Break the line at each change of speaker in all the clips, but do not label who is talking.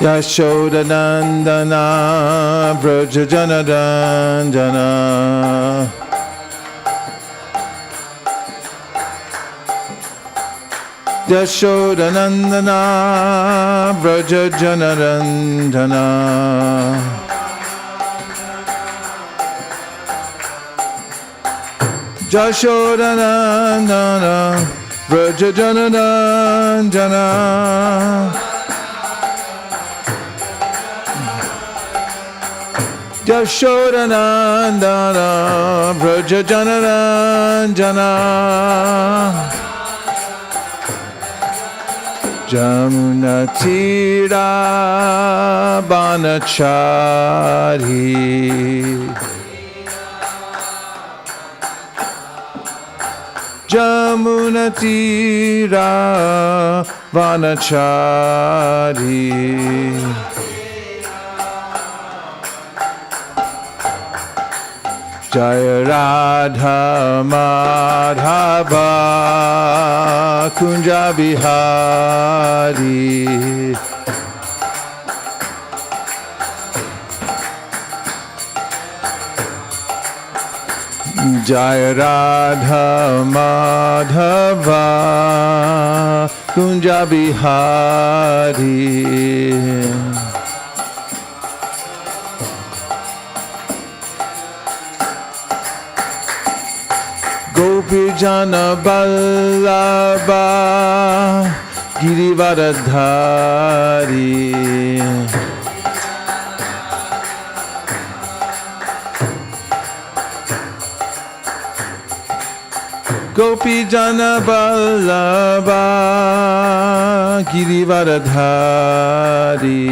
Yashodanandana Vrajajanarandana Yashodanandana Vrajajanarandana Yashodanandana Vrajajanarandana Yashodanandana Vrajajanarandana Jamunatira Banachari Jamunatira Banachari Jaya Radha Madhava Kunja Bihari Jaya Radha Madhava Kunja Bihari Gopijana Ballabha Girivaradhari Gopijana Ballabha Girivaradhari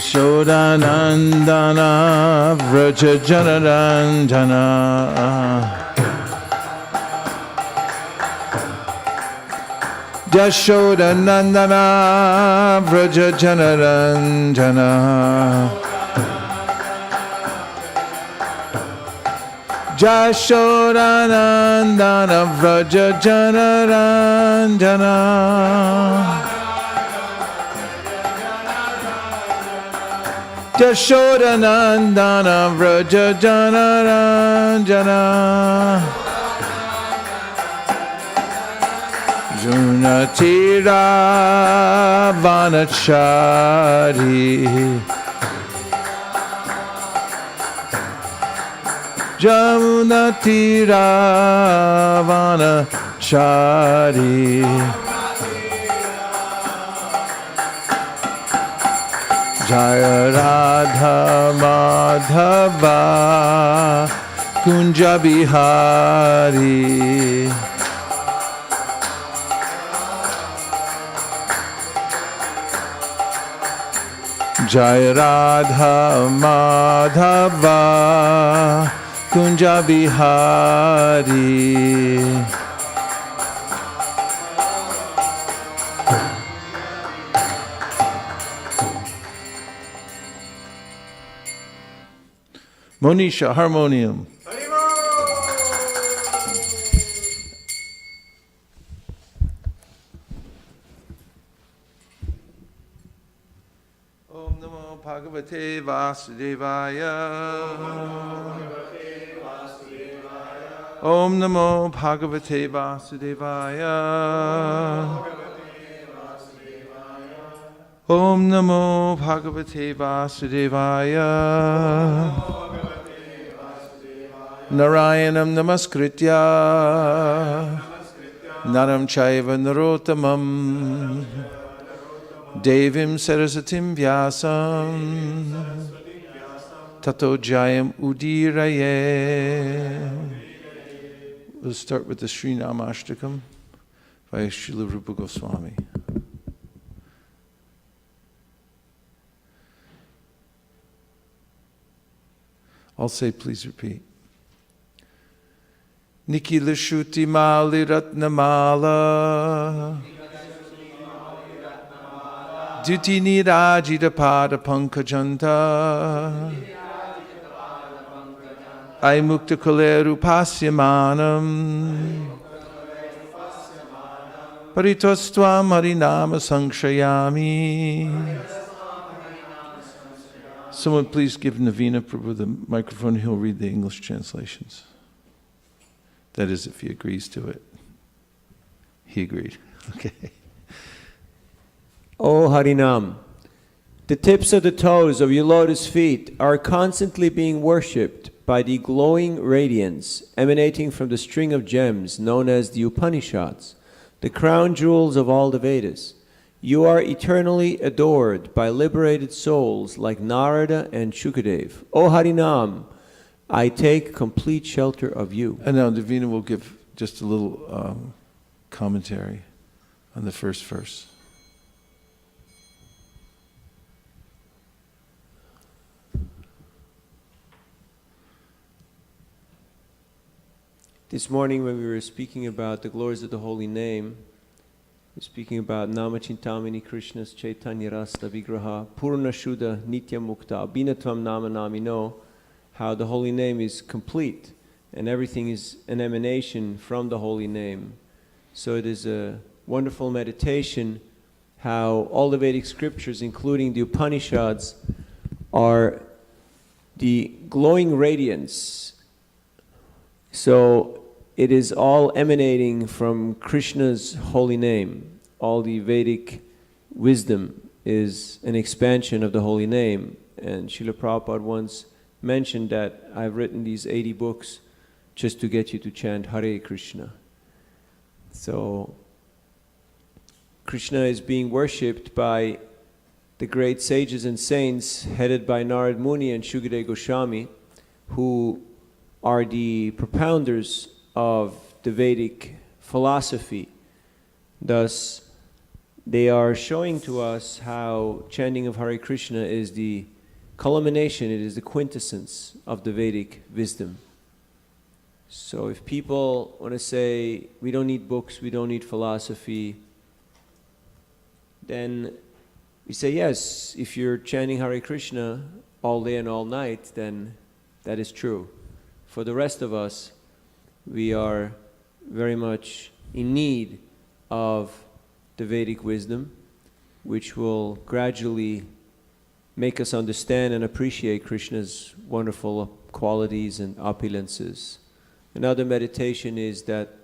Yashodanandana Vrajajanarandana Yashodanandana Vrajajanarandana Yashodanandana Vrajajanarandana Yashodanandana Vrajajanarandana Junatira Vanachari Jamunatira Vanachari Jaya Radha Madhava Kunja Bihari Jaya Radha Madhava Kunja Bihari Monisha, harmonium. Om Namo Bhagavate Vasudevaya. Om Namo Bhagavate Vasudevaya. Om Namo Bhagavate Vasudevaya. Narayanam Namaskritya Naram Chaiva Narottamam Devim Sarasatim Vyasam Tato Jayam Udiraye. We'll start with the Sri Namashtakam by Srila Rupa Goswami. I'll say, please repeat. Nikila Shuti Mali Ratnamala Duti Nirajita Pada Pankajanta Aimukta koleru pasyamanam. Paritostvam harinama sankshayami. Someone please give Navina Prabhu the microphone. He'll read the English translations. That is, if he agrees to it. He agreed. Okay.
O Harinam, the tips of the toes of your lotus feet are constantly being worshipped by the glowing radiance emanating from the string of gems known as the Upanishads, the crown jewels of all the Vedas. You are eternally adored by liberated souls like Narada and Shukadev. O Harinam, I take complete shelter of you.
And now Davina will give just a little commentary on the first verse.
This morning when we were speaking about the glories of the holy name, we're speaking about Namachintamini Krishna's Chaitanya Rasta Vigraha, Purna Shuddha Nitya Mukta, Abhinatvam Nama Namino, how the holy name is complete and everything is an emanation from the holy name. So it is a wonderful meditation how all the Vedic scriptures, including the Upanishads, are the glowing radiance. So it is all emanating from Krishna's holy name. All the Vedic wisdom is an expansion of the holy name. And Srila Prabhupada once mentioned that I've written these 80 books just to get you to chant Hare Krishna. So Krishna is being worshipped by the great sages and saints headed by Narad Muni and Shukadeva Goswami, who are the propounders of the Vedic philosophy. Thus, they are showing to us how chanting of Hare Krishna is the culmination, it is the quintessence of the Vedic wisdom. So if people want to say, we don't need books, we don't need philosophy, then we say, yes, if you're chanting Hare Krishna all day and all night, then that is true. For the rest of us, we are very much in need of the Vedic wisdom, which will gradually make us understand and appreciate Krishna's wonderful qualities and opulences. Another meditation is that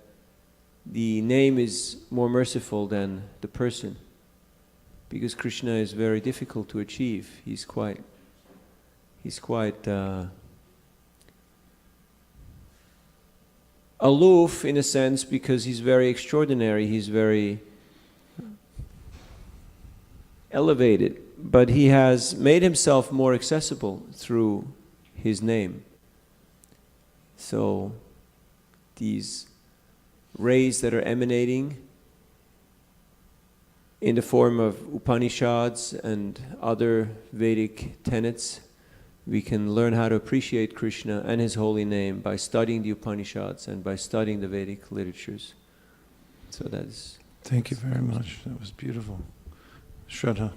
the name is more merciful than the person, because Krishna is very difficult to achieve. He's quite aloof in a sense, because he's very extraordinary, he's very elevated, but he has made himself more accessible through his name. So these rays that are emanating in the form of Upanishads and other Vedic tenets, we can learn how to appreciate Krishna and his holy name by studying the Upanishads and by studying the Vedic literatures. So that is...
Thank you very much. That was beautiful. Shraddha.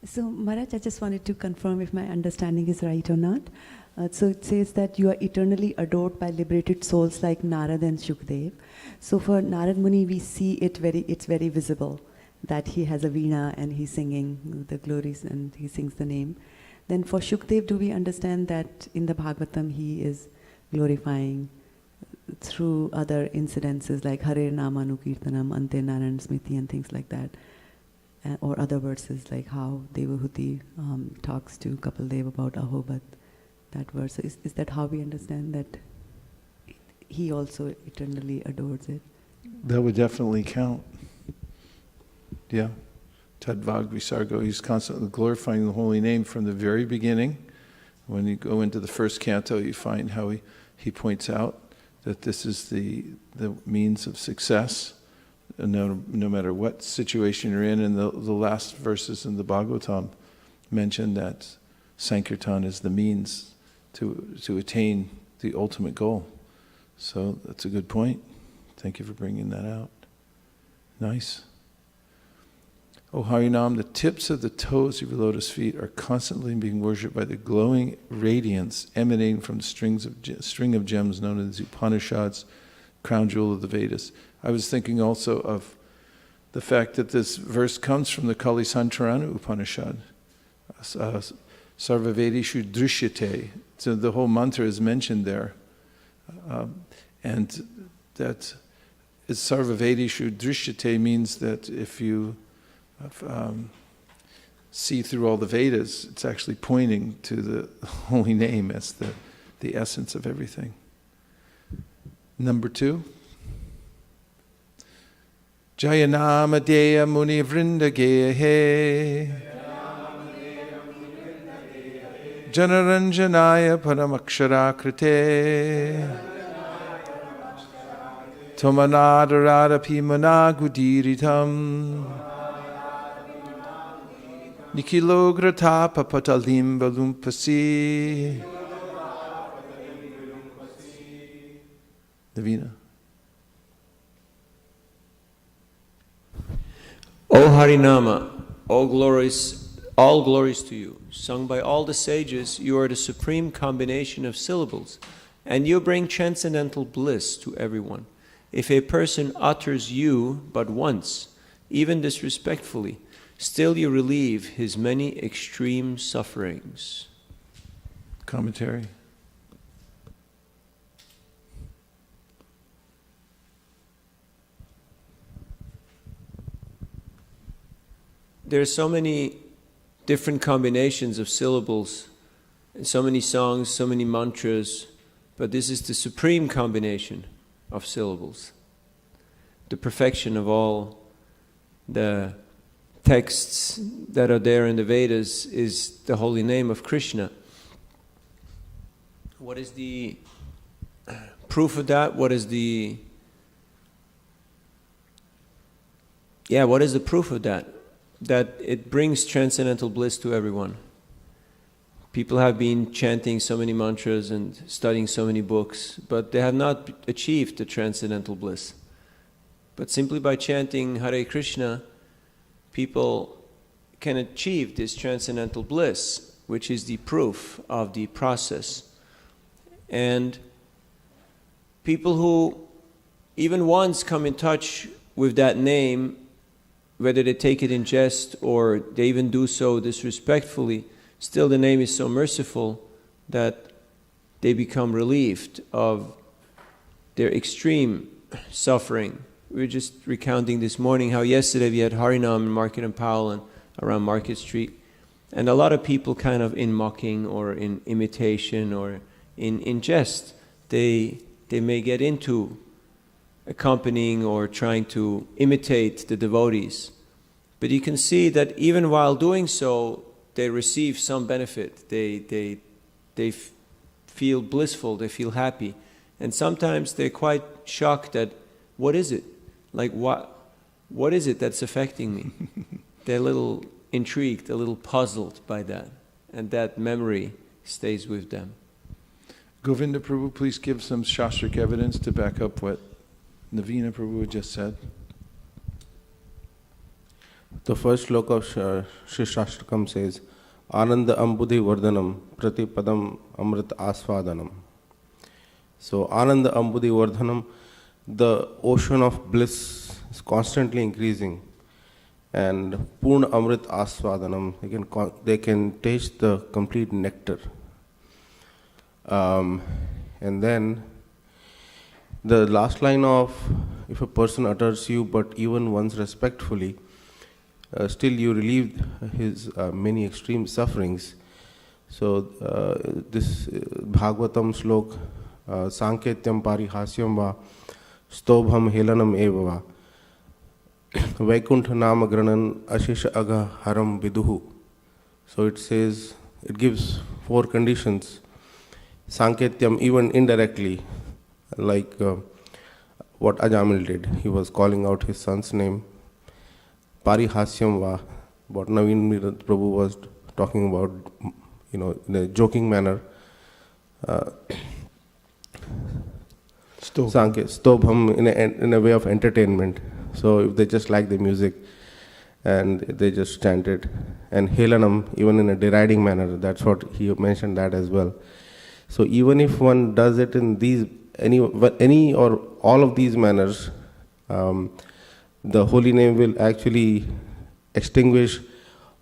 So Maharaj, I just wanted to confirm if my understanding is right or not. So it says that you are eternally adored by liberated souls like Narad and Shukdev. So for Narad Muni, we see it's very visible that he has a veena and he's singing the glories and he sings the name. Then for Shukdev, do we understand that in the Bhagavatam he is glorifying through other incidences like Hare Namanu Kirtanam, Ante Narayan Smriti and things like that? Or other verses like how Devahuti talks to Kapildev about Ahobat, that verse. So is that how we understand that he also eternally adores it?
That would definitely count. Yeah. Tadvag Visargo, he's constantly glorifying the holy name from the very beginning. When you go into the first canto, you find how he points out that this is the means of success. No matter what situation you're in, and the last verses in the Bhagavatam mention that Sankirtan is the means to attain the ultimate goal. So that's a good point. Thank you for bringing that out. Nice. O Harinam, the tips of the toes of your lotus feet are constantly being worshipped by the glowing radiance emanating from the string of gems known as the Upanishads, crown jewel of the Vedas. I was thinking also of the fact that this verse comes from the Kali Santarana Upanishad. Sarvavedishu drishyate. So the whole mantra is mentioned there. And that is Sarvavedishu drishyate means that if you see through all the Vedas, it's actually pointing to the holy name as the essence of everything. Number 2. Jayanama Deya Muni Vrindagehe Janaranjanaya Paramakshaраkrite Tomanadarapi Managudiritam Nikilogratapa Patalim Valumpasi. Navina.
O Harinama, all glories to you. Sung by all the sages, you are the supreme combination of syllables, and you bring transcendental bliss to everyone. If a person utters you but once, even disrespectfully, still you relieve his many extreme sufferings.
Commentary.
There are so many different combinations of syllables, so many songs, so many mantras, but this is the supreme combination of syllables. The perfection of all the texts that are there in the Vedas is the holy name of Krishna. What is the proof of that? What is the proof of that? That it brings transcendental bliss to everyone. People have been chanting so many mantras and studying so many books, but they have not achieved the transcendental bliss. But simply by chanting Hare Krishna, people can achieve this transcendental bliss, which is the proof of the process. And people who even once come in touch with that name, whether they take it in jest or they even do so disrespectfully, still the name is so merciful that they become relieved of their extreme suffering. We were just recounting this morning how yesterday we had Harinam in Market and Powell and around Market Street, and a lot of people kind of in mocking or in imitation or in jest, they may get into accompanying or trying to imitate the devotees. But you can see that even while doing so, they receive some benefit. They feel blissful, they feel happy. And sometimes they're quite shocked at, what is it? Like, what is it that's affecting me? They're a little intrigued, a little puzzled by that. And that memory stays with them.
Govinda Prabhu, please give some Shastric evidence to back up what Navina Prabhu just said.
The first sloka of Shri Shastakam says, Ananda Ambudhi Vardhanam Pratipadam Amrit Asvadanam. So Ananda Ambudhi Vardhanam, the ocean of bliss is constantly increasing, and Purna Amrit Asvadanam, they can taste the complete nectar. And then the last line of, if a person utters you but even once respectfully, still you relieve his many extreme sufferings. So this Bhagavatam slok, Sanketyam Parihasyam Va Stobham Helanam Eva Va Vaikuntha Nama Granan Ashisha Aga Haram Viduhu. So it says, it gives 4 conditions. Sanketyam, even indirectly, like what Ajamil did. He was calling out his son's name. Parihasyam Va, what Naveen Prabhu was talking about, in a joking manner. Stobham in a way of entertainment. So if they just like the music. and they just chanted. And Helanam, even in a deriding manner, that's what he mentioned that as well. So even if one does it in these, any or all of these manners, the holy name will actually extinguish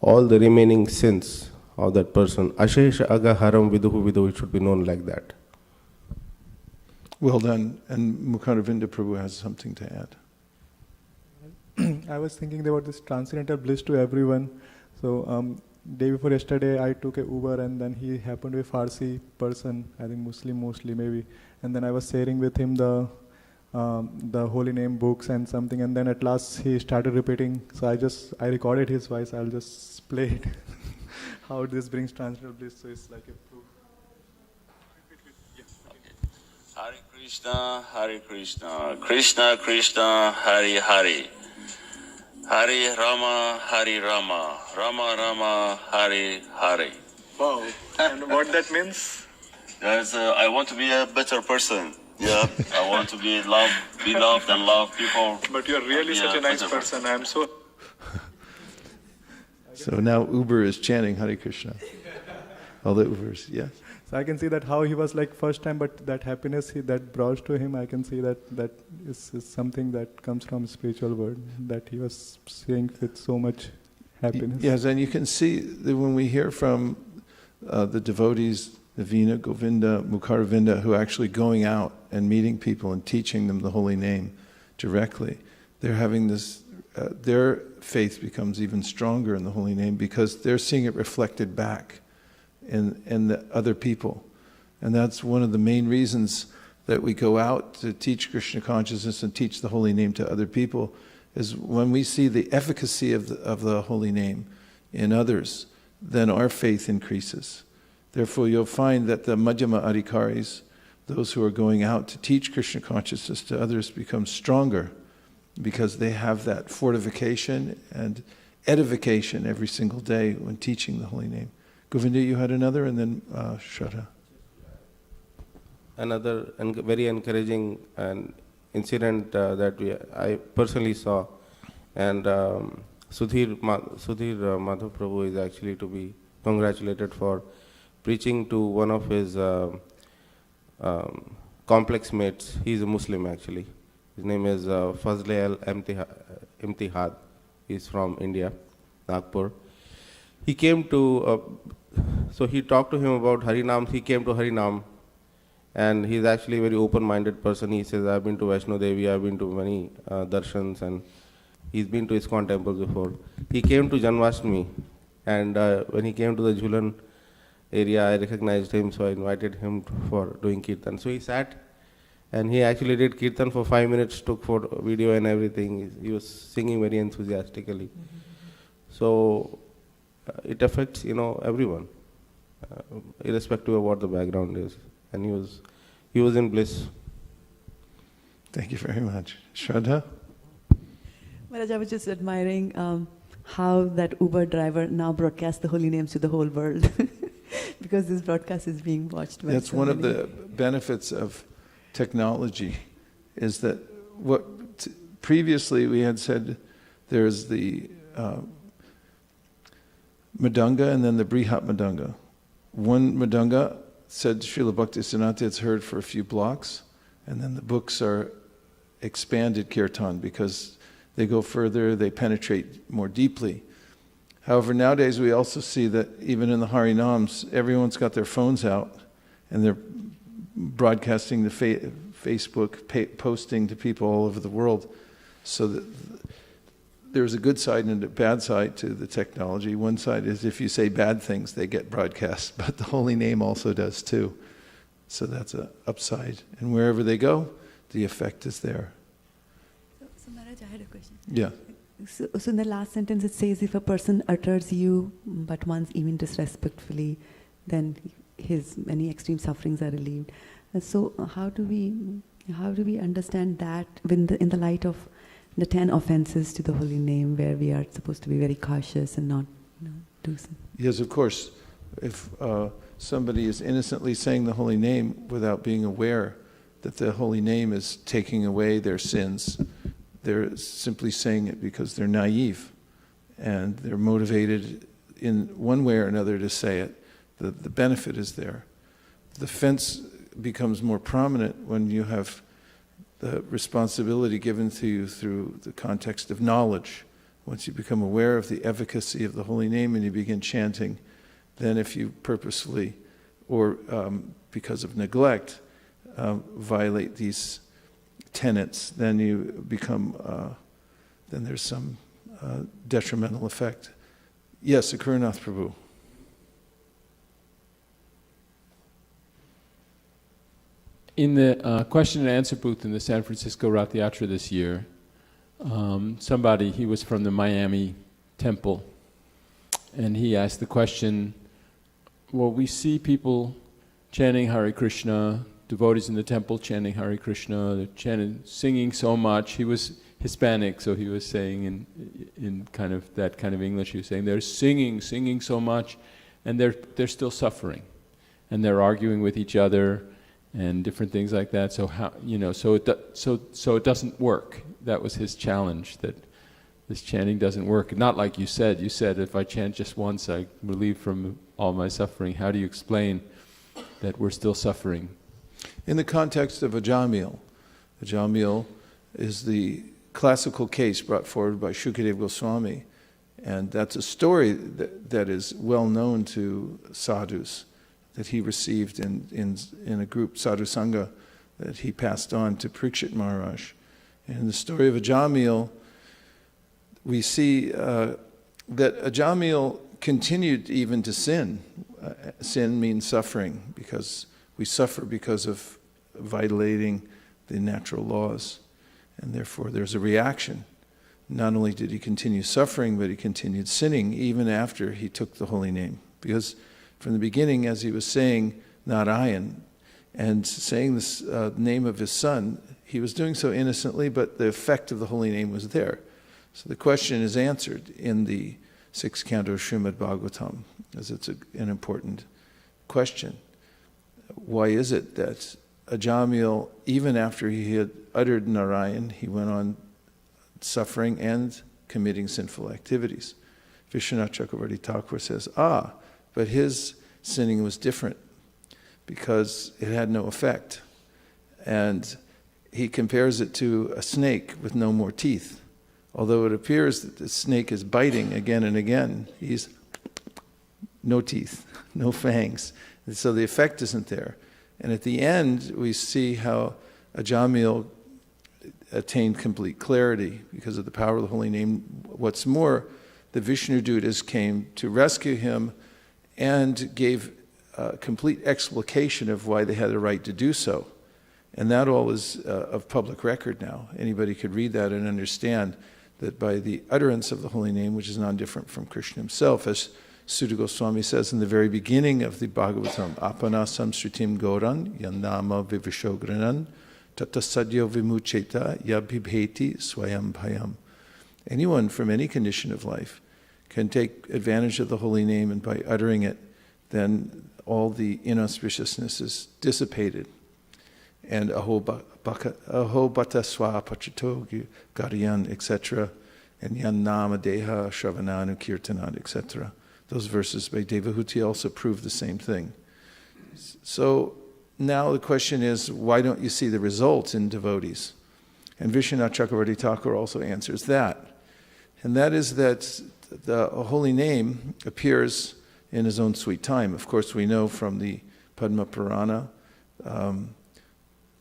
all the remaining sins of that person. Ashesha aga haram viduhu viduhu, it should be known like that.
Well done. And Mukaravinda Prabhu has something to add.
I was thinking about this transcendental bliss to everyone. So day before yesterday, I took a Uber, and then he happened to be a Farsi person, I think Muslim mostly maybe. And then I was sharing with him the holy name books and something, and then at last he started repeating. So I recorded his voice. I'll just play it. How this brings transcendental bliss. So it's like a proof.
Hare Krishna, Krishna Krishna, Hare Hare. Hare Rama, Rama Rama, Hare Hare.
Wow. And what that means?
Guys, I want to be a better person. Yeah, I want to be loved and love people.
But you're really
Be
such a nice
better
person. I'm so...
So now Uber is chanting Hare Krishna. All the Ubers, yes.
So I can see that how he was like first time, but that happiness that brought to him, I can see that is something that comes from spiritual world, that he was saying with so much happiness.
Yes, and you can see that when we hear from the devotees, Navina, Govinda, Mukaravinda, who are actually going out and meeting people and teaching them the holy name directly, they're having this, their faith becomes even stronger in the holy name because they're seeing it reflected back in the other people. And that's one of the main reasons that we go out to teach Krishna consciousness and teach the holy name to other people, is when we see the efficacy of the holy name in others, then our faith increases. Therefore, you'll find that the Madhyama Adhikaris, those who are going out to teach Krishna consciousness to others, become stronger because they have that fortification and edification every single day when teaching the holy name. Govinda, you had another, and then Shraddha.
Another very encouraging incident that I personally saw, and Sudhir Madhav Prabhu is actually to be congratulated for preaching to one of his complex mates. He is a Muslim actually. His name is Fazle Al Imtihad. He is from India, Nagpur. He came to, so he talked to him about Harinam. He came to Harinam, and he's actually a very open-minded person. He says, I've been to Vaishno Devi, I've been to many darshans, and he's been to ISKCON temples before. He came to Janmashtami, and when he came to the Jhulan area, I recognized him, so I invited him for doing kirtan. So he sat, and he actually did kirtan for 5 minutes, took photo, video and everything. He was singing very enthusiastically. So it affects, everyone, irrespective of what the background is. And he was in bliss.
Thank you very much. Shraddha?
Maharaj, I was just admiring how that Uber driver now broadcasts the holy names to the whole world. Because this broadcast is being watched by
That's
so
one of
many.
the benefits of technology, is that previously we had said there's the Madanga and then the Brihat Madanga. One Madanga, said Srila Bhaktisiddhanta, it's heard for a few blocks, and then the books are expanded kirtan because they go further, they penetrate more deeply. However, nowadays we also see that even in the Harinams, everyone's got their phones out and they're broadcasting the Facebook, posting to people all over the world. So that there's a good side and a bad side to the technology. One side is if you say bad things, they get broadcast, but the holy name also does too. So that's an upside. And wherever they go, the effect is there.
So Maharaj, I had a question.
Yeah.
So in the last sentence it says, if a person utters you but once even disrespectfully, then many extreme sufferings are relieved. So how do we understand that in the light of the 10 offenses to the holy name, where we are supposed to be very cautious and not do so?
Yes, of course. If somebody is innocently saying the holy name without being aware that the holy name is taking away their sins, they're simply saying it because they're naive. and they're motivated in one way or another to say it. The benefit is there. The fence becomes more prominent when you have the responsibility given to you through the context of knowledge. Once you become aware of the efficacy of the holy name and you begin chanting, then if you purposefully or because of neglect violate these tenets, then you become, then there's some detrimental effect. Yes, Akurnath Prabhu.
In the question and answer booth in the San Francisco Rath Yatra this year, somebody, he was from the Miami temple, and he asked the question, well, we see people chanting Hare Krishna, devotees in the temple chanting Hare Krishna, they're chanting, singing so much. He was Hispanic, so he was saying in kind of that kind of English, he was saying they're singing so much, and they're still suffering, and they're arguing with each other, and different things like that. So how, so it doesn't work. That was his challenge, that this chanting doesn't work. Not like you said. You said if I chant just once, I'm relieved from all my suffering. How do you explain that we're still suffering?
In the context of Ajamil, Ajamil is the classical case brought forward by Shukadeva Goswami, and that's a story that is well known to sadhus, that he received in a group, Sadhu Sangha, that he passed on to Parikshit Maharaj. And in the story of Ajamil, we see that Ajamil continued even to sin. Sin means suffering, because we suffer because of violating the natural laws. And therefore there's a reaction. Not only did he continue suffering, but he continued sinning even after he took the holy name. Because from the beginning, as he was saying Narayan and saying this name of his son, he was doing so innocently, but the effect of the holy name was there. So the question is answered in the 6th canto of Srimad Bhagavatam, as it's an important question. Why is it that Ajamil, even after he had uttered Narayan, he went on suffering and committing sinful activities? Vishwanath Chakravarti Thakur says, but his sinning was different because it had no effect. And he compares it to a snake with no more teeth. Although it appears that the snake is biting again and again, he's no teeth, no fangs. And so the effect isn't there. And at the end, we see how Ajamil attained complete clarity because of the power of the holy name. What's more, the Vishnu Dutas came to rescue him and gave a complete explication of why they had the right to do so. And that all is of public record now. Anybody could read that and understand that by the utterance of the holy name, which is non-different from Krishna himself, as Sutta Goswami says in the very beginning of the Bhagavatam, Apana samsritim goran yanama vivishogranan tatasadyo vimucheta yabhibheti swayam bhayam. Anyone from any condition of life can take advantage of the holy name, and by uttering it, then all the inauspiciousness is dissipated. And aho bata swa pachito gariyan, etc., and yan nama deha shravananu kirtanan, etc. Those verses by Devahuti also prove the same thing. So now the question is, why don't you see the results in devotees? And Vishwanath Chakravarti Thakur also answers that. And that is that the holy name appears in his own sweet time. Of course, we know from the Padma Purana,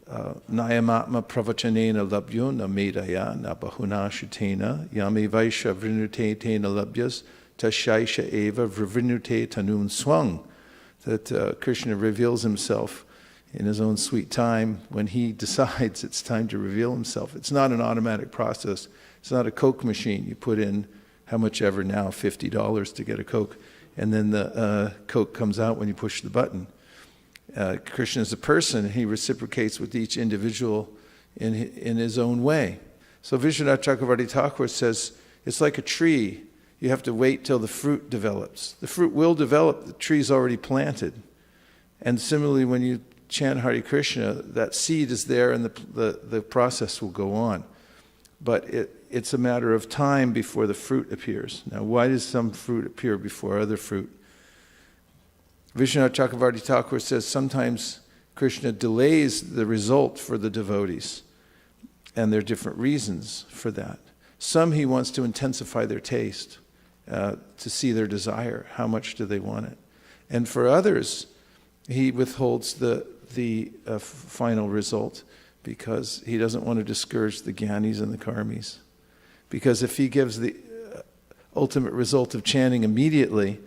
Nayamatma pravachanena labhyo na medaya na bahuna shutena yami vaisha vrinute tena labhyas tashaisha eva vrinute tanun swang. That Krishna reveals himself in his own sweet time when he decides it's time to reveal himself. It's not an automatic process. It's not a Coke machine. You put in how much ever now, $50 to get a Coke, and then the Coke comes out when you push the button. Krishna is a person. He reciprocates with each individual in his own way. So Vishwanath Chakravarti Thakur says, it's like a tree. You have to wait till the fruit develops. The fruit will develop. The tree's already planted. And similarly, when you chant Hare Krishna, that seed is there and the process will go on. But it's a matter of time before the fruit appears. Now, why does some fruit appear before other fruit? Vishwanath Chakravarti Thakur says sometimes Krishna delays the result for the devotees, and there are different reasons for that. Some he wants to intensify their taste, to see their desire. How much do they want it? And for others, he withholds the final result because he doesn't want to discourage the Gyanis and the Karmis. Because if he gives the ultimate result of chanting immediately,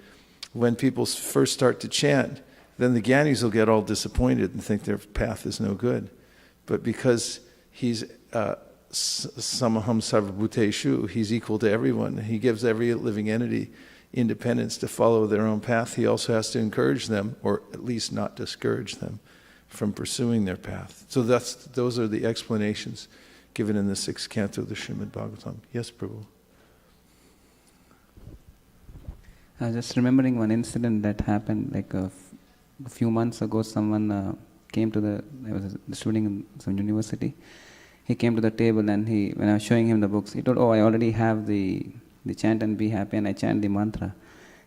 when people first start to chant, then the Gyanis will get all disappointed and think their path is no good. But because he's samaham sarvabhuteshu, he's equal to everyone, he gives every living entity independence to follow their own path, he also has to encourage them, or at least not discourage them from pursuing their path. So those are the explanations given in the 6th canto of the Srimad Bhagavatam. Yes, Prabhu?
I was just remembering one incident that happened like a few months ago. Someone came to I was a student in some university. He came to the table and when I was showing him the books, he told, "Oh, I already have the chant and be happy," and I chant the mantra.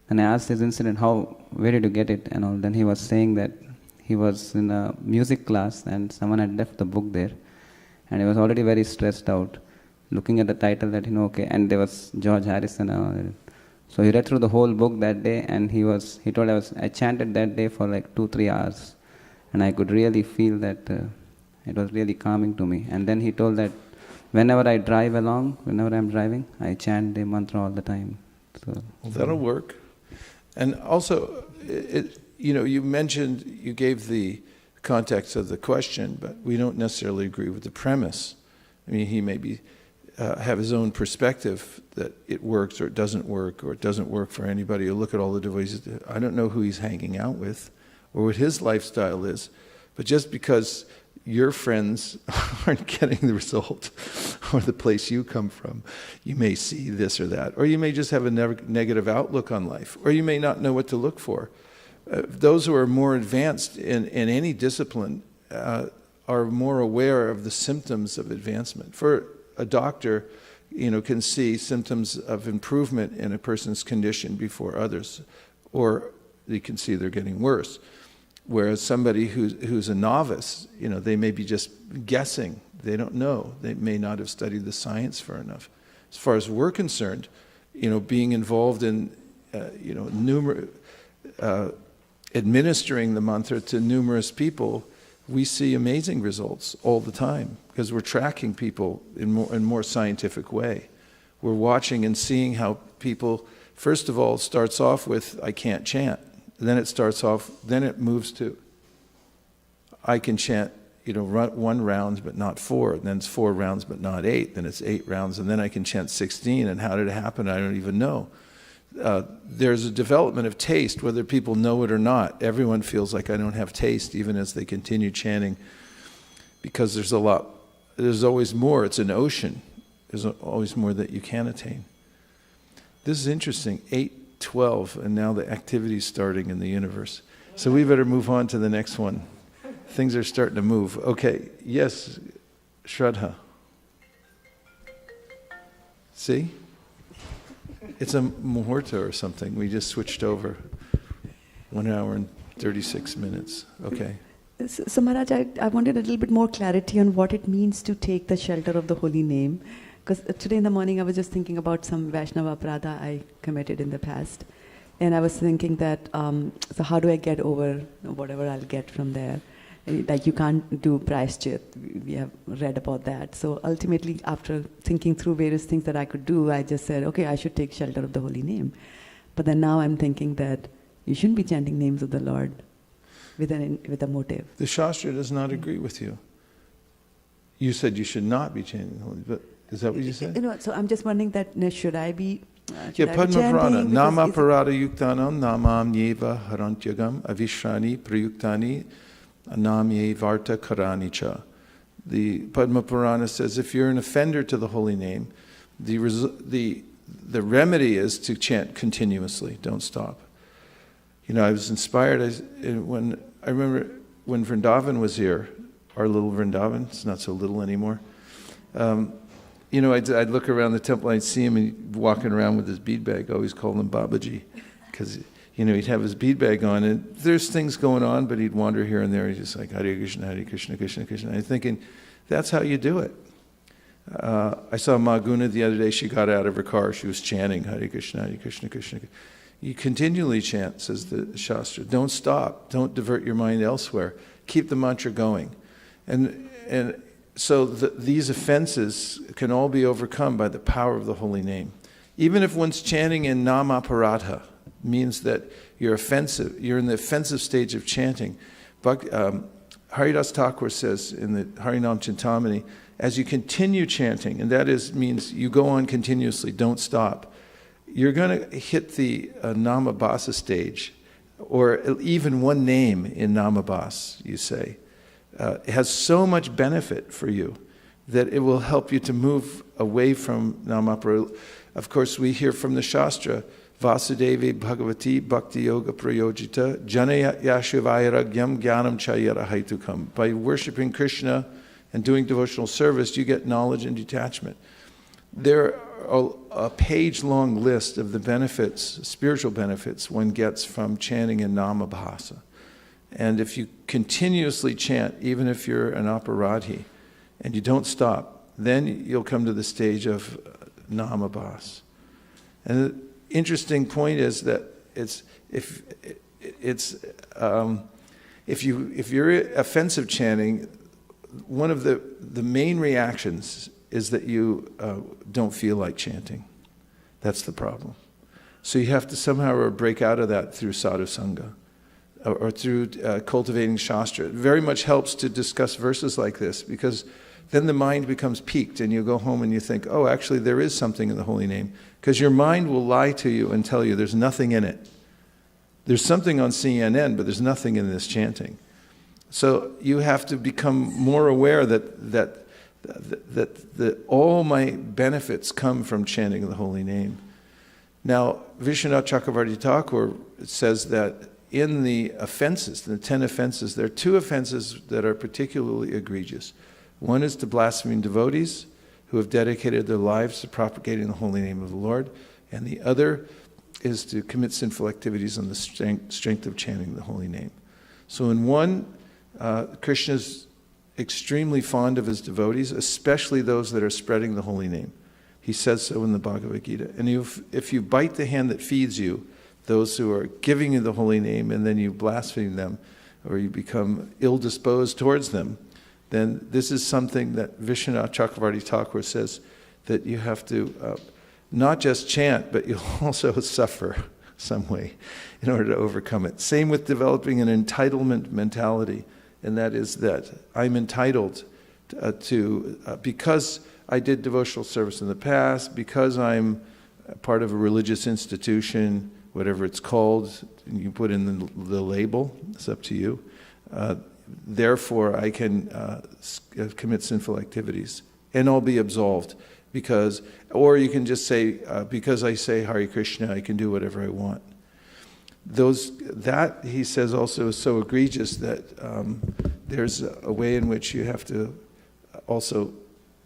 And I asked this incident, where did you get it and all? Then he was saying that he was in a music class and someone had left the book there. And he was already very stressed out, looking at the title that, okay, and there was George Harrison. So he read through the whole book that day, and he told I chanted that day for like 2-3 hours. And I could really feel that it was really calming to me. And then he told that whenever I'm driving, I chant the mantra all the time. So
that'll work. And also, you mentioned, you gave the context of the question, but we don't necessarily agree with the premise. I mean, he may have his own perspective that it works or it doesn't work for anybody. You look at all the devotees, I don't know who he's hanging out with or what his lifestyle is, but just because your friends aren't getting the result or the place you come from, you may see this or that, or you may just have a negative outlook on life, or you may not know what to look for. Those who are more advanced in any discipline are more aware of the symptoms of advancement. For a doctor, can see symptoms of improvement in a person's condition before others, or you can see they're getting worse. Whereas somebody who's a novice, they may be just guessing. They don't know. They may not have studied the science for enough. As far as we're concerned, being involved in, administering the mantra to numerous people, we see amazing results all the time because we're tracking people in more scientific way. We're watching and seeing how people, first of all, starts off with, I can't chant. Then it moves to, I can chant, 1 round but not 4. And then it's 4 rounds but not 8. Then it's 8 rounds, and then I can chant 16. And how did it happen? I don't even know. There's a development of taste, whether people know it or not. Everyone feels like I don't have taste, even as they continue chanting, because there's always more. It's an ocean. There's always more that you can attain. This is interesting. 8:12, and now the activity's starting in the universe. So we better move on to the next one. Things are starting to move. Okay, yes, Shraddha. See? It's a muhurta or something. We just switched over. 1 hour and 36 minutes. Okay.
So Maharaj, I wanted a little bit more clarity on what it means to take the shelter of the holy name. Because today in the morning I was just thinking about some Vaishnava aparadha I committed in the past. And I was thinking that, so how do I get over whatever I'll get from there? Like you can't do prayashchit, we have read about that. So ultimately, after thinking through various things that I could do, I just said, okay, I should take shelter of the holy name. But then now I'm thinking that you shouldn't be chanting names of the Lord with a motive.
The Shastra does not agree with you. You said you should not be chanting the holy, but is that what you said?
So I'm just wondering that should I be
Padma Purana, Nama Parada Yuktanam, Namam Yeva Harantyagam, Avishrani Prayuktani, Anamye Varta Karanicha. The Padma Purana says if you're an offender to the holy name, the remedy is to chant continuously, don't stop. I was inspired when I remember when Vrindavan was here, our little Vrindavan, it's not so little anymore. I'd look around the temple, I'd see him walking around with his bead bag. I always called him Babaji, because he'd have his bead bag on, and there's things going on, but he'd wander here and there. He's just like, Hare Krishna, Krishna Krishna. And I'm thinking, that's how you do it. I saw Maguna the other day. She got out of her car. She was chanting Hare Krishna, Krishna Krishna. You continually chant, says the Shastra. Don't stop. Don't divert your mind elsewhere. Keep the mantra going. And so these offenses can all be overcome by the power of the holy name. Even if one's chanting in namaparadha, means that you're in the offensive stage of chanting. Haridas Thakur says in the Harinam Chintamani, as you continue chanting, and that means you go on continuously, don't stop, you're going to hit the namabhasa stage, or even one name in namabhas, you say. It has so much benefit for you that it will help you to move away from namaparad. Of course, we hear from the Shastra, Vasudevi Bhagavati Bhakti Yoga Prayojita Janaya Yashivayaragyam Jnanam Chayara Haitukam. By worshipping Krishna and doing devotional service, you get knowledge and detachment. There are a page-long list of the benefits, spiritual benefits, one gets from chanting in namabhasa. And if you continuously chant, even if you're an aparadhi, and you don't stop, then you'll come to the stage of namabhas. And the interesting point is that if you're offensive chanting, one of the main reactions is that you don't feel like chanting. That's the problem. So you have to somehow break out of that through sadhu sangha, or through cultivating Shastra. It very much helps to discuss verses like this, because then the mind becomes piqued and you go home and you think, oh, actually there is something in the holy name. Because your mind will lie to you and tell you there's nothing in it. There's something on CNN, but there's nothing in this chanting. So you have to become more aware that all my benefits come from chanting the holy name. Now, Vishwanath Chakravarti Thakur says that in the offenses, the 10 offenses, there are 2 offenses that are particularly egregious. One is to blaspheme devotees who have dedicated their lives to propagating the holy name of the Lord, and the other is to commit sinful activities on the strength of chanting the holy name. So in one, Krishna is extremely fond of his devotees, especially those that are spreading the holy name. He says so in the Bhagavad Gita. And if you bite the hand that feeds you, those who are giving you the holy name, and then you blaspheme them, or you become ill-disposed towards them, then this is something that Vishwanath Chakravarti Thakur says that you have to not just chant, but you'll also suffer some way in order to overcome it. Same with developing an entitlement mentality, and that is that I'm entitled to because I did devotional service in the past, because I'm part of a religious institution, whatever it's called, and you put in the label, it's up to you. Therefore, I can commit sinful activities, and I'll be absolved or you can just say, because I say Hare Krishna, I can do whatever I want. That, he says, also is so egregious that there's a way in which you have to also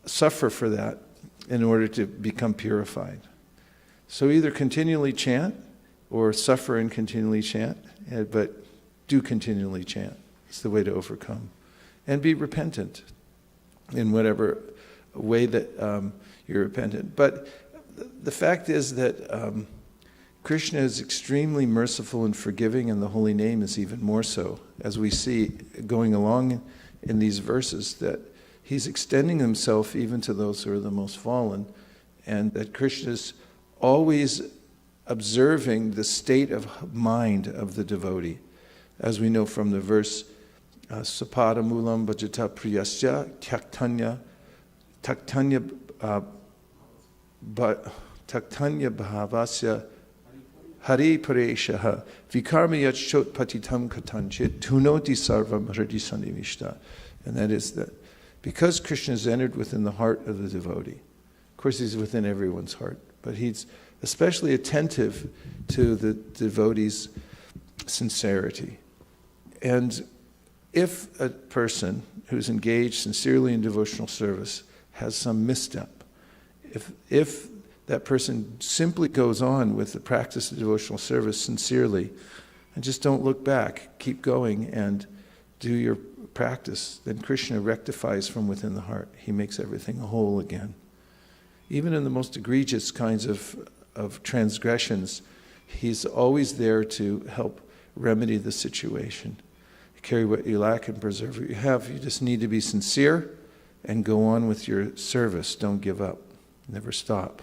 suffer for that in order to become purified. So either continually chant or suffer and continually chant, but do continually chant. It's the way to overcome. And be repentant in whatever way that you're repentant. But the fact is that Krishna is extremely merciful and forgiving, and the holy name is even more so, as we see going along in these verses, that he's extending himself even to those who are the most fallen, and that Krishna is always observing the state of mind of the devotee. As we know from the verse, Sapada Mulam Bhajata Priyasya Taktanya Bhavasya Hari Pareshaha Vikarmayat Shot Patitam Katanchit Tunoti Sarvam Hridi Sanivishta. And that is that because Krishna has entered within the heart of the devotee, of course he's within everyone's heart, but he's especially attentive to the devotee's sincerity. And if a person who's engaged sincerely in devotional service has some misstep, if that person simply goes on with the practice of devotional service sincerely, and just don't look back, keep going and do your practice, then Krishna rectifies from within the heart. He makes everything whole again. Even in the most egregious kinds of transgressions, he's always there to help remedy the situation. Carry what you lack and preserve what you have. You just need to be sincere and go on with your service. Don't give up. Never stop.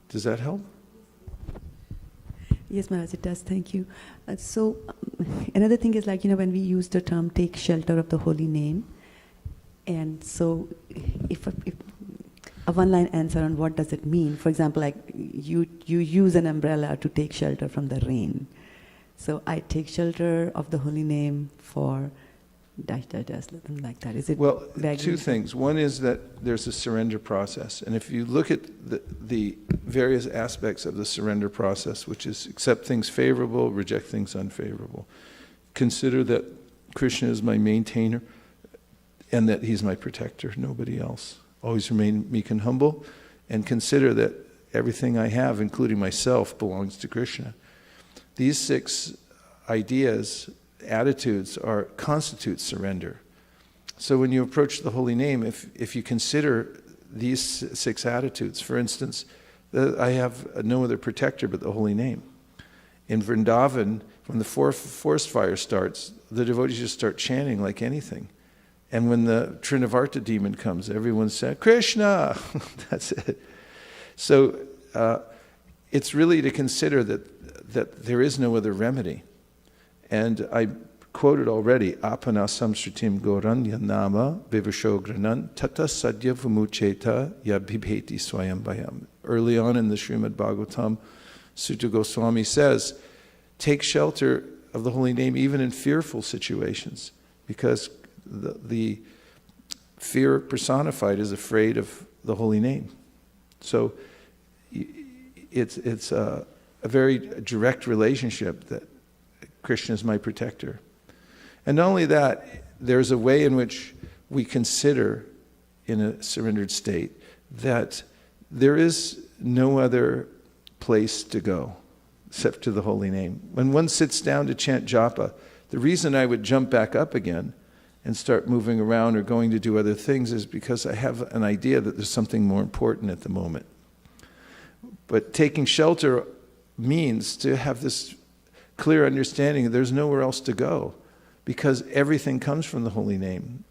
Does that help?
Yes, Maharaj, it does. Thank you. Another thing is when we use the term take shelter of the holy name, and so if a one-line answer on what does it mean, for example, like you use an umbrella to take shelter from the rain. So I take shelter of the holy name for something like that. Is it
well,
vaguely?
Two things. One is that there's a surrender process. And if you look at the various aspects of the surrender process, which is accept things favorable, reject things unfavorable, consider that Krishna is my maintainer and that he's my protector, nobody else. Always remain meek and humble, and consider that everything I have, including myself, belongs to Krishna. These 6 ideas, attitudes, constitute surrender. So when you approach the holy name, if you consider these 6 attitudes, for instance, I have no other protector but the holy name. In Vrindavan, when the forest fire starts, the devotees just start chanting like anything. And when the Trinavarta demon comes, everyone says, Krishna! That's it. So it's really to consider that there is no other remedy. And I quoted already, apana samsritim goranya nama vivashogranan tata sadhya vimucheta yabhibheti swayambhayam. Early on in the Srimad Bhagavatam, Sutta Goswami says, take shelter of the holy name even in fearful situations, because the fear personified is afraid of the holy name. So it's a very direct relationship that Krishna is my protector. And not only that, there's a way in which we consider in a surrendered state that there is no other place to go except to the holy name. When one sits down to chant japa, the reason I would jump back up again and start moving around or going to do other things is because I have an idea that there's something more important at the moment. But taking shelter means to have this clear understanding that there's nowhere else to go, because everything comes from the holy name.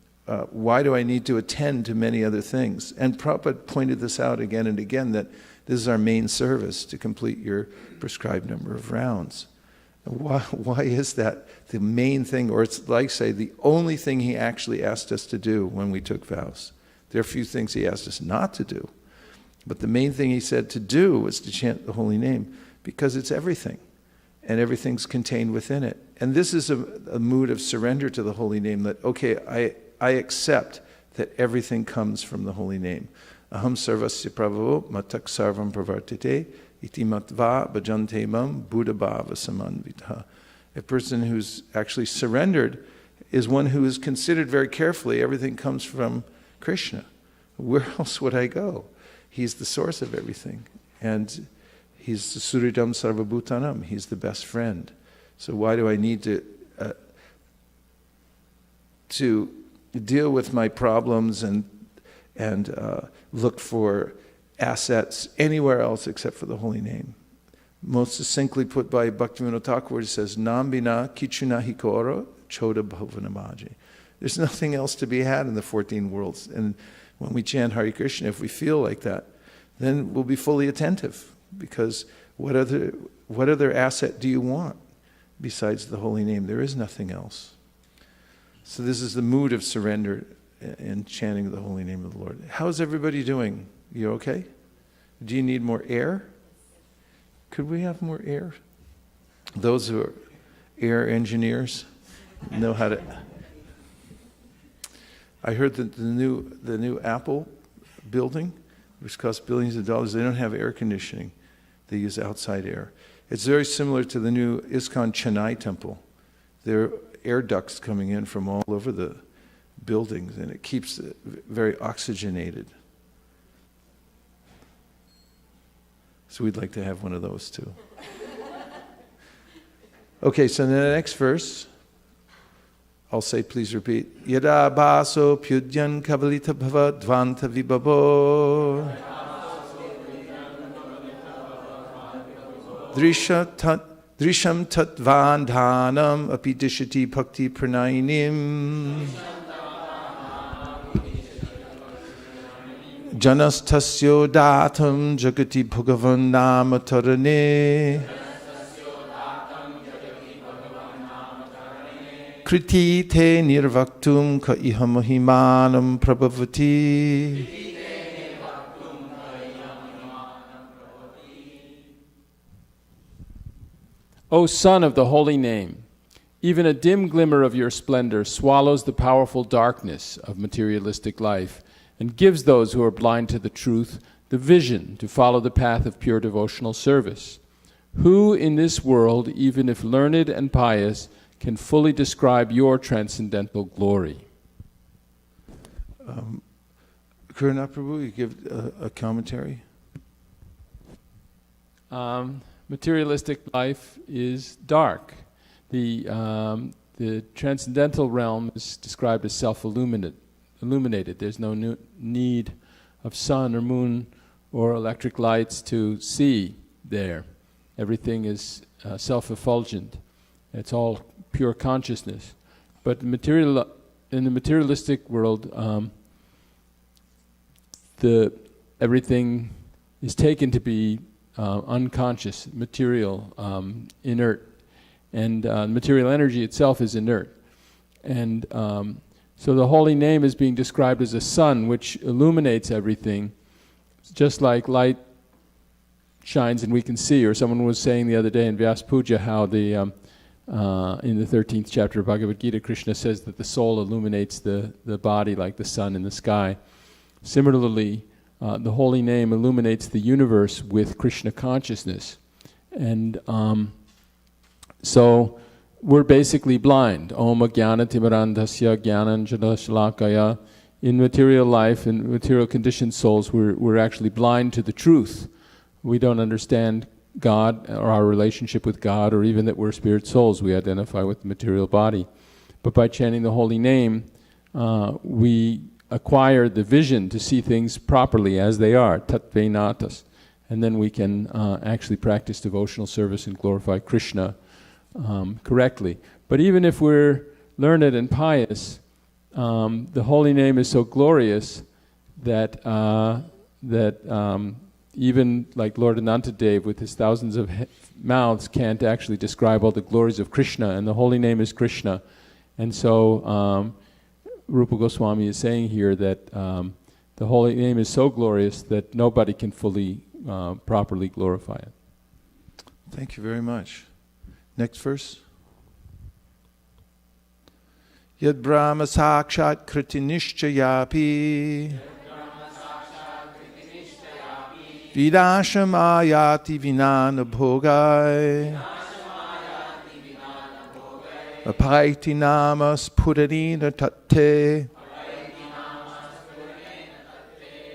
Why do I need to attend to many other things? And Prabhupada pointed this out again and again, that this is our main service, to complete your prescribed number of rounds. Why is that the main thing, or it's like, say, the only thing he actually asked us to do when we took vows? There are a few things he asked us not to do, but the main thing he said to do was to chant the holy name, because it's everything, and everything's contained within it. And this is a mood of surrender to the holy name, that, okay, I accept that everything comes from the holy name. Aham sarvasya prabhavo matak sarvam pravartite iti matva bhajante mam buddha bhava samanvitha. A person who's actually surrendered is one who is considered very carefully. Everything comes from Krishna. Where else would I go? He's the source of everything. And he's the suridam sarvabhutanam. He's the best friend. So why do I need to deal with my problems and look for assets anywhere else except for the holy name? Most succinctly put by Bhaktivinoda Thakur, it says, Nam bina kichuna hikoro choda bhavanamaji. There's nothing else to be had in the 14 worlds. And when we chant Hare Krishna, if we feel like that, then we'll be fully attentive. Because what other asset do you want besides the holy name? There is nothing else. So this is the mood of surrender in chanting the holy name of the Lord. How's everybody doing? You okay? Do you need more air? Could we have more air? Those who are air engineers know how to. I heard that the new Apple building, which costs billions of dollars, they don't have air conditioning. They use outside air. It's very similar to the new ISKCON Chennai temple. There are air ducts coming in from all over the buildings, and it keeps it very oxygenated. So we'd like to have one of those too. Okay, so in the next verse, I'll say, please repeat. Yada baso pyudyan kavalita bhava dvanta vibhavo drisham tatvandhanam api dishati bhakti pranayinim janastasyo datam jagati bhagavan nama tarane kriti te nirvaktum ka iha mahimanam prabhavati.
O Son of the Holy Name, even a dim glimmer of your splendor swallows the powerful darkness of materialistic life and gives those who are blind to the truth the vision to follow the path of pure devotional service. Who in this world, even if learned and pious, can fully describe your transcendental glory?
Karunaprabhu, you give a commentary?
Materialistic life is dark. The transcendental realm is described as self-illuminated. There's no need of sun or moon or electric lights to see there. Everything is self-effulgent. It's all pure consciousness. But in the materialistic world, everything is taken to be unconscious, material, inert, and material energy itself is inert. And so the holy name is being described as a sun which illuminates everything, just like light shines and we can see. Or someone was saying the other day in Vyas Puja how in the 13th chapter of Bhagavad Gita, Krishna says that the soul illuminates the body like the sun in the sky. Similarly, the holy name illuminates the universe with Krishna consciousness. And so we're basically blind. Om Jnana Timirandhasya Jnananjana Shalakaya. In material life, in material conditioned souls, we're actually blind to the truth. We don't understand God or our relationship with God, or even that we're spirit souls. We identify with the material body. But by chanting the holy name, we acquire the vision to see things properly as they are, tatvenatas. And then we can actually practice devotional service and glorify Krishna correctly. But even if we're learned and pious, the holy name is so glorious that even like Lord Anantadev with his thousands of mouths can't actually describe all the glories of Krishna, and the holy name is Krishna. And so Rupa Goswami is saying here that the holy name is so glorious that nobody can fully, properly glorify it.
Thank you very much. Next verse. Yad Brahma Sakshat Kriti Nishchayapi Vidasham Ayati Vinana Bhogai Apaiti Namas Purarina Tate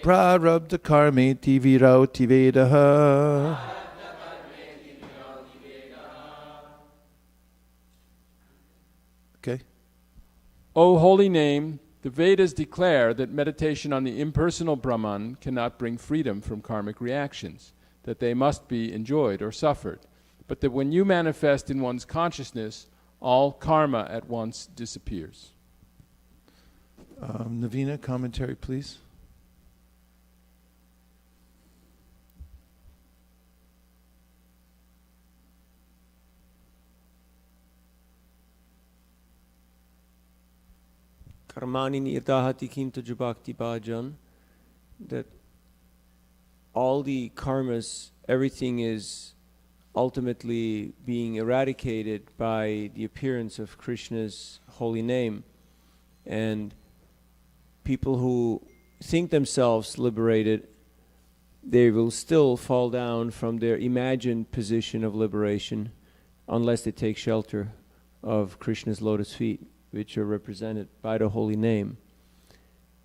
Prarabdha Karmeti Virauti Vedaha. Okay.
O holy name, the Vedas declare that meditation on the impersonal Brahman cannot bring freedom from karmic reactions, that they must be enjoyed or suffered, but that when you manifest in one's consciousness, all karma at once disappears.
Navina, commentary, please.
Karmani nirtahati kintu jubakti bhajan, that all the karmas, everything is ultimately being eradicated by the appearance of Krishna's holy name. And people who think themselves liberated, they will still fall down from their imagined position of liberation unless they take shelter of Krishna's lotus feet, which are represented by the holy name.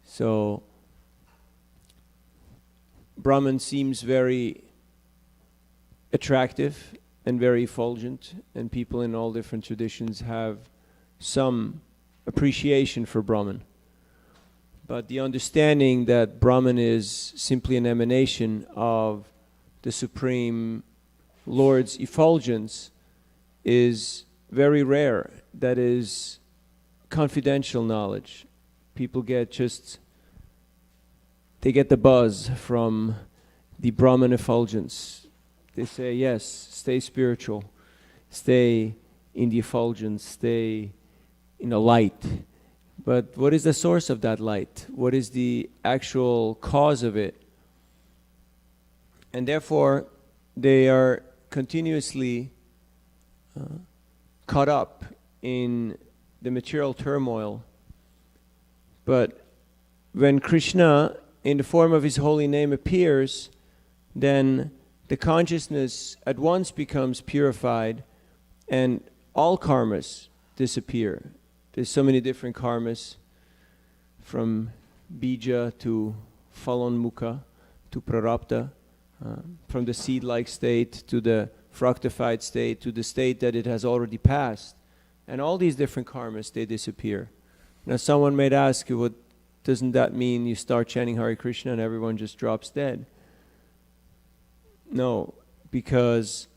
So Brahman seems very attractive and very effulgent, and people in all different traditions have some appreciation for Brahman. But the understanding that Brahman is simply an emanation of the Supreme Lord's effulgence is very rare. That is confidential knowledge. People get they get the buzz from the Brahman effulgence. They say, yes, stay spiritual, stay in the effulgence, stay in the light. But what is the source of that light? What is the actual cause of it? And therefore, they are continuously caught up in the material turmoil. But when Krishna, in the form of his holy name, appears, then the consciousness at once becomes purified and all karmas disappear. There's so many different karmas, from bija to phalonmukha to prarabdha, from the seed-like state to the fructified state to the state that it has already passed. And all these different karmas, they disappear. Now someone might ask you, well, doesn't that mean you start chanting Hare Krishna and everyone just drops dead? No, because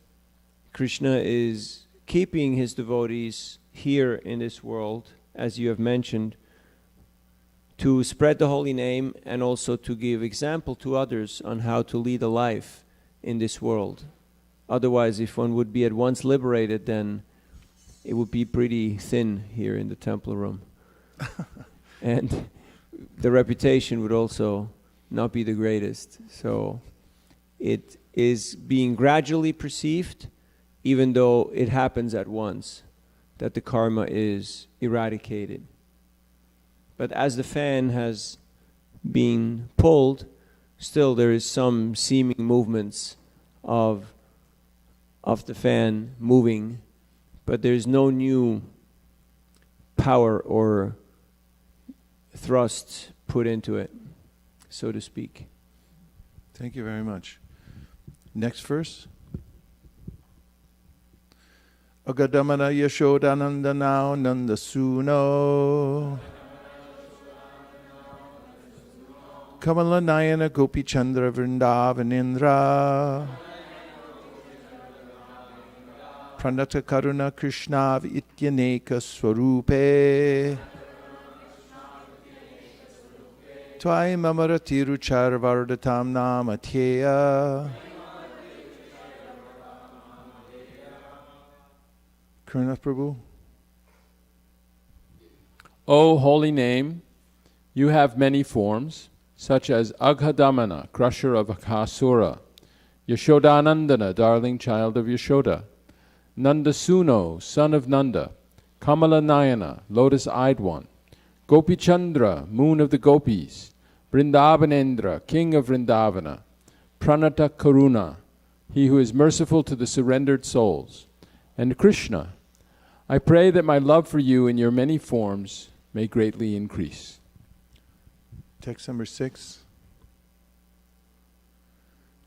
Krishna is keeping his devotees here in this world, as you have mentioned, to spread the holy name and also to give example to others on how to lead a life in this world. Otherwise, if one would be at once liberated, then it would be pretty thin here in the temple room. And the reputation would also not be the greatest. So it is being gradually perceived, even though it happens at once, that the karma is eradicated. But as the fan has been pulled, still there is some seeming movements of the fan moving, but there is no new power or thrust put into it, so to speak.
Thank you very much. Next verse. Agadamana Yashodanandanao Nandasuno Kamala Nayana Gopi Chandra Vrindavanindra Pranata Karuna Krishna Ityaneka Swarupe Tvai Mamarati Ruchar Vardatam Namatheya. Karuna Prabhu.
O holy name, you have many forms, such as Aghadamana, crusher of Akasura, Yashodanandana, darling child of Yashoda, Nandasuno, son of Nanda, Kamala Nayana, lotus-eyed one, Gopi Chandra, moon of the gopis, Vrindavanendra, king of Vrindavana, Pranata Karuna, he who is merciful to the surrendered souls, and Krishna, I pray that my love for you in your many forms may greatly increase.
Text number 6.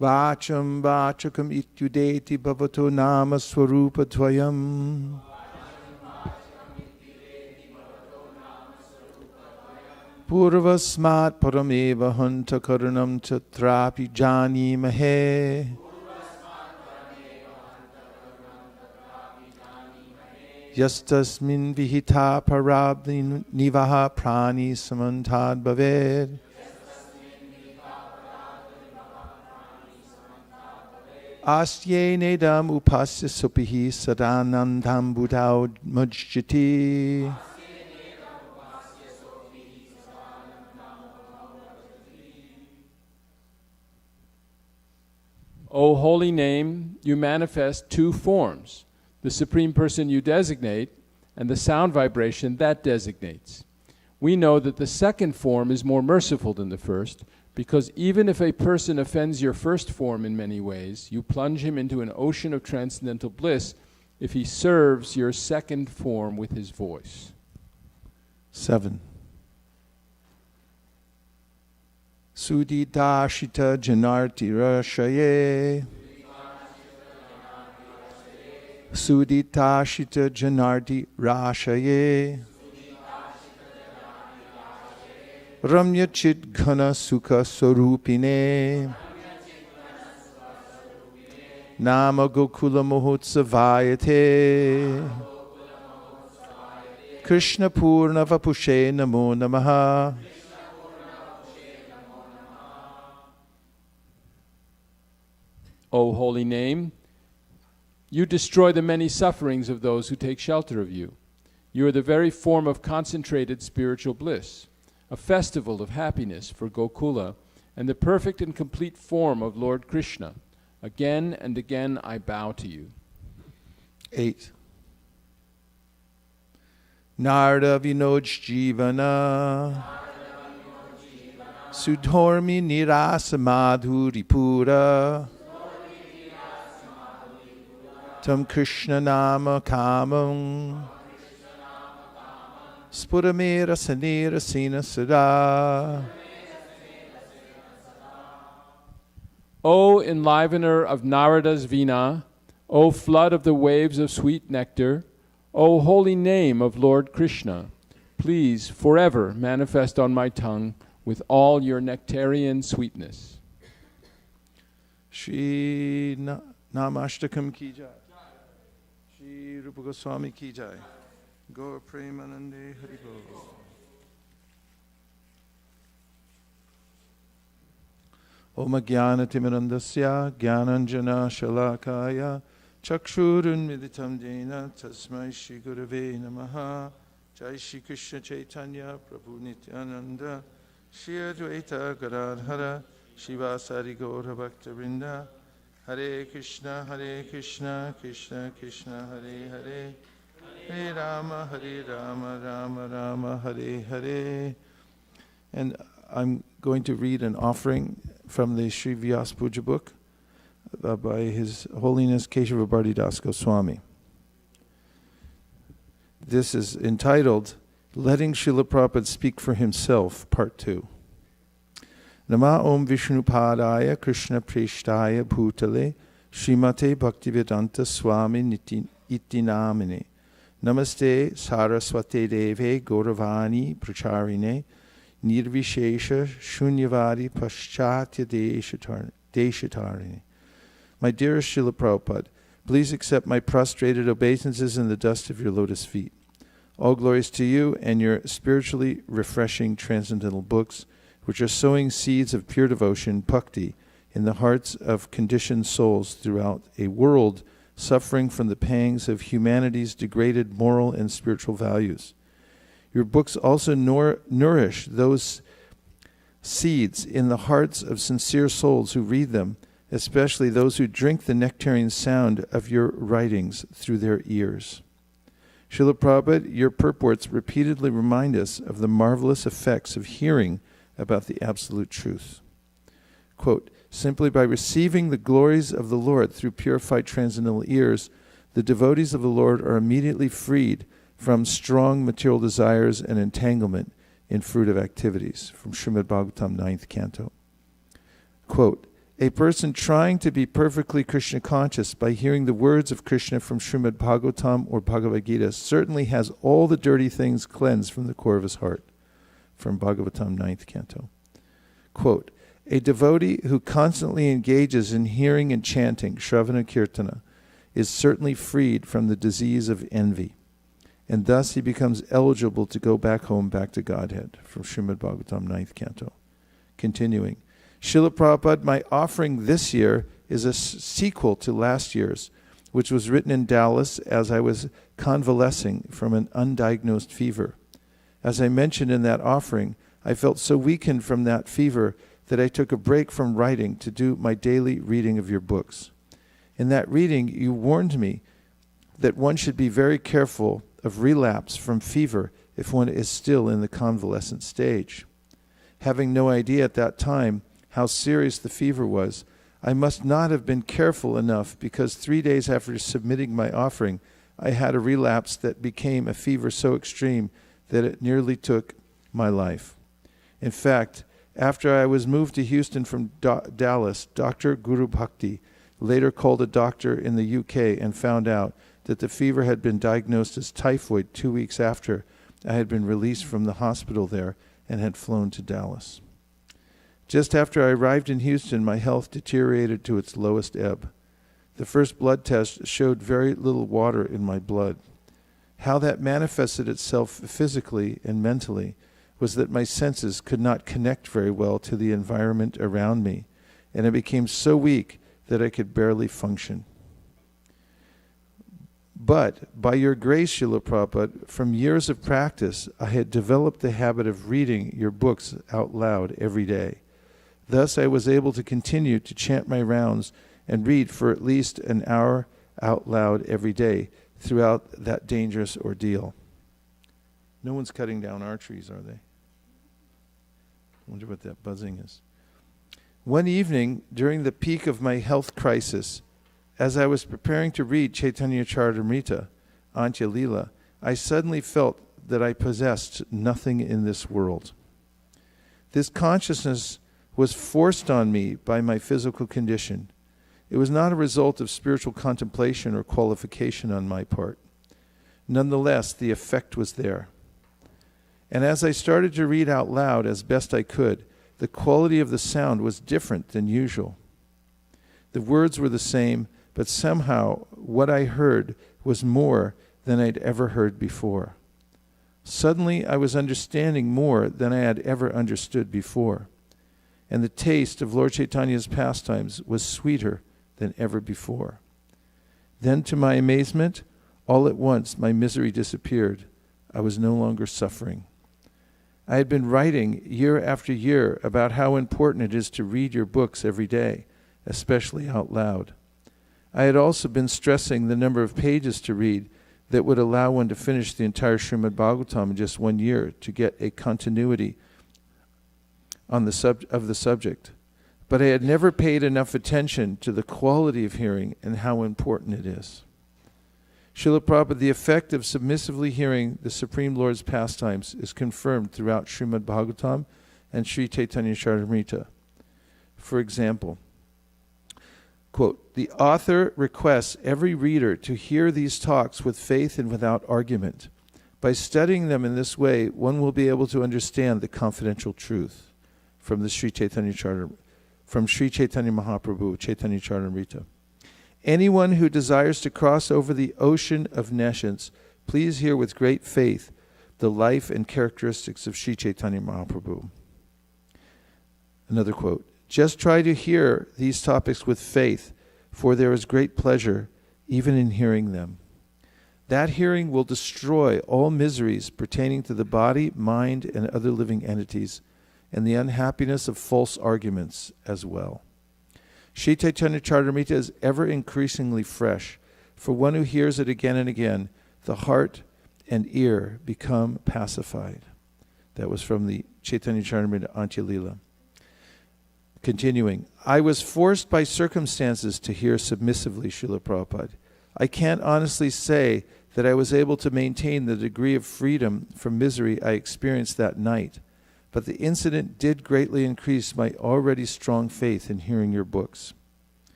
Vacham vachakam ityudeti bhavato nama swarupa tvayam. Purvasmat parameva hanta karunam chatrapi jani mahe. Yastasmin vihita parabdi nivaha prani samantad bhaved. Astye nedam upasya supihi sadanandam buddhau mujjiti.
O holy name, you manifest two forms, the Supreme Person you designate, and the sound vibration that designates. We know that the second form is more merciful than the first, because even if a person offends your first form in many ways, you plunge him into an ocean of transcendental bliss if he serves your second form with his voice.
7. Sudita Shita Janarti Rashaye Suditashita Janardi Rashaye Ramya Chit Ghana Sukha Sorupine Nama Gokula Mohotsavayate Krishna Purna Vapushe Namo Namaha.
O holy name, you destroy the many sufferings of those who take shelter of you. You are the very form of concentrated spiritual bliss, a festival of happiness for Gokula, and the perfect and complete form of Lord Krishna. Again and again I bow to you.
8. Narda Vinoj Jivana Sudhormi Nirasa Madhuri Pura Tam Krishna Nama Kamam Spuramera Sanira Sina Sada.
O enlivener of Narada's Veena, O flood of the waves of sweet nectar, O holy name of Lord Krishna, please forever manifest on my tongue with all your nectarian sweetness.
Shri Namashtakam Ki Jai. Shri Rupa Goswami Ki Jai. Gaur Premanande Haribol. Om Jnana Timirandasya Jnananjana Shalakaya Chakshurun Miditam Dena Tasmai Shri Gurave Namaha. Jai Shri Krishna Chaitanya Prabhu Nityananda Shri Advaita Gadadhara Shivasari Gaura Bhakta Vrinda. Hare Krishna Krishna Krishna Hare Hare Hare Rama Rama Rama Hare Hare. And I'm going to read an offering from the Sri Vyas Puja book by His Holiness Keshava Bharati Das Goswami. This is entitled Letting Srila Prabhupada Speak for Himself, Part 2. Nama Om Vishnupadaya Krishna Preshtaya Bhutale Srimate Bhaktivedanta Swami Iti Namine Namaste Saraswate Deve Gauravani Pracharine Nirvishesha Shunyavadi Paschatya Deshatarine. My dearest Srila Prabhupada, please accept my prostrated obeisances in the dust of your lotus feet. All glories to you and your spiritually refreshing transcendental books, which are sowing seeds of pure devotion, bhakti, in the hearts of conditioned souls throughout a world suffering from the pangs of humanity's degraded moral and spiritual values. Your books also nourish those seeds in the hearts of sincere souls who read them, especially those who drink the nectarian sound of your writings through their ears. Srila Prabhupada, your purports repeatedly remind us of the marvelous effects of hearing about the absolute truth. Quote, simply by receiving the glories of the Lord through purified transcendental ears, the devotees of the Lord are immediately freed from strong material desires and entanglement in fruitive activities. From Srimad Bhagavatam 9th Canto. Quote, a person trying to be perfectly Krishna conscious by hearing the words of Krishna from Srimad Bhagavatam or Bhagavad Gita certainly has all the dirty things cleansed from the core of his heart. From Bhagavatam 9th Canto. Quote, a devotee who constantly engages in hearing and chanting, Shravana Kirtana, is certainly freed from the disease of envy, and thus he becomes eligible to go back home, back to Godhead. From Srimad Bhagavatam 9th Canto. Continuing, Srila Prabhupada, my offering this year is a sequel to last year's, which was written in Dallas as I was convalescing from an undiagnosed fever. As I mentioned in that offering, I felt so weakened from that fever that I took a break from writing to do my daily reading of your books. In that reading, you warned me that one should be very careful of relapse from fever if one is still in the convalescent stage. Having no idea at that time how serious the fever was, I must not have been careful enough because 3 days after submitting my offering, I had a relapse that became a fever so extreme that it nearly took my life. In fact, after I was moved to Houston from Dallas, Dr. Guru Bhakti later called a doctor in the UK and found out that the fever had been diagnosed as typhoid 2 weeks after I had been released from the hospital there and had flown to Dallas. Just after I arrived in Houston, my health deteriorated to its lowest ebb. The first blood test showed very little water in my blood. How that manifested itself physically and mentally was that my senses could not connect very well to the environment around me, and I became so weak that I could barely function. But by your grace, Srila Prabhupada, from years of practice, I had developed the habit of reading your books out loud every day. Thus I was able to continue to chant my rounds and read for at least an hour out loud every day throughout that dangerous ordeal. No one's cutting down our trees, are they? I wonder what that buzzing is. One evening, during the peak of my health crisis, as I was preparing to read Chaitanya Charitamrita, Antya Lila, I suddenly felt that I possessed nothing in this world. This consciousness was forced on me by my physical condition. It was not a result of spiritual contemplation or qualification on my part. Nonetheless, the effect was there. And as I started to read out loud as best I could, the quality of the sound was different than usual. The words were the same, but somehow what I heard was more than I'd ever heard before. Suddenly I was understanding more than I had ever understood before. And the taste of Lord Chaitanya's pastimes was sweeter than ever before. Then, to my amazement, all at once my misery disappeared. I was no longer suffering. I had been writing year after year about how important it is to read your books every day, especially out loud. I had also been stressing the number of pages to read that would allow one to finish the entire Srimad Bhagavatam in just 1 year to get a continuity on the subject. But I had never paid enough attention to the quality of hearing and how important it is. Srila Prabhupada, the effect of submissively hearing the Supreme Lord's pastimes is confirmed throughout Srimad Bhagavatam and Sri Chaitanya Charitamrita. For example, quote, the author requests every reader to hear these talks with faith and without argument. By studying them in this way, one will be able to understand the confidential truth from the Sri Chaitanya Mahaprabhu, Chaitanya Charitamrita. Anyone who desires to cross over the ocean of nescience, please hear with great faith the life and characteristics of Sri Chaitanya Mahaprabhu. Another quote, just try to hear these topics with faith, for there is great pleasure even in hearing them. That hearing will destroy all miseries pertaining to the body, mind, and other living entities, and the unhappiness of false arguments as well. Sri Chaitanya Charitamrita is ever increasingly fresh. For one who hears it again and again, the heart and ear become pacified. That was from the Chaitanya Charitamrita Antya Lila. Continuing, I was forced by circumstances to hear submissively, Srila Prabhupada. I can't honestly say that I was able to maintain the degree of freedom from misery I experienced that night, but the incident did greatly increase my already strong faith in hearing your books.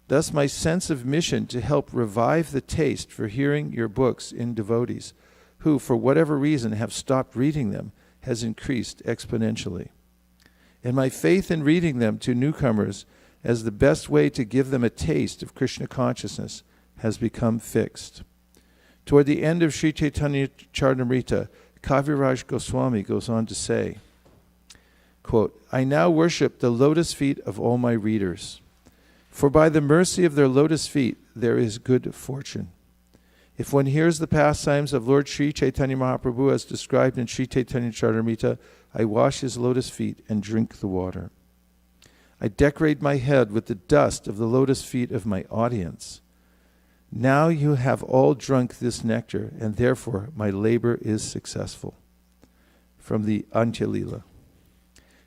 Thus my sense of mission to help revive the taste for hearing your books in devotees who, for whatever reason, have stopped reading them has increased exponentially. And my faith in reading them to newcomers as the best way to give them a taste of Krishna consciousness has become fixed. Toward the end of Sri Chaitanya Charitamrita, Kaviraj Goswami goes on to say, quote, I now worship the lotus feet of all my readers, for by the mercy of their lotus feet there is good fortune. If one hears the pastimes of Lord Sri Chaitanya Mahaprabhu as described in Sri Chaitanya Charitamrita, I wash his lotus feet and drink the water. I decorate my head with the dust of the lotus feet of my audience. Now you have all drunk this nectar, and therefore my labor is successful. From the Antya Lila.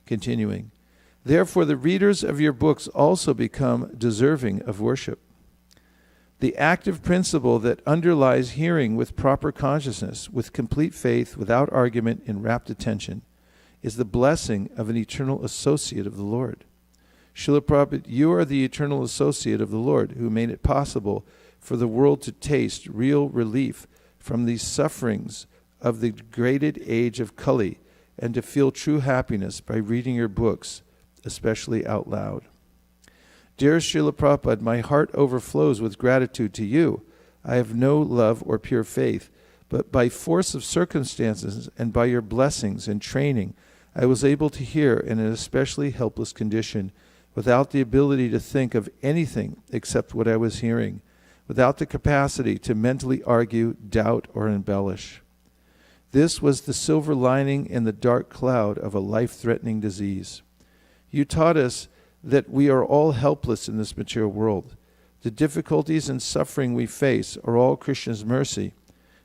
Continuing, therefore the readers of your books also become deserving of worship. The active principle that underlies hearing with proper consciousness, with complete faith, without argument, in rapt attention, is the blessing of an eternal associate of the Lord. Srila Prabhupada, you are the eternal associate of the Lord who made it possible for the world to taste real relief from the sufferings of the degraded age of Kali and to feel true happiness by reading your books, especially out loud. Dear Srila Prabhupada, my heart overflows with gratitude to you. I have no love or pure faith, but by force of circumstances and by your blessings and training, I was able to hear in an especially helpless condition, without the ability to think of anything except what I was hearing, without the capacity to mentally argue, doubt, or embellish. This was the silver lining in the dark cloud of a life-threatening disease. You taught us that we are all helpless in this material world. The difficulties and suffering we face are all Krishna's mercy,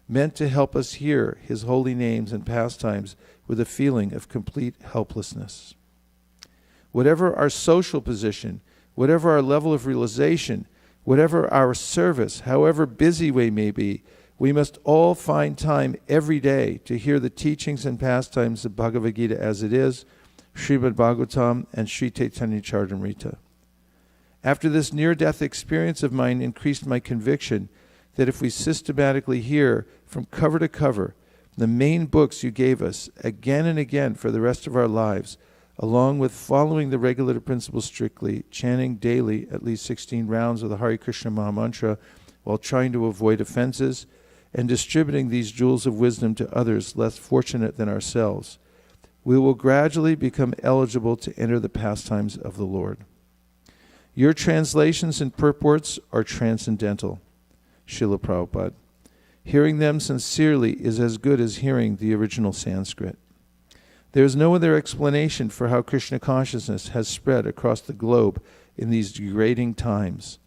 meant to help us hear his holy names and pastimes with a feeling of complete helplessness. Whatever our social position, whatever our level of realization, whatever our service, however busy we may be, we must all find time every day to hear the teachings and pastimes of Bhagavad Gita as it is, Srimad Bhagavatam, and Sri Chaitanya Charitamrita. After this near-death experience of mine increased my conviction that if we systematically hear from cover to cover the main books you gave us again and again for the rest of our lives, along with following the regulative principles strictly, chanting daily at least 16 rounds of the Hare Krishna Mahamantra while trying to avoid offenses, and distributing these jewels of wisdom to others less fortunate than ourselves, we will gradually become eligible to enter the pastimes of the Lord. Your translations and purports are transcendental, Srila Prabhupada. Hearing them sincerely is as good as hearing the original Sanskrit. There is no other explanation for how Krishna consciousness has spread across the globe in these degrading times.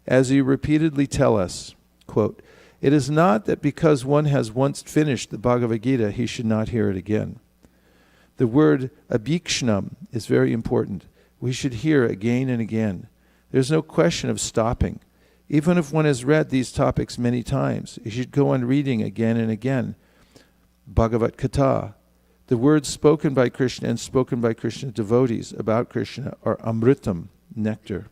As you repeatedly tell us, quote, it is not that because one has once finished the Bhagavad Gita, he should not hear it again. The word abhikshnam is very important. We should hear again and again. There's no question of stopping. Even if one has read these topics many times, you should go on reading again and again. Bhagavad Gita. The words spoken by Krishna and spoken by Krishna devotees about Krishna are amritam, nectar.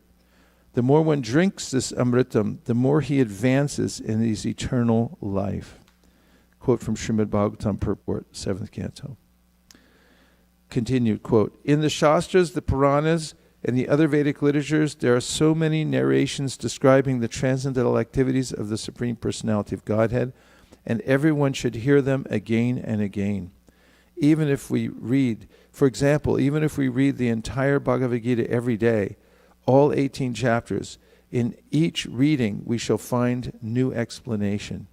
The more one drinks this amritam, the more he advances in his eternal life. Quote from Srimad Bhagavatam Purport, 7th Canto. Continued quote, in the Shastras, the Puranas, and the other Vedic literatures, there are so many narrations describing the transcendental activities of the Supreme Personality of Godhead, and everyone should hear them again and again. Even if we read, for example, even if we read the entire Bhagavad Gita every day, all 18 chapters, in each reading we shall find new explanation.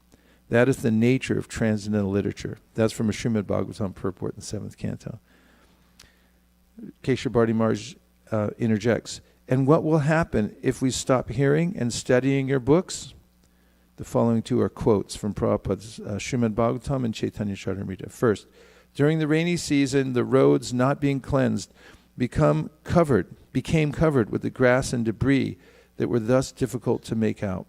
That is the nature of transcendental literature. That's from a Srimad Bhagavatam Purport in the 7th Canto. Keshava Bharti Maharaj interjects, and what will happen if we stop hearing and studying your books? The following two are quotes from Prabhupada's Srimad Bhagavatam and Chaitanya Charitamrita. First, during the rainy season, the roads not being cleansed became covered with the grass and debris that were thus difficult to make out.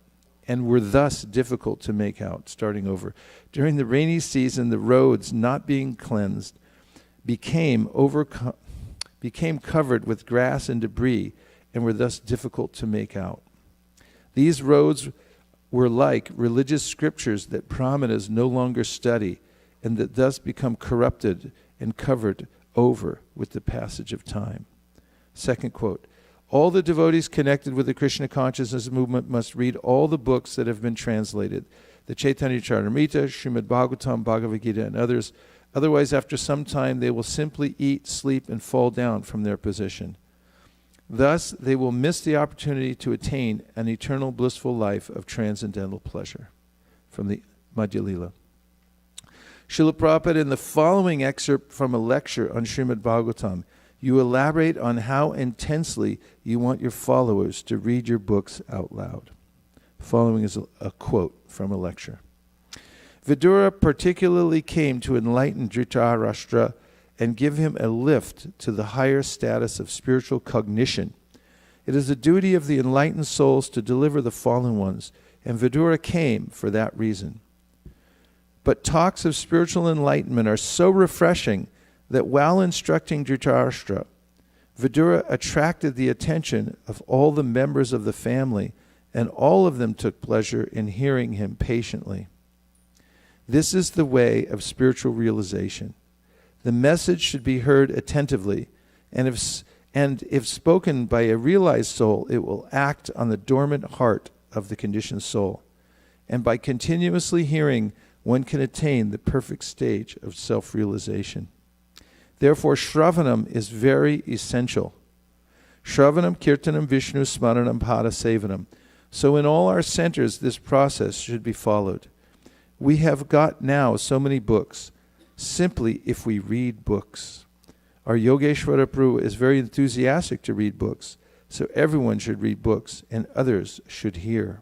Starting over. During the rainy season, the roads not being cleansed became covered with grass and debris and were thus difficult to make out. These roads were like religious scriptures that brahmanas no longer study and that thus become corrupted and covered over with the passage of time. Second quote, all the devotees connected with the Krishna consciousness movement must read all the books that have been translated, the Chaitanya Charitamrita, Srimad Bhagavatam, Bhagavad Gita, and others. Otherwise, after some time, they will simply eat, sleep, and fall down from their position. Thus, they will miss the opportunity to attain an eternal blissful life of transcendental pleasure. From the Madhya Lila. Srila Prabhupada, in the following excerpt from a lecture on Srimad Bhagavatam, you elaborate on how intensely you want your followers to read your books out loud. Following is a quote from a lecture. Vidura particularly came to enlighten Dhritarashtra and give him a lift to the higher status of spiritual cognition. It is the duty of the enlightened souls to deliver the fallen ones, and Vidura came for that reason. But talks of spiritual enlightenment are so refreshing that while instructing Dhritarashtra, Vidura attracted the attention of all the members of the family and all of them took pleasure in hearing him patiently. This is the way of spiritual realization. The message should be heard attentively, and if spoken by a realized soul, it will act on the dormant heart of the conditioned soul. And by continuously hearing, one can attain the perfect stage of self-realization. Therefore, Shravanam is very essential. Shravanam, Kirtanam, Vishnu, Smaranam, Pada, Sevanam. So in all our centers, this process should be followed. We have got now so many books, simply if we read books. Our Yogeshwara Prabhu is very enthusiastic to read books, so everyone should read books and others should hear.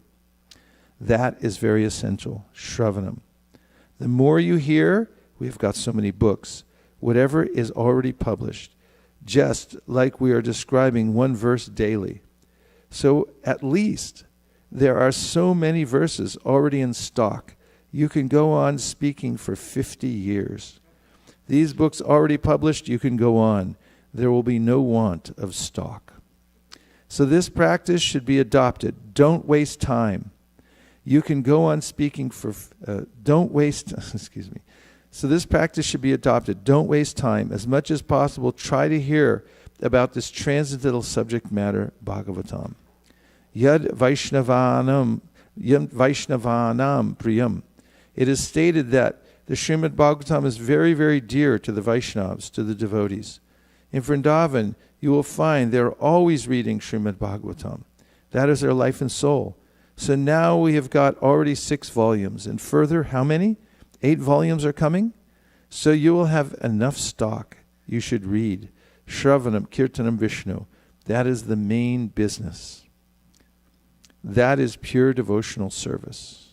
That is very essential, Shravanam. The more you hear, we've got so many books, whatever is already published, just like we are describing one verse daily. So at least there are so many verses already in stock. You can go on speaking for 50 years. These books already published, you can go on. There will be no want of stock. So this practice should be adopted. Don't waste time. You can go on speaking for, don't waste, excuse me. So this practice should be adopted. Don't waste time. As much as possible, try to hear about this transcendental subject matter, Bhagavatam. Yad Vaishnavanam Priyam. It is stated that the Srimad Bhagavatam is very, very dear to the Vaishnavas, to the devotees. In Vrindavan, you will find they're always reading Srimad Bhagavatam. That is their life and soul. So now we have got already 6 volumes. And further, how many? 8 volumes are coming? So you will have enough stock. You should read Shravanam, Kirtanam, Vishnu. That is the main business. That is pure devotional service.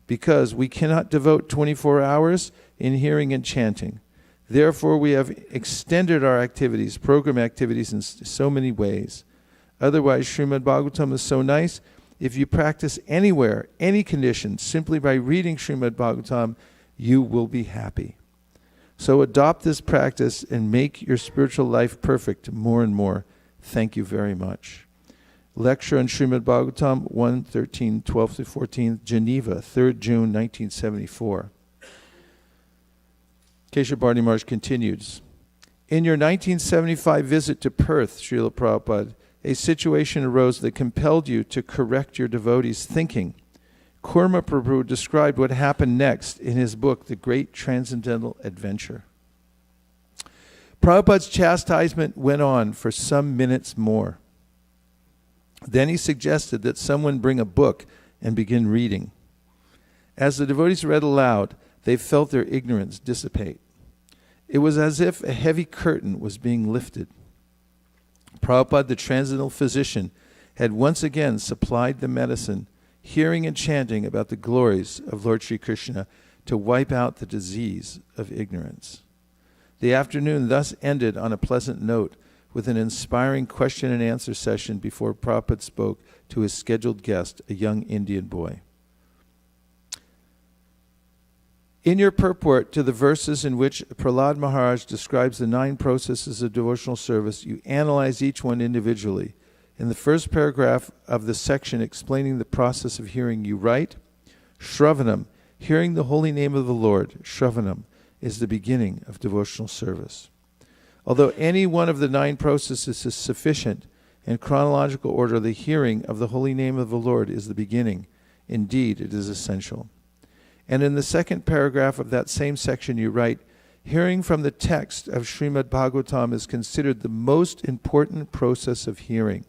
Because we cannot devote 24 hours in hearing and chanting. Therefore, we have extended our activities, program activities, in so many ways. Otherwise, Srimad Bhagavatam is so nice. If you practice anywhere, any condition, simply by reading Srimad Bhagavatam, you will be happy. So adopt this practice and make your spiritual life perfect more and more. Thank you very much. Lecture on Srimad Bhagavatam, 1:13, 12-14, Geneva, 3rd June, 1974. Keshav Bharati Maharaj continues. In your 1975 visit to Perth, Srila Prabhupada, a situation arose that compelled you to correct your devotees' thinking. Kurma Prabhu described what happened next in his book, The Great Transcendental Adventure. Prabhupada's chastisement went on for some minutes more. Then he suggested that someone bring a book and begin reading. As the devotees read aloud, they felt their ignorance dissipate. It was as if a heavy curtain was being lifted. Prabhupada, the transcendental physician, had once again supplied the medicine, hearing and chanting about the glories of Lord Sri Krishna to wipe out the disease of ignorance. The afternoon thus ended on a pleasant note, with an inspiring question and answer session before Prabhupada spoke to his scheduled guest, a young Indian boy. In your purport to the verses in which Prahlad Maharaj describes the 9 processes of devotional service, you analyze each one individually. In the first paragraph of the section explaining the process of hearing, you write, Shravanam, hearing the holy name of the Lord, Shravanam, is the beginning of devotional service. Although any one of the 9 processes is sufficient, in chronological order, the hearing of the holy name of the Lord is the beginning. Indeed, it is essential. And in the second paragraph of that same section, you write, hearing from the text of Srimad Bhagavatam is considered the most important process of hearing.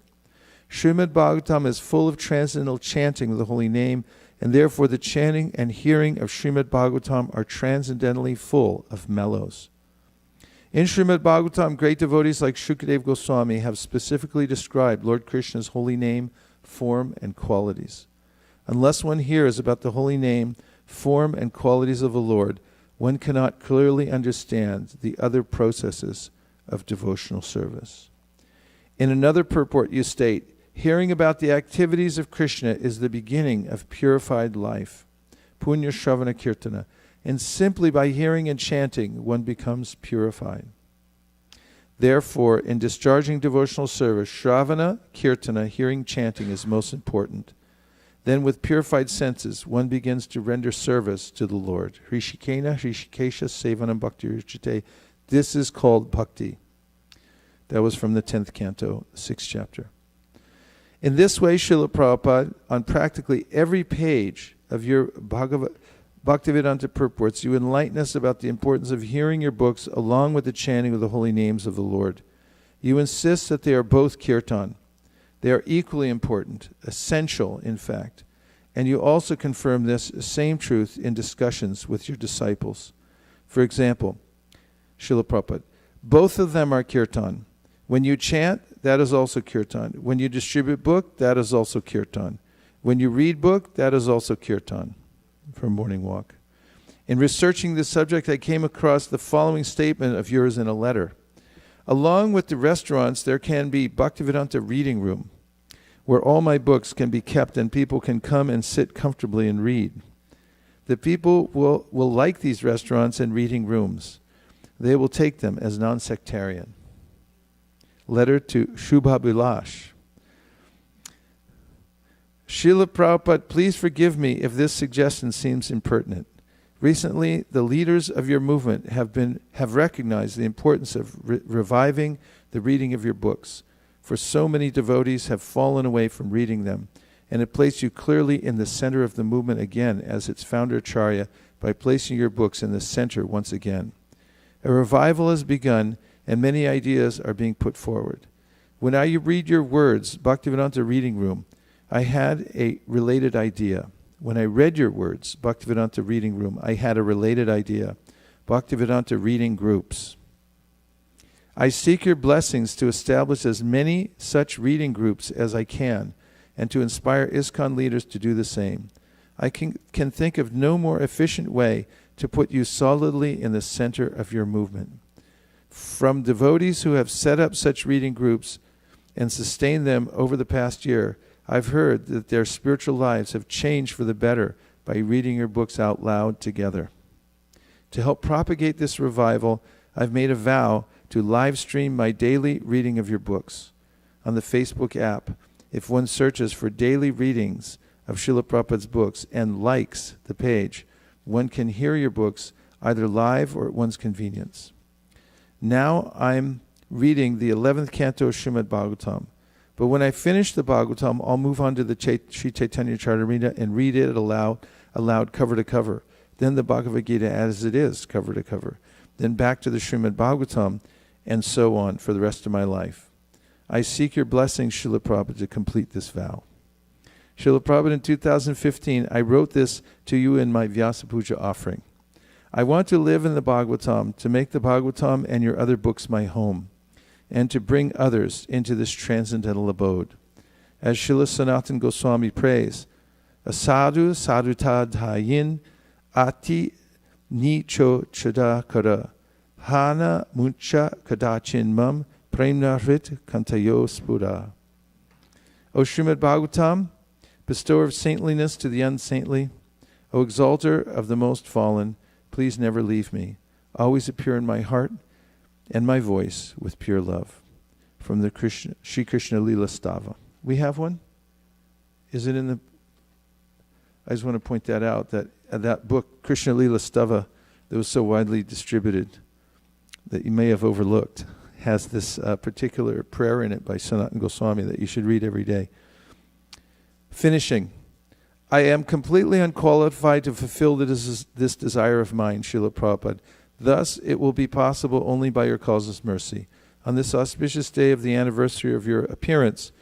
Srimad Bhagavatam is full of transcendental chanting of the holy name, and therefore the chanting and hearing of Srimad Bhagavatam are transcendentally full of mellows. In Srimad Bhagavatam, great devotees like Shukadeva Goswami have specifically described Lord Krishna's holy name, form, and qualities. Unless one hears about the holy name, form, and qualities of the Lord, one cannot clearly understand the other processes of devotional service. In another purport, you state, hearing about the activities of Krishna is the beginning of purified life, Punya Shravana Kirtana, and simply by hearing and chanting, one becomes purified. Therefore, in discharging devotional service, Shravana Kirtana, hearing chanting, is most important. Then with purified senses, one begins to render service to the Lord. Hrishikesha Sevanam Bhakti Ruchite. This is called bhakti. That was from the 10th canto, 6th chapter. In this way, Srila Prabhupada, on practically every page of your Bhaktivedanta purports, you enlighten us about the importance of hearing your books along with the chanting of the holy names of the Lord. You insist that they are both kirtan. They are equally important, essential, in fact. And you also confirm this same truth in discussions with your disciples. For example, Srila Prabhupada, both of them are kirtan. When you chant, that is also kirtan. When you distribute book, that is also kirtan. When you read book, that is also kirtan. From Morning Walk. In researching this subject, I came across the following statement of yours in a letter. Along with the restaurants, there can be Bhaktivedanta reading room, where all my books can be kept and people can come and sit comfortably and read. The people will like these restaurants and reading rooms. They will take them as non-sectarian. Letter to Shubha Bilash. Srila Prabhupada, please forgive me if this suggestion seems impertinent. Recently, the leaders of your movement have recognized the importance of reviving the reading of your books, for so many devotees have fallen away from reading them, and it placed you clearly in the center of the movement again as its founder Acharya by placing your books in the center once again. A revival has begun, and many ideas are being put forward. When I read your words, Bhaktivedanta Reading Room, I had a related idea. When I read your words, Bhaktivedanta Reading Room, I had a related idea. Bhaktivedanta Reading Groups. I seek your blessings to establish as many such reading groups as I can, and to inspire ISKCON leaders to do the same. I can think of no more efficient way to put you solidly in the center of your movement. From devotees who have set up such reading groups and sustained them over the past year, I've heard that their spiritual lives have changed for the better by reading your books out loud together. To help propagate this revival, I've made a vow to live stream my daily reading of your books. On the Facebook app, if one searches for daily readings of Srila Prabhupada's books and likes the page, one can hear your books either live or at one's convenience. Now I'm reading the 11th canto of Srimad Bhagavatam. But when I finish the Bhagavatam, I'll move on to the Sri Chaitanya Charitamrita and read it aloud cover to cover. Then the Bhagavad Gita as it is, cover to cover. Then back to the Srimad Bhagavatam, and so on for the rest of my life. I seek your blessings, Srila Prabhupada, to complete this vow. Srila Prabhupada, in 2015, I wrote this to you in my Vyasa Puja offering. I want to live in the Bhagavatam, to make the Bhagavatam and your other books my home, and to bring others into this transcendental abode. As Srila Sanatana Goswami prays, Asadu sadhuta dhayin ati nicho chada kara hana muncha kadachin mam premna hrit kantayo spura. O Srimad Bhagavatam, bestower of saintliness to the unsaintly, O exalter of the most fallen, please never leave me. Always appear in my heart and my voice with pure love. From the Shri Krishna Lila Stava. We have one? Is it in the... I just want to point that out, that that book, Krishna Lila Stava, that was so widely distributed that you may have overlooked, has this particular prayer in it by Sanatana Goswami that you should read every day. Finishing. I am completely unqualified to fulfill this desire of mine, Srila Prabhupada. Thus, it will be possible only by your causeless mercy. On this auspicious day of the anniversary of your appearance,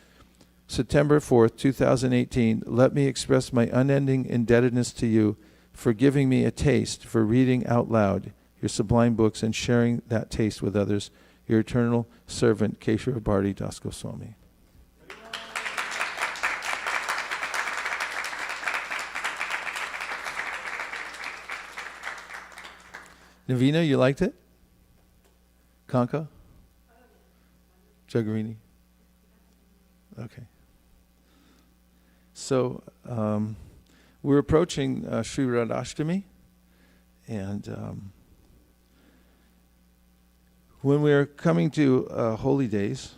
September 4th, 2018, let me express my unending indebtedness to you for giving me a taste for reading out loud your sublime books and sharing that taste with others. Your eternal servant, Keshava Bharti Das Goswami. Navina, you liked it? Kanka? Jagarini? Okay. So, we're approaching Sri Radhashtami, and when we're coming to holy days,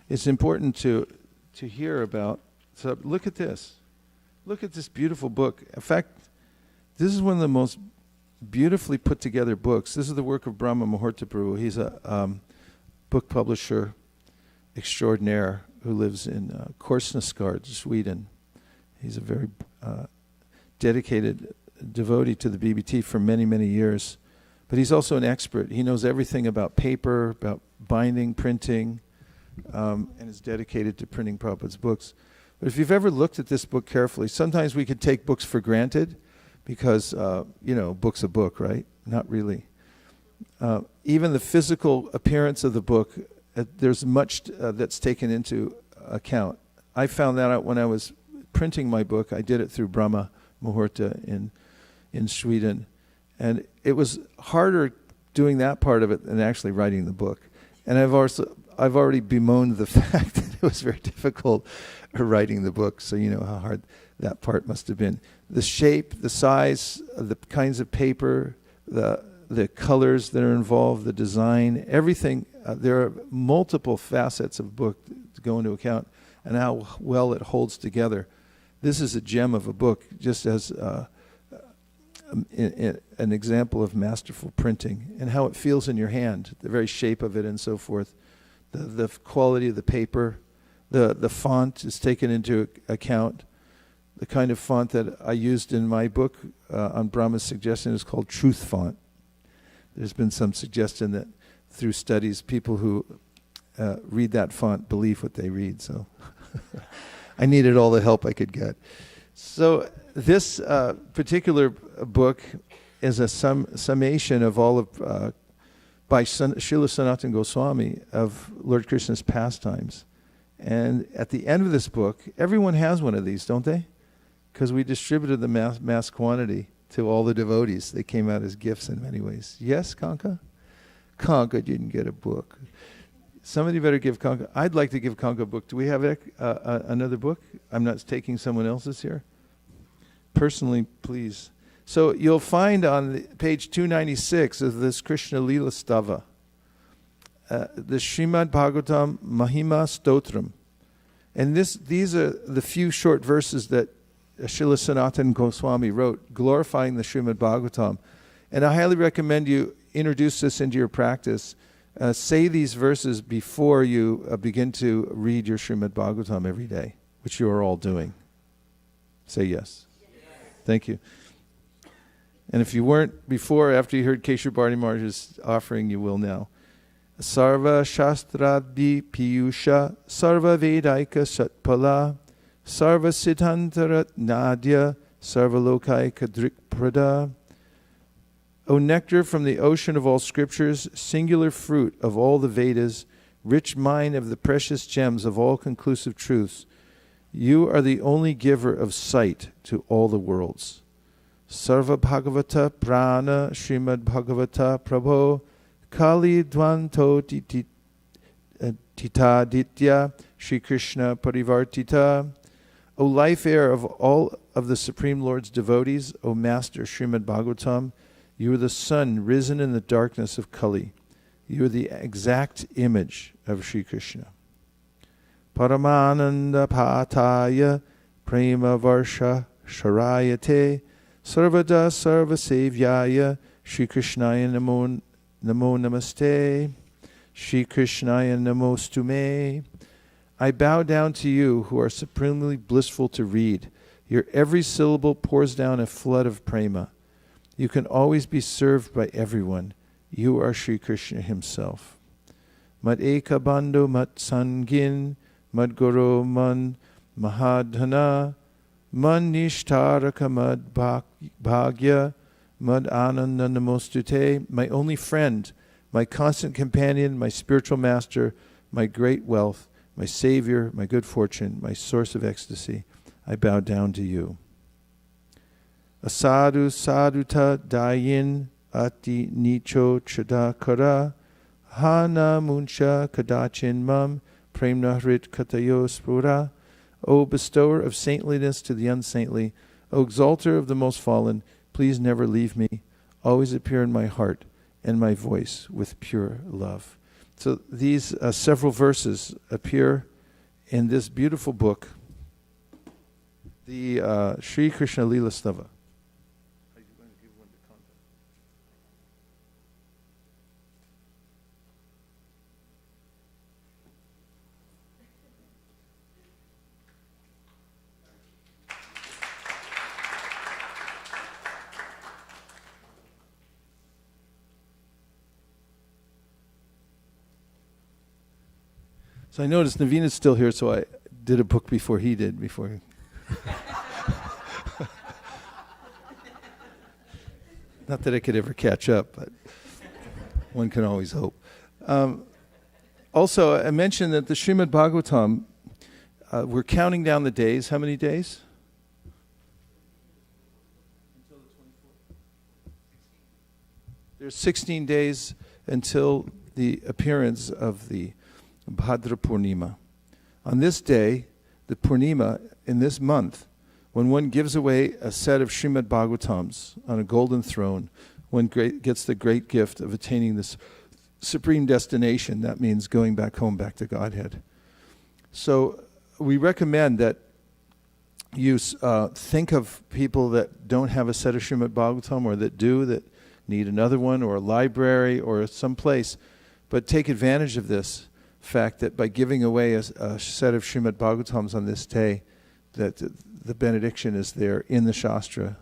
it's important to hear about. So look at this. Look at this beautiful book. In fact, this is one of the most beautifully put together books. This is the work of Brahma Muhurta Prabhu. He's a book publisher extraordinaire who lives in Korsnäsgård, Sweden. He's a very dedicated devotee to the BBT for many, many years. But he's also an expert. He knows everything about paper, about binding, printing, and is dedicated to printing Prabhupada's books. But if you've ever looked at this book carefully, sometimes we could take books for granted because, book's a book, right? Not really. Even the physical appearance of the book, there's much that's taken into account. I found that out when I was printing my book. I did it through Brahma Muhurta in Sweden. And it was harder doing that part of it than actually writing the book. And I've already bemoaned the fact that it was very difficult writing the book, so you know how hard that part must have been. The shape, the size, the kinds of paper, the colors that are involved, the design, everything. There are multiple facets of book to go into account, and how well it holds together. This is a gem of a book, just as an example of masterful printing and how it feels in your hand, the very shape of it and so forth. The quality of the paper, the font is taken into account. The kind of font that I used in my book on Brahma's suggestion is called truth font. There's been some suggestion that through studies, people who read that font believe what they read. So I needed all the help I could get. So this particular book is a summation of all of by Srila Sanatana Goswami of Lord Krishna's pastimes. And at the end of this book, everyone has one of these, don't they? Because we distributed the mass quantity to all the devotees. They came out as gifts in many ways. Yes, Kanka? Kanka didn't get a book. Somebody better give Kanka. I'd like to give Kanka a book. Do we have another book? I'm not taking someone else's here. Personally, please. So you'll find on page 296 of this Krishna Lila Stava, the Srimad Bhagavatam Mahima Stotram. And these are the few short verses that Srila Sanatana Goswami wrote, glorifying the Srimad Bhagavatam. And I highly recommend you introduce this into your practice. Say these verses before you begin to read your Srimad Bhagavatam every day, which you are all doing. Say yes. Thank you. And if you weren't before, after you heard Keshur Bharti Maharaj's offering, you will now. Sarva Shastradhi Piyusha Sarva Vedaika Satpala Sarva Siddhantara Nadya Sarva Lokaika Drikprada. O nectar from the ocean of all scriptures, singular fruit of all the Vedas, rich mine of the precious gems of all conclusive truths, you are the only giver of sight to all the worlds. Sarva Bhagavata Prana Srimad Bhagavata Prabho Kali Dvanto Tita Ditya Shri Krishna Parivartita. O life air of all of the Supreme Lord's devotees, O Master Srimad Bhagavatam, you are the sun risen in the darkness of Kali. You are the exact image of Shri Krishna. Paramananda Pataya Prema Varsha Sharayate Sarvada Sarva Sevyaya Shri Krishnaya Namo Namaste Shri Krishnaya Namostume. I bow down to you who are supremely blissful to read. Your every syllable pours down a flood of prema. You can always be served by everyone. You are Shri Krishna himself. Mad eka bandho mat sangin, mad guru man mahadhana, man nishtaraka mad bhagya, mad ananda namostute. My only friend, my constant companion, my spiritual master, my great wealth, my savior, my good fortune, my source of ecstasy, I bow down to you. Asadu saduta dayin ati nicho chadakara hana muncha kadachin mam premna hrit katayo spura. O bestower of saintliness to the unsaintly, O exalter of the most fallen, please never leave me. Always appear in my heart and my voice with pure love. So these several verses appear in this beautiful book, the Sri Krishna Lila Stava. So I noticed Naveen is still here, so I did a book before he did. Not that I could ever catch up, but one can always hope. Also, I mentioned that the Srimad Bhagavatam, we're counting down the days. How many days? Until the 24th. There's 16 days until the appearance of the Bhadra Purnima. On this day, the Purnima, in this month, when one gives away a set of Srimad Bhagavatams on a golden throne, one gets the great gift of attaining this supreme destination. That means going back home, back to Godhead. So we recommend that you think of people that don't have a set of Srimad Bhagavatam, or that do, that need another one, or a library, or some place. But take advantage of this fact that by giving away a set of Srimad Bhagavatams on this day, that the benediction is there in the Shastra,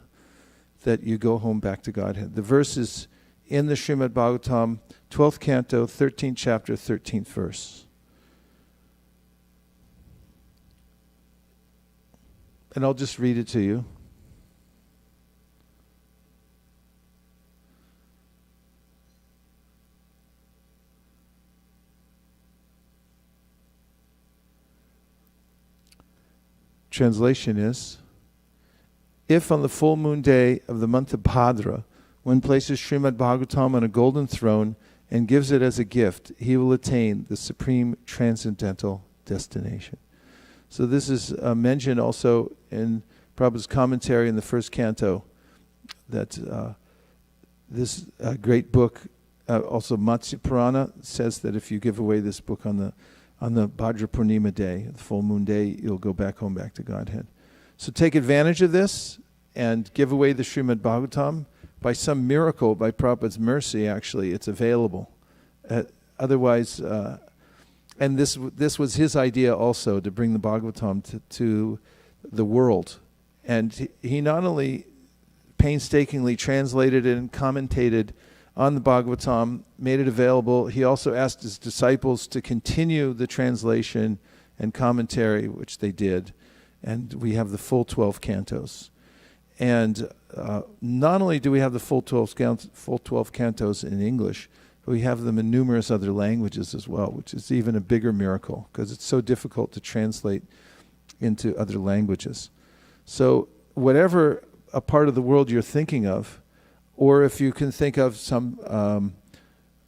that you go home back to Godhead. The verse is in the Srimad Bhagavatam, 12th canto, 13th chapter, 13th verse. And I'll just read it to you. Translation is, if on the full moon day of the month of Bhadra, one places Srimad Bhagavatam on a golden throne and gives it as a gift, he will attain the supreme transcendental destination. So this is mentioned also in Prabhupada's commentary in the first canto, that this great book, also Matsya Purana, says that if you give away this book on the Bhadra Purnima day, the full moon day, you'll go back home, back to Godhead. So take advantage of this and give away the Srimad Bhagavatam. By some miracle, by Prabhupada's mercy, actually, it's available. Otherwise, and this was his idea also, to bring the Bhagavatam to the world. And he not only painstakingly translated it and commentated on the Bhagavatam, made it available, he also asked his disciples to continue the translation and commentary, which they did. And we have the full 12 cantos. And not only do we have the full 12 cantos in English, but we have them in numerous other languages as well, which is even a bigger miracle, because it's so difficult to translate into other languages. So whatever a part of the world you're thinking of, or if you can think of some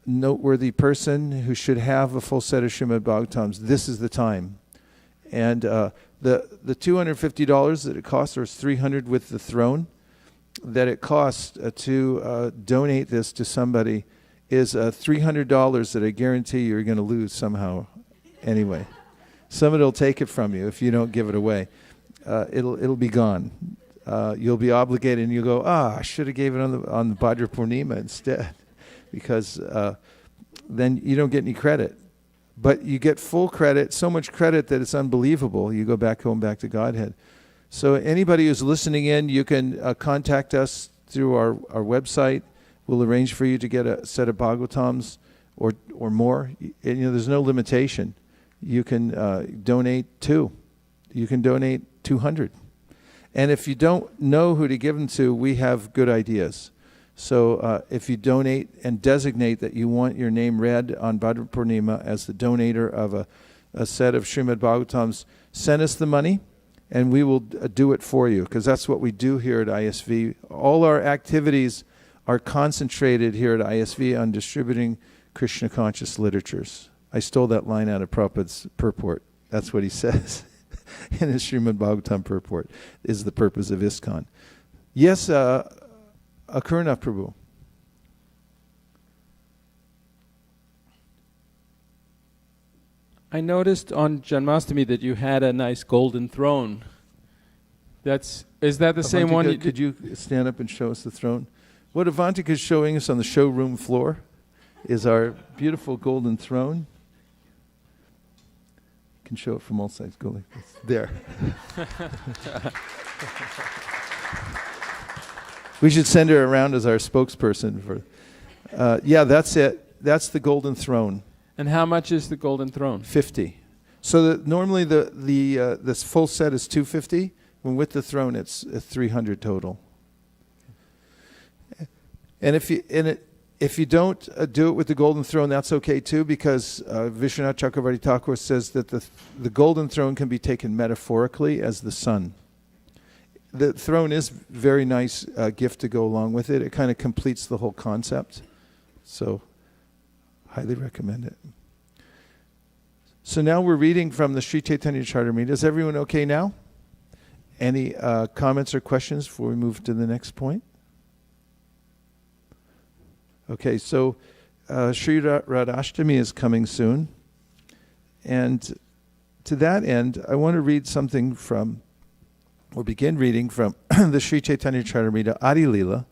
noteworthy person who should have a full set of Srimad Bhagavatams, this is the time. And the $250 that it costs, or $300 with the throne, that it costs to donate this to somebody, is $300 that I guarantee you're going to lose somehow anyway. Somebody will take it from you if you don't give it away. It'll be gone. You'll be obligated, and you'll go, I should have gave it on the Bhadra Purnima instead, because then you don't get any credit. But you get full credit, so much credit that it's unbelievable. You go back home, back to Godhead. So anybody who's listening in, you can contact us through our website. We'll arrange for you to get a set of Bhagavatams or more. And, there's no limitation. You can donate 2. You can donate 200. And if you don't know who to give them to, we have good ideas. So if you donate and designate that you want your name read on Bhadra Purnima as the donator of a set of Srimad Bhagavatams, send us the money and we will do it for you, because that's what we do here at ISV. All our activities are concentrated here at ISV on distributing Krishna conscious literatures. I stole that line out of Prabhupada's purport. That's what he says in his Srimad Bhagavatam purport, is the purpose of ISKCON. Yes, Akaruna Prabhu.
I noticed on Janmashtami that you had a nice golden throne. Is that the same one?
Avantika, could you stand up and show us the throne? What Avantika is showing us on the showroom floor is our beautiful golden throne. You can show it from all sides. Go like this. There. We should send her around as our spokesperson for. Yeah, that's it. That's the golden throne.
And how much is the golden throne?
50. So normally this full set is 250. When with the throne, it's 300 total. And if you don't do it with the golden throne, that's okay too, because Vishwanath Chakravarti Thakur says that the golden throne can be taken metaphorically as the sun. The throne is very nice gift to go along with it. It kind of completes the whole concept. So, highly recommend it. So now we're reading from the Sri Chaitanya Charitamrita. Is everyone okay now? Any comments or questions before we move to the next point? Okay, so Sri Radhashtami is coming soon. And to that end, I want to read something begin reading from the Sri Chaitanya Charitamrita Adi Lila,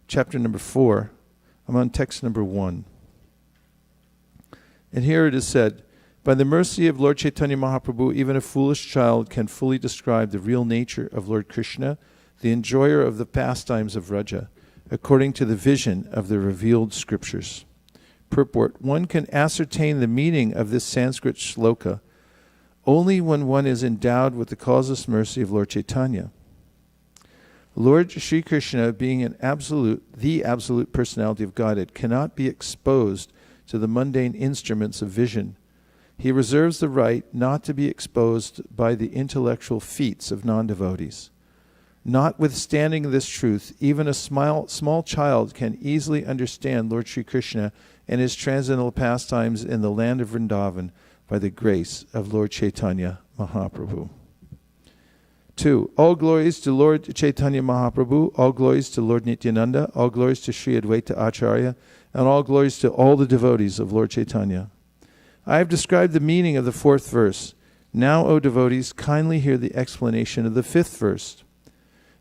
chapter number 4. I'm on text number 1. And here it is said, by the mercy of Lord Chaitanya Mahaprabhu, even a foolish child can fully describe the real nature of Lord Krishna, the enjoyer of the pastimes of Raja, according to the vision of the revealed scriptures. Purport: one can ascertain the meaning of this Sanskrit shloka only when one is endowed with the causeless mercy of Lord Chaitanya. Lord Sri Krishna, being the absolute personality of Godhead, cannot be exposed to the mundane instruments of vision. He reserves the right not to be exposed by the intellectual feats of non-devotees. Notwithstanding this truth, even a small child can easily understand Lord Sri Krishna and his transcendental pastimes in the land of Vrindavan by the grace of Lord Chaitanya Mahaprabhu. 2. All glories to Lord Chaitanya Mahaprabhu, all glories to Lord Nityananda, all glories to Sri Advaita Acharya, and all glories to all the devotees of Lord Chaitanya. I have described the meaning of the 4th verse. Now, O devotees, kindly hear the explanation of the 5th verse.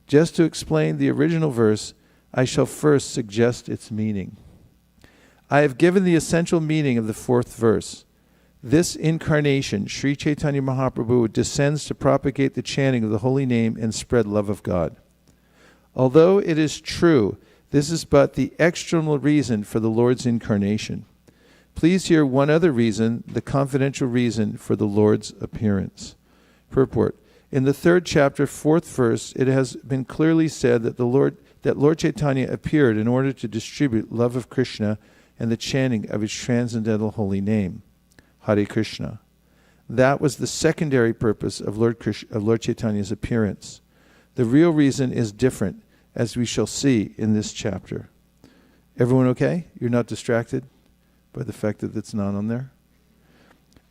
Just to explain the original verse, I shall first suggest its meaning. I have given the essential meaning of the 4th verse. This incarnation, Sri Chaitanya Mahaprabhu, descends to propagate the chanting of the holy name and spread love of God. Although it is true, this is but the external reason for the Lord's incarnation. Please hear one other reason, the confidential reason for the Lord's appearance. Purport: in the 3rd chapter, 4th verse, it has been clearly said that Lord Chaitanya appeared in order to distribute love of Krishna and the chanting of his transcendental holy name, Hare Krishna. That was the secondary purpose of Lord Chaitanya's appearance. The real reason is different, as we shall see in this chapter. Everyone okay? You're not distracted by the fact that it's not on there?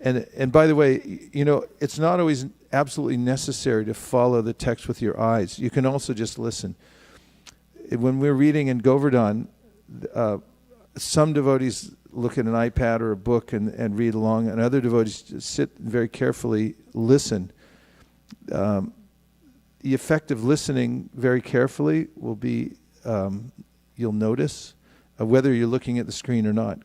And by the way, it's not always absolutely necessary to follow the text with your eyes. You can also just listen. When we're reading in Govardhan, some devotees look at an iPad or a book and read along, and other devotees just sit and very carefully listen. The effect of listening very carefully will be, you'll notice whether you're looking at the screen or not,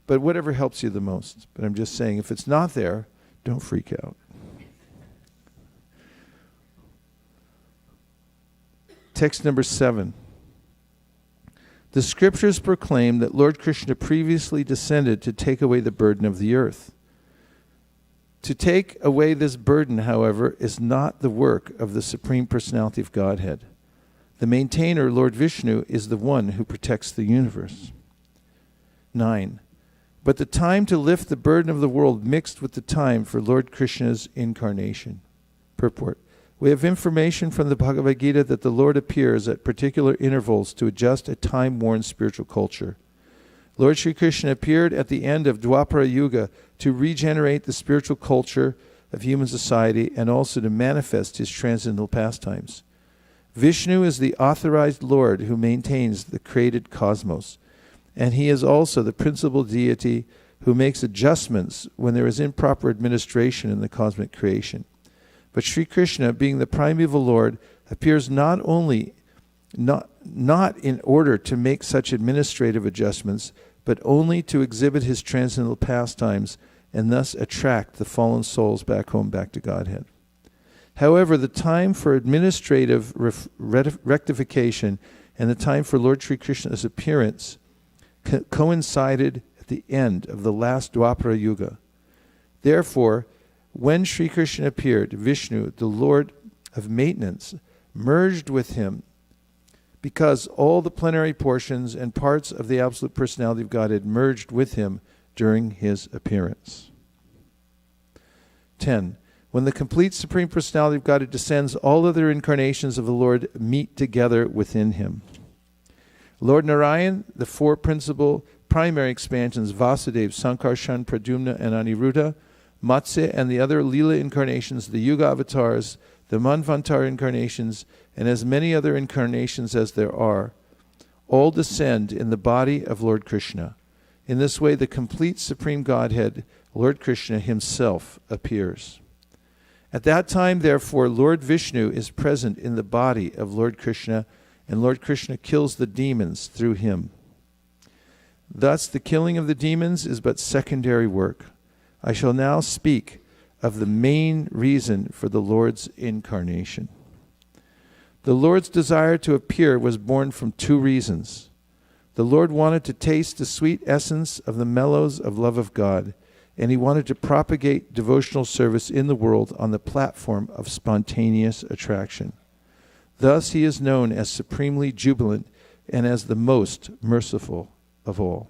but whatever helps you the most. But I'm just saying, if it's not there, don't freak out. Text number 7. The scriptures proclaim that Lord Krishna previously descended to take away the burden of the earth. To take away this burden, however, is not the work of the Supreme Personality of Godhead. The maintainer, Lord Vishnu, is the one who protects the universe. 9. But the time to lift the burden of the world mixed with the time for Lord Krishna's incarnation. Purport: we have information from the Bhagavad Gita that the Lord appears at particular intervals to adjust a time-worn spiritual culture. Lord Sri Krishna appeared at the end of Dwapara Yuga to regenerate the spiritual culture of human society and also to manifest his transcendental pastimes. Vishnu is the authorized Lord who maintains the created cosmos, and he is also the principal deity who makes adjustments when there is improper administration in the cosmic creation. But Sri Krishna, being the primeval Lord, appears not in order to make such administrative adjustments, but only to exhibit his transcendental pastimes and thus attract the fallen souls back home, back to Godhead. However, the time for administrative rectification and the time for Lord Sri Krishna's appearance coincided at the end of the last Dwapara Yuga. Therefore, when Sri Krishna appeared, Vishnu, the Lord of maintenance, merged with him, because all the plenary portions and parts of the Absolute Personality of Godhead merged with him during his appearance. 10. When the complete Supreme Personality of Godhead descends, all other incarnations of the Lord meet together within him. Lord Narayan, the four principal primary expansions, Vasudeva, Sankarshan, Pradyumna, and Aniruddha, Matsya and the other Leela incarnations, the Yuga avatars, the Manvantar incarnations, and as many other incarnations as there are, all descend in the body of Lord Krishna. In this way, the complete Supreme Godhead, Lord Krishna himself, appears. At that time, therefore, Lord Vishnu is present in the body of Lord Krishna, and Lord Krishna kills the demons through him. Thus, the killing of the demons is but secondary work. I shall now speak of the main reason for the Lord's incarnation. The Lord's desire to appear was born from two reasons. The Lord wanted to taste the sweet essence of the mellows of love of God, and he wanted to propagate devotional service in the world on the platform of spontaneous attraction. Thus he is known as supremely jubilant and as the most merciful of all.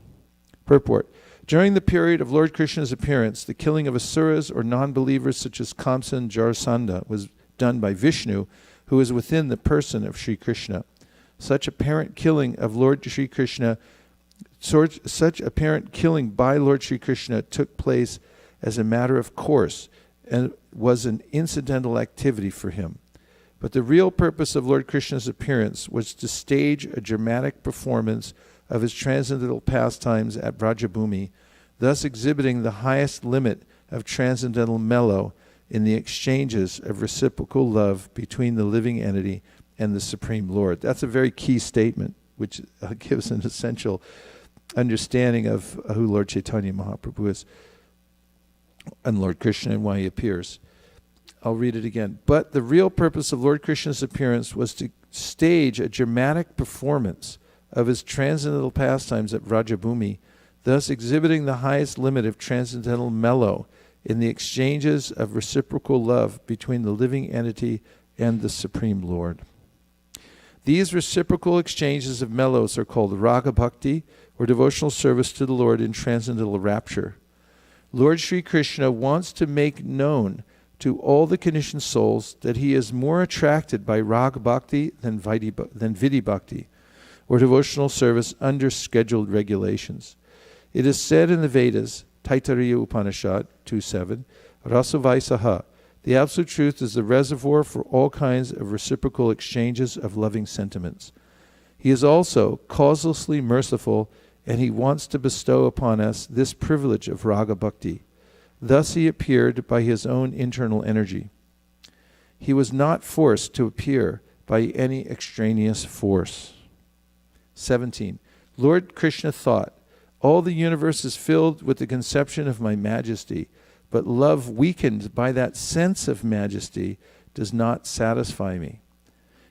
Purport. During the period of Lord Krishna's appearance, the killing of asuras or non-believers such as Kamsa and Jarasandha was done by Vishnu, who is within the person of Sri Krishna. Such apparent killing of Lord Sri Krishna, such apparent killing by Lord Sri Krishna took place as a matter of course and was an incidental activity for him. But the real purpose of Lord Krishna's appearance was to stage a dramatic performance of his transcendental pastimes at Vrajabhumi, thus exhibiting the highest limit of transcendental mellow in the exchanges of reciprocal love between the living entity and the Supreme Lord. That's a very key statement, which gives an essential understanding of who Lord Chaitanya Mahaprabhu is and Lord Krishna and why he appears. I'll read it again. But the real purpose of Lord Krishna's appearance was to stage a dramatic performance of his transcendental pastimes at Vrajabhumi, thus exhibiting the highest limit of transcendental mellow in the exchanges of reciprocal love between the living entity and the Supreme Lord. These reciprocal exchanges of mellows are called raga bhakti, or devotional service to the Lord in transcendental rapture. Lord Sri Krishna wants to make known to all the conditioned souls that he is more attracted by raga bhakti than vidhi bhakti, or devotional service under scheduled regulations. It is said in the Vedas, Taittiriya Upanishad 2.7, Rasa Vaisaha, the Absolute Truth is the reservoir for all kinds of reciprocal exchanges of loving sentiments. He is also causelessly merciful, and he wants to bestow upon us this privilege of raga bhakti. Thus he appeared by his own internal energy. He was not forced to appear by any extraneous force. 17. Lord Krishna thought, all the universe is filled with the conception of my majesty, but love weakened by that sense of majesty does not satisfy me.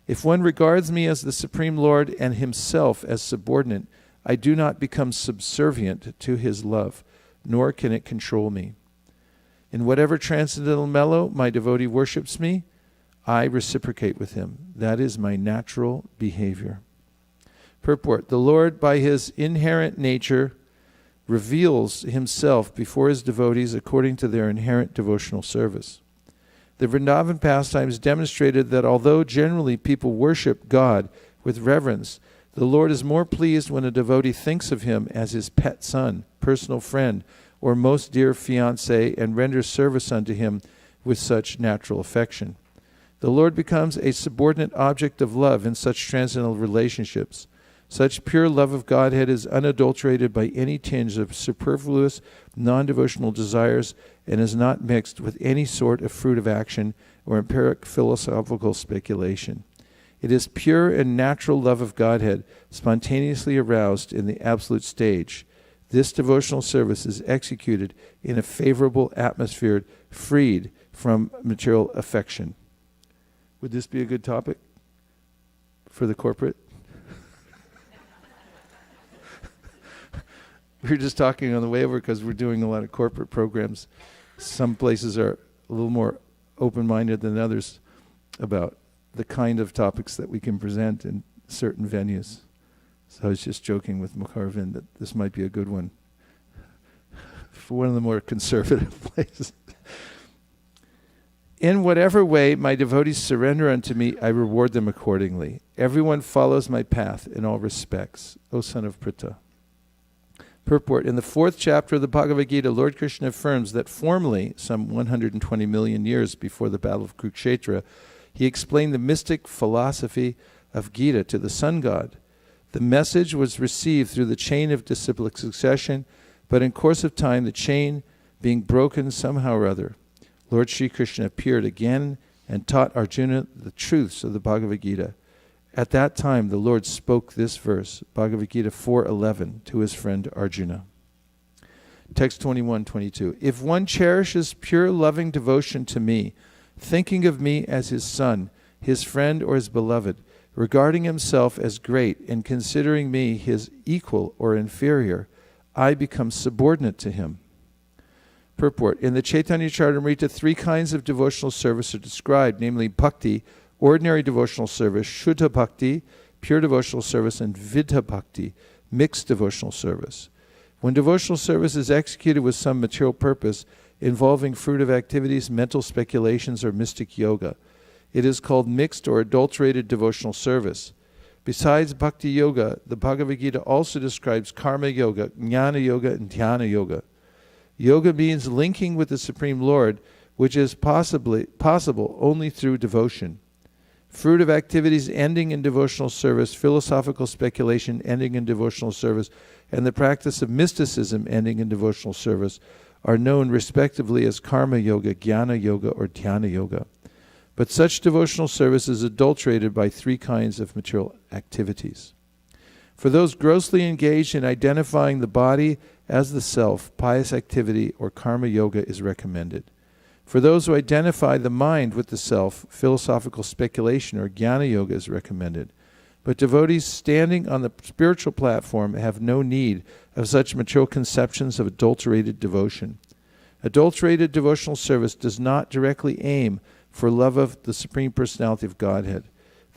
If one regards me as the Supreme Lord and himself as subordinate, I do not become subservient to his love, nor can it control me. In whatever transcendental mellow my devotee worships me, I reciprocate with him. That is my natural behavior. Purport. The Lord, by his inherent nature, reveals himself before his devotees according to their inherent devotional service. The Vrindavan pastimes demonstrated that although generally people worship God with reverence, the Lord is more pleased when a devotee thinks of him as his pet son, personal friend, or most dear fiancé, and renders service unto him with such natural affection. The Lord becomes a subordinate object of love in such transcendental relationships. Such pure love of Godhead is unadulterated by any tinge of superfluous, non-devotional desires and is not mixed with any sort of fruit of action or empiric philosophical speculation. It is pure and natural love of Godhead, spontaneously aroused in the absolute stage. This devotional service is executed in a favorable atmosphere, freed from material affection. Would this be a good topic for the corporate? We were just talking on the way over because we're doing a lot of corporate programs. Some places are a little more open-minded than others about the kind of topics that we can present in certain venues. So I was just joking with Mukharvin that this might be a good one for one of the more conservative places. In whatever way my devotees surrender unto me, I reward them accordingly. Everyone follows my path in all respects, O son of Pritha. Purport. In the 4th chapter of the Bhagavad Gita, Lord Krishna affirms that formerly, some 120 million years before the Battle of Kurukshetra, he explained the mystic philosophy of Gita to the sun god. The message was received through the chain of disciplic succession, but in course of time, the chain being broken somehow or other, Lord Sri Krishna appeared again and taught Arjuna the truths of the Bhagavad Gita. At that time, the Lord spoke this verse, Bhagavad Gita 4:11, to his friend Arjuna. Text 21-22. If one cherishes pure loving devotion to me, thinking of me as his son, his friend, or his beloved, regarding himself as great and considering me his equal or inferior, I become subordinate to him. Purport. In the Chaitanya Charitamrita, 3 kinds of devotional service are described, namely bhakti, ordinary devotional service, shuddha bhakti, pure devotional service, and vidha bhakti, mixed devotional service. When devotional service is executed with some material purpose, involving fruitive activities, mental speculations, or mystic yoga, it is called mixed or adulterated devotional service. Besides bhakti yoga, the Bhagavad Gita also describes karma yoga, jnana yoga, and dhyana yoga. Yoga means linking with the Supreme Lord, which is possible only through devotion. Fruitive activities ending in devotional service, philosophical speculation ending in devotional service, and the practice of mysticism ending in devotional service are known respectively as karma yoga, jnana yoga, or dhyana yoga. But such devotional service is adulterated by 3 kinds of material activities. For those grossly engaged in identifying the body as the self, pious activity or karma yoga is recommended. For those who identify the mind with the self, philosophical speculation or jnana yoga is recommended. But devotees standing on the spiritual platform have no need of such material conceptions of adulterated devotion. Adulterated devotional service does not directly aim for love of the Supreme Personality of Godhead.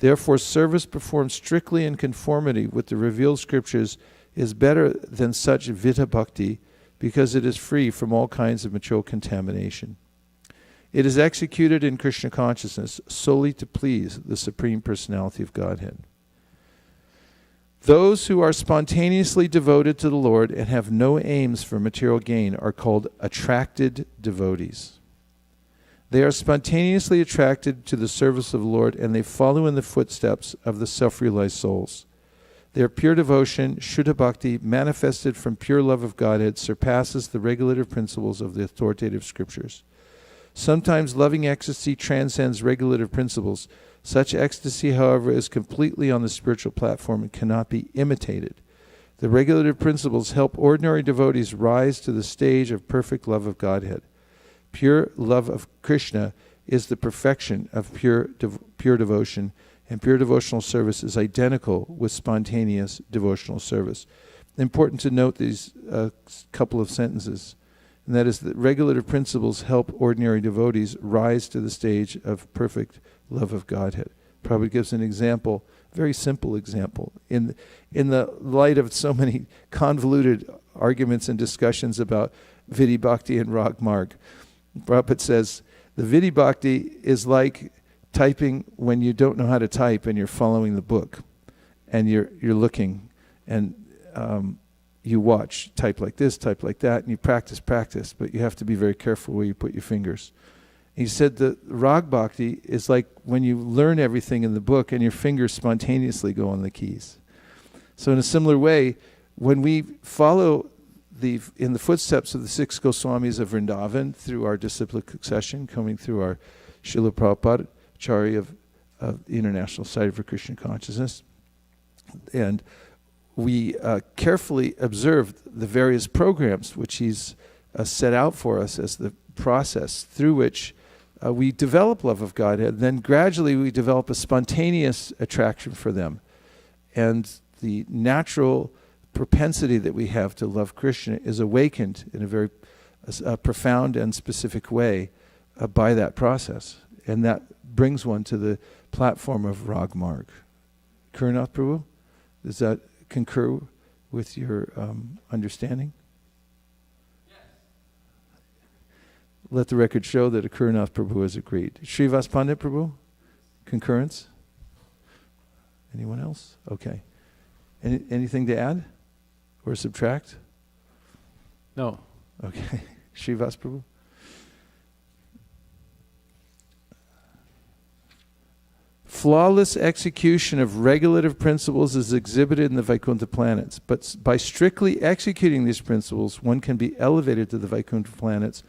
Therefore, service performed strictly in conformity with the revealed scriptures is better than such vidha bhakti because it is free from all kinds of material contamination. It is executed in Krishna consciousness solely to please the Supreme Personality of Godhead. Those who are spontaneously devoted to the Lord and have no aims for material gain are called attracted devotees. They are spontaneously attracted to the service of the Lord and they follow in the footsteps of the self-realized souls. Their pure devotion, Shuddha Bhakti, manifested from pure love of Godhead, surpasses the regulative principles of the authoritative scriptures. Sometimes loving ecstasy transcends regulative principles. Such ecstasy, however, is completely on the spiritual platform and cannot be imitated. The regulative principles help ordinary devotees rise to the stage of perfect love of Godhead. Pure love of Krishna is the perfection of pure devotion, and pure devotional service is identical with spontaneous devotional service. Important to note these couple of sentences, and that is that regulative principles help ordinary devotees rise to the stage of perfect love of Godhead. Probably gives an example, very simple example. In the light of so many convoluted arguments and discussions about Vidhi Bhakti and Rag Marg, Prabhupada says, the Vidhi Bhakti is like typing when you don't know how to type and you're following the book. And you're looking and you watch, type like this, type like that, and you practice, but you have to be very careful where you put your fingers. He said that Rag Bhakti is like when you learn everything in the book and your fingers spontaneously go on the keys. So in a similar way, when we follow in the footsteps of the 6 Goswamis of Vrindavan through our disciplic succession, coming through our Srila Prabhupada Acharya of the International Society for Krishna Consciousness, and we carefully observe the various programs which he's set out for us as the process through which we develop love of Godhead. Then gradually we develop a spontaneous attraction for them. And the natural propensity that we have to love Krishna is awakened in a very profound and specific way by that process. And that brings one to the platform of Rag Marg. Kurunath Prabhu, does that concur with your understanding? Yes. Let the record show that Kurunath Prabhu has agreed. Srivas Pandit Prabhu, concurrence? Anyone else? Okay. Anything to add or subtract?
No.
Okay. Srivas Prabhu? Flawless execution of regulative principles is exhibited in the Vaikuntha planets. But by strictly executing these principles, one can be elevated to the Vaikuntha planets.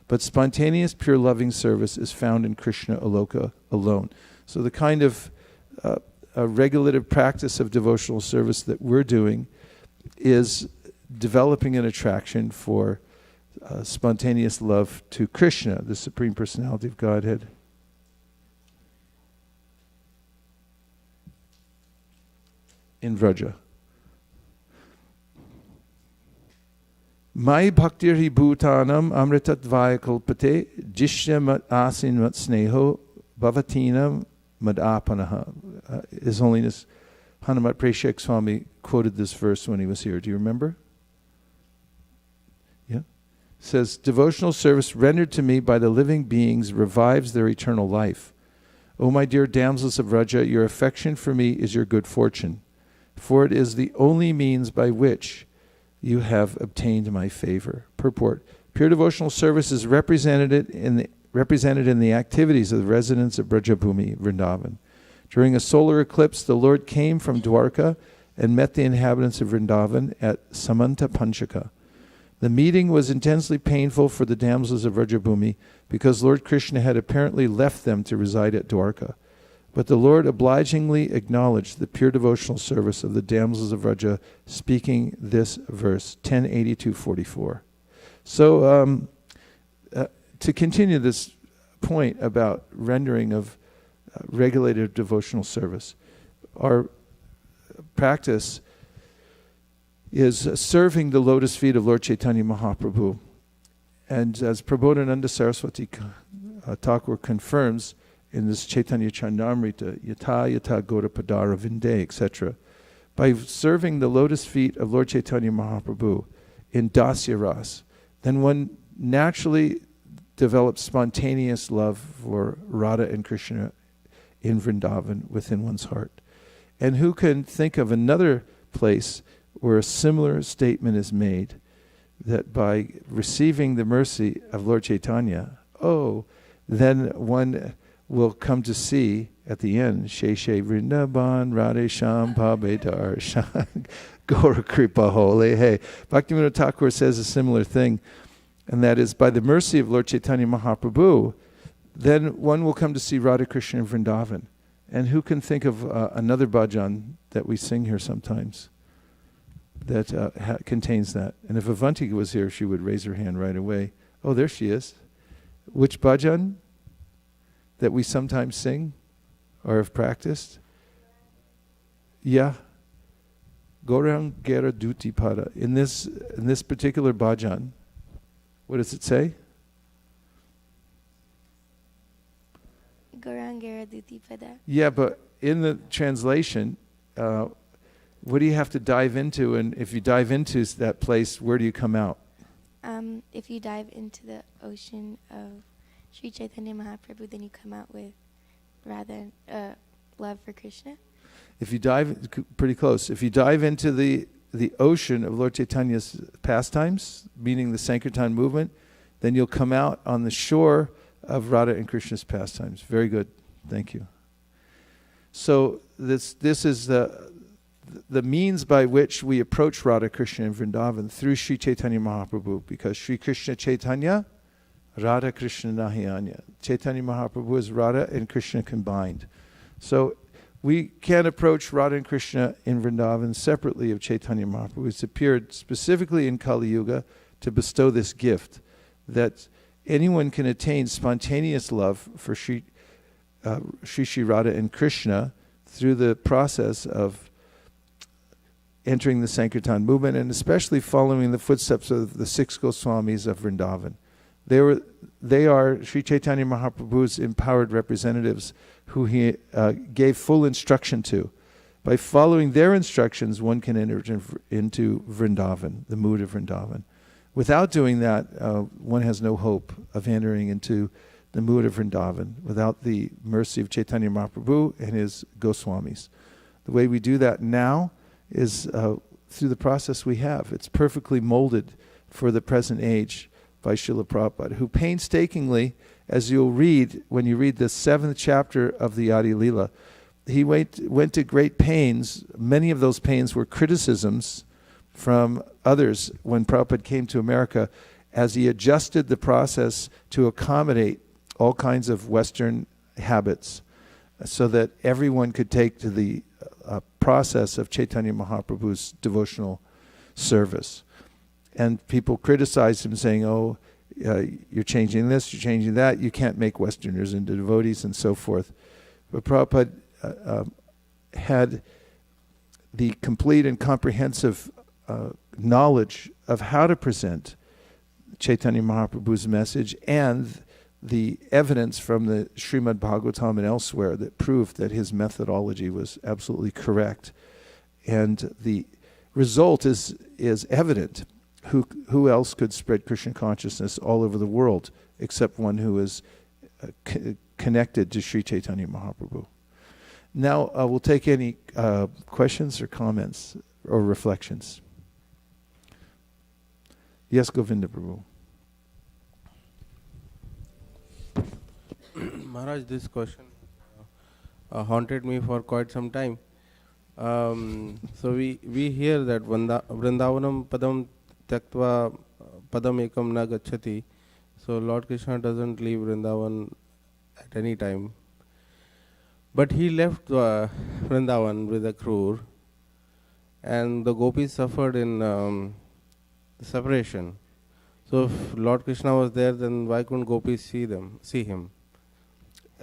But spontaneous, pure loving service is found in Krishna Aloka alone. So the kind of a regulative practice of devotional service that we're doing is developing an attraction for spontaneous love to Krishna, the Supreme Personality of Godhead. In Vraja. Mai bhaktir hi bhutanam amritat kalpate jishya mat asin mat sneho bhavatinam madapanaha. His Holiness Hanumat Preshek Swami quoted this verse when he was here. Do you remember? Yeah. It says, devotional service rendered to me by the living beings revives their eternal life. O my dear damsels of Vraja, your affection for me is your good fortune, for it is the only means by which you have obtained my favor. Purport. Pure devotional service is represented in the activities of the residents of Brajabhumi, Vrindavan. During a solar eclipse, the Lord came from Dwarka and met the inhabitants of Vrindavan at Samanta Panchaka. The meeting was intensely painful for the damsels of Vrajabhumi because Lord Krishna had apparently left them to reside at Dwarka. But the Lord obligingly acknowledged the pure devotional service of the damsels of Vraja, speaking this verse, 1082:44. So, to continue this point about rendering of regulated devotional service, our practice is serving the lotus feet of Lord Chaitanya Mahaprabhu. And as Prabodhananda Saraswati Thakur confirms in this Chaitanya Chandamrita, Yata Yata Gora Padara Vinde, etc., by serving the lotus feet of Lord Chaitanya Mahaprabhu in Dasya Ras, then one naturally develops spontaneous love for Radha and Krishna in Vrindavan within one's heart. And who can think of another place where a similar statement is made, that by receiving the mercy of Lord Chaitanya, then one will come to see at the end, Sheshe Vrindavan Radhe Sham Pabedar Shan Gora Kripa Hole. Hey, Bhaktivinoda Thakur says a similar thing, and that is by the mercy of Lord Chaitanya Mahaprabhu, then one will come to see Radha Krishna in Vrindavan. And who can think of another bhajan that we sing here sometimes that contains that? And if Avantika was here, she would raise her hand right away. Oh, there she is. Which bhajan that we sometimes sing or have practiced? Yeah. Gaurang Gera Duti Pada. In this particular bhajan, what does it say?
Gaurang Gera Duti Pada.
Yeah, but in the translation, what do you have to dive into? And if you dive into that place, where do you come out?
If you dive into the ocean of Sri Chaitanya Mahaprabhu, then you come out with rather love for Krishna.
If you dive, pretty close. If you dive into the ocean of Lord Chaitanya's pastimes, meaning the Sankirtan movement, then you'll come out on the shore of Radha and Krishna's pastimes. Very good. Thank you. So this is the the means by which we approach Radha Krishna in Vrindavan through Sri Chaitanya Mahaprabhu, because Sri Krishna Chaitanya, Radha Krishna Nahiyanya. Chaitanya Mahaprabhu is Radha and Krishna combined. So we can't approach Radha and Krishna in Vrindavan separately of Chaitanya Mahaprabhu. It's appeared specifically in Kali Yuga to bestow this gift, that anyone can attain spontaneous love for Sri Radha and Krishna through the process of entering the Sankirtan movement, and especially following the footsteps of the 6 Goswamis of Vrindavan. They are Sri Chaitanya Mahaprabhu's empowered representatives who he gave full instruction to. By following their instructions, one can enter into Vrindavan, the mood of Vrindavan. Without doing that, one has no hope of entering into the mood of Vrindavan without the mercy of Chaitanya Mahaprabhu and his Goswamis. The way we do that now is through the process we have. It's perfectly molded for the present age by Srila Prabhupada, who painstakingly, as you'll read when you read the 7th chapter of the Adi Lila, he went to great pains. Many of those pains were criticisms from others when Prabhupada came to America, as he adjusted the process to accommodate all kinds of Western habits, so that everyone could take to the process of Chaitanya Mahaprabhu's devotional service. And people criticized him, saying, oh, you're changing this, you're changing that, you can't make Westerners into devotees, and so forth. But Prabhupada had the complete and comprehensive knowledge of how to present Chaitanya Mahaprabhu's message, and the evidence from the Srimad Bhagavatam and elsewhere that proved that his methodology was absolutely correct. And the result is evident. Who else could spread Krishna consciousness all over the world except one who is connected to Sri Chaitanya Mahaprabhu? Now we'll take any questions or comments or reflections. Yes, Govinda Prabhu.
Maharaj, this question haunted me for quite some time. So we hear that Vrindavanam padam tyaktva padam ekam na gacchati. So Lord Krishna doesn't leave Vrindavan at any time. But he left Vrindavan with a crore, and the gopis suffered in the separation. So if Lord Krishna was there, then why couldn't gopis see him?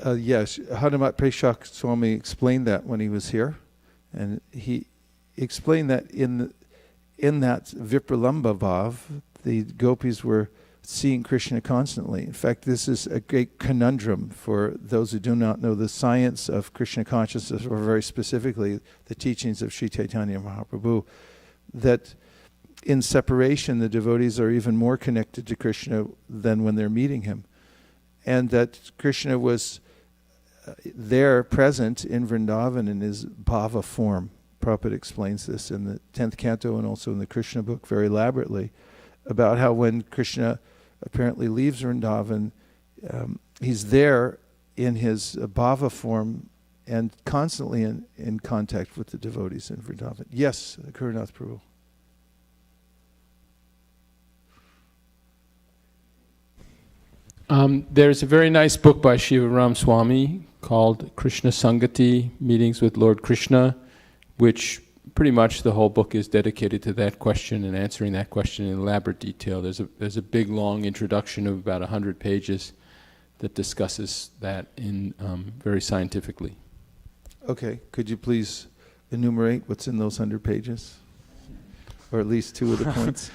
Yes, Hanumat Preshak Swami explained that when he was here, and he explained that in that Vipralamba Bhav, the gopis were seeing Krishna constantly. In fact, this is a great conundrum for those who do not know the science of Krishna consciousness, or very specifically the teachings of Sri Chaitanya Mahaprabhu, that in separation the devotees are even more connected to Krishna than when they're meeting him. And that Krishna was there present in Vrindavan in his bhava form. Prabhupada explains this in the 10th canto and also in the Krishna book very elaborately, about how when Krishna apparently leaves Vrindavan, he's there in his bhava form and constantly in contact with the devotees in Vrindavan. Yes, Gurunath Prabhu.
There's a very nice book by Shiva Ram Swami called Krishna Sangati, Meetings with Lord Krishna, which pretty much the whole book is dedicated to that question and answering that question in elaborate detail. There's a big, long introduction of about 100 pages that discusses that in very scientifically.
Okay, could you please enumerate what's in those 100 pages? Or at least two of the points?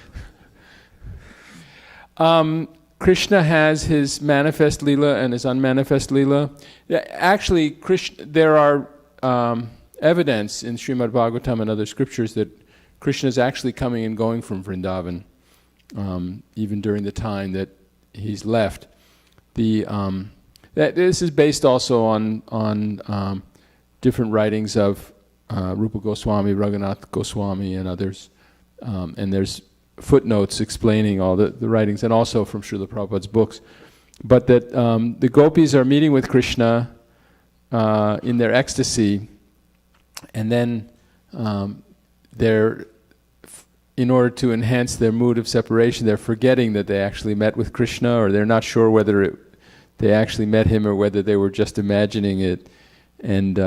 Krishna has his manifest lila and his unmanifest lila. Actually, there are evidence in Srimad Bhagavatam and other scriptures that Krishna is actually coming and going from Vrindavan, even during the time that he's left. This is based also on different writings of Rupa Goswami, Raghunath Goswami, and others. And there's footnotes explaining all the writings, and also from Srila Prabhupada's books. But that the gopis are meeting with Krishna in their ecstasy, and then they're, in order to enhance their mood of separation, they're forgetting that they actually met with Krishna, or they're not sure whether they actually met him or whether they were just imagining it. And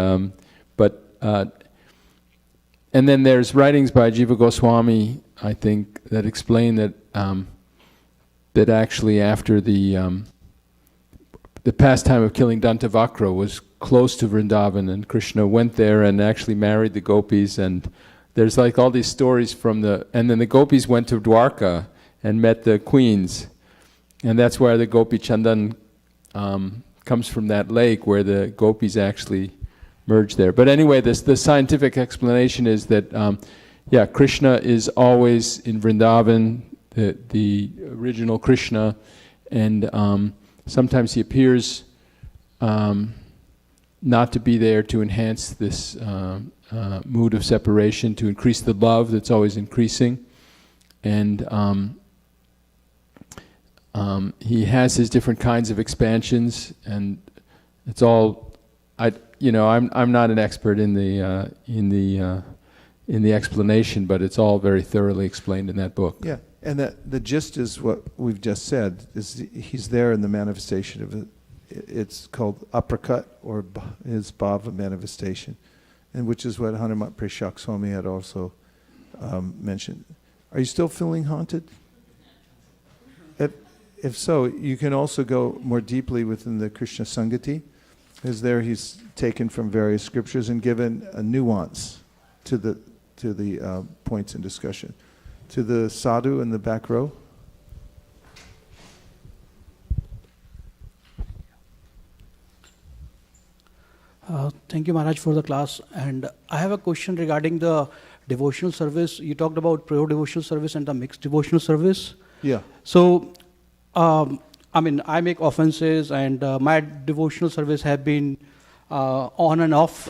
and then there's writings by Jiva Goswami, I think, that explain that that actually after the pastime of killing Dantavakra was close to Vrindavan, and Krishna went there and actually married the gopis, and there's like all these stories and then the gopis went to Dwarka and met the queens, and that's where the Gopi Chandan comes from, that lake where the gopis actually merge there. But anyway, the scientific explanation is that Krishna is always in Vrindavan, the original Krishna, and sometimes he appears not to be there to enhance this mood of separation, to increase the love that's always increasing, and he has his different kinds of expansions, and it's all. I'm not an expert in the explanation, but it's all very thoroughly explained in that book.
Yeah, and the gist is what we've just said, is he's there in the manifestation of it. It's called uppercut, or his bhava manifestation, and which is what Hanumat Prashak Swami had also mentioned. Are you still feeling haunted? If so, you can also go more deeply within the Krishna Sangati, because there he's taken from various scriptures and given a nuance to the points in discussion. To the sadhu in the back row.
Thank you, Maharaj, for the class. And I have a question regarding the devotional service. You talked about pure devotional service and the mixed devotional service.
Yeah.
So, I make offenses, and my devotional service have been on and off.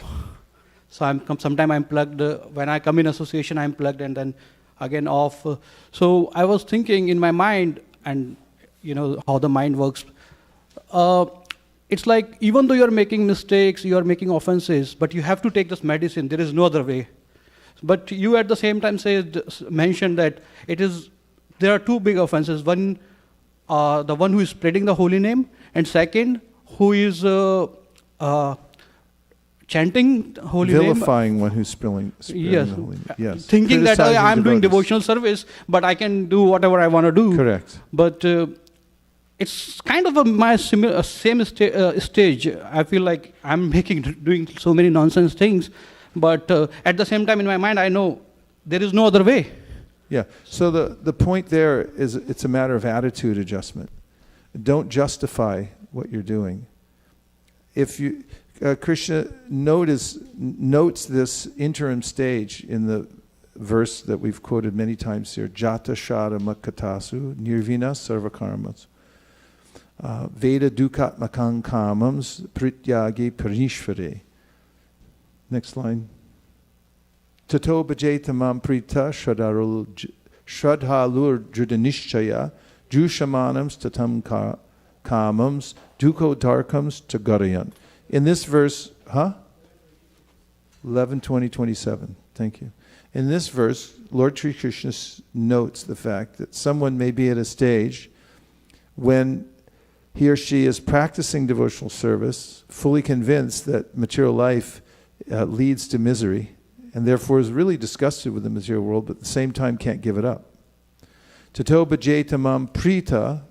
So sometimes I'm plugged. When I come in association, I'm plugged, and then again off. So I was thinking in my mind, and you know how the mind works. It's like even though you're making mistakes, you're making offenses, but you have to take this medicine. There is no other way. But you at the same time mentioned that there are two big offenses. One, the one who is spreading the holy name, and second, who is chanting holy name.
Vilifying one who's spreading
yes.
the holy name. Yes.
Thinking that I'm doing devotional service, but I can do whatever I want to do.
Correct.
But it's kind of my same stage. I feel like I'm doing so many nonsense things, but at the same time in my mind I know there is no other way.
Yeah, so the point there is it's a matter of attitude adjustment. Don't justify what you're doing. If you, Krishna notes this interim stage in the verse that we've quoted many times here, Jata Shara Makatasu Nirvina Sarvakarmas Veda Dukatmakang Kamams Prityagi Parishvare. Next line. Tato bhajetamam prita shradhalur judanishchaya jushamanams tatam kamams duko darkams tagarayan. In this verse, 11, 20, 27. Thank you. In this verse, Lord Sri Krishna notes the fact that someone may be at a stage when he or she is practicing devotional service, fully convinced that material life leads to misery, and therefore is really disgusted with the material world, but at the same time can't give it up. Tato bhajetamam prita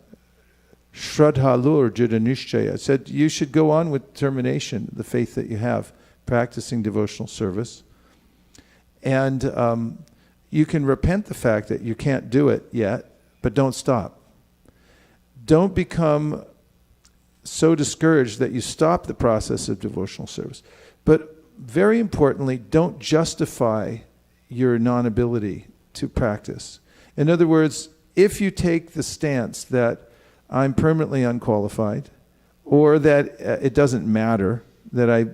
shradhalur jidanishchaya. It said you should go on with determination, the faith that you have, practicing devotional service. And you can repent the fact that you can't do it yet, but don't stop. Don't become so discouraged that you stop the process of devotional service. But very importantly, don't justify your non-ability to practice. In other words, if you take the stance that I'm permanently unqualified, or that it doesn't matter, that I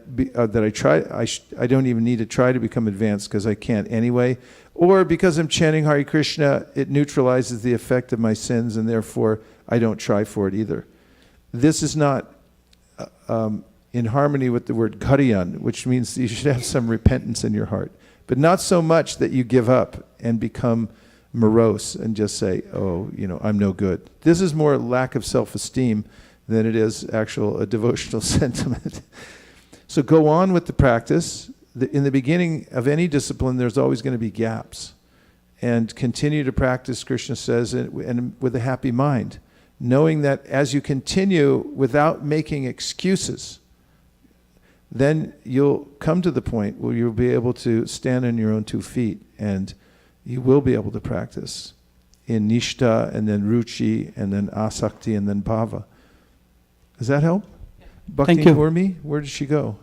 don't even need to try to become advanced because I can't anyway, or because I'm chanting Hare Krishna, it neutralizes the effect of my sins and therefore I don't try for it either. This is not in harmony with the word ghariyan, which means you should have some repentance in your heart. but not so much that you give up and become morose and just say, oh, I'm no good. This is more lack of self-esteem than it is actual a devotional sentiment. So go on with the practice. In the beginning of any discipline, there's always going to be gaps. And continue to practice, Krishna says, and with a happy mind, knowing that as you continue without making excuses, then you'll come to the point where you'll be able to stand on your own 2 feet, and you will be able to practice in Nishta, and then Ruchi, and then Asakti, and then Bhava. Does that help? Bhakti
Thank you.
Urmi, where did she go?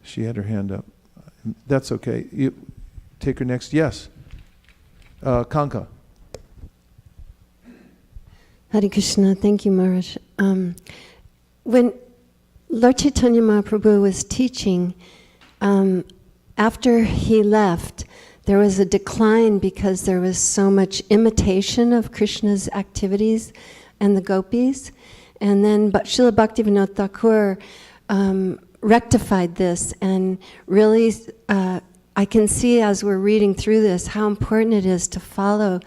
She had her hand up. That's okay. You take her next. Yes. Kanka.
Hare Krishna. Thank you, Maharaj. When Lord Chaitanya Mahaprabhu was teaching, after he left, there was a decline because there was so much imitation of Krishna's activities and the gopis. And then Srila Bhaktivinoda Thakur rectified this, and really I can see as we're reading through this how important it is to follow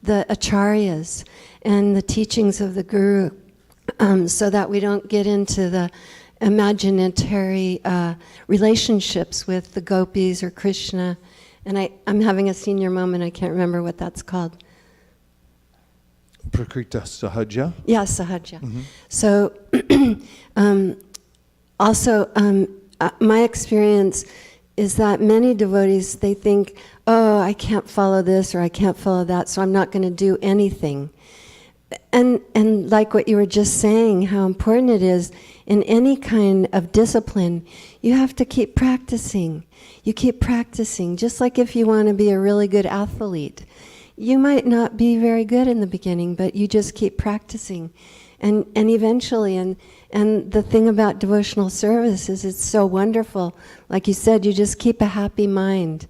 the acharyas and the teachings of the Guru, so that we don't get into the imaginary relationships with the gopis or Krishna. And I'm having a senior moment, I can't remember what that's called.
Prakrita Sahaja?
Yeah, Sahaja.
Mm-hmm.
So, also, my experience is that many devotees, they think, oh, I can't follow this or I can't follow that, so I'm not going to do anything. And like what you were just saying, how important it is in any kind of discipline, you have to keep practicing. You keep practicing, just like if you want to be a really good athlete. You might not be very good in the beginning, but you just keep practicing. And eventually, and the thing about devotional service is it's so wonderful. Like you said, you just keep a happy mind.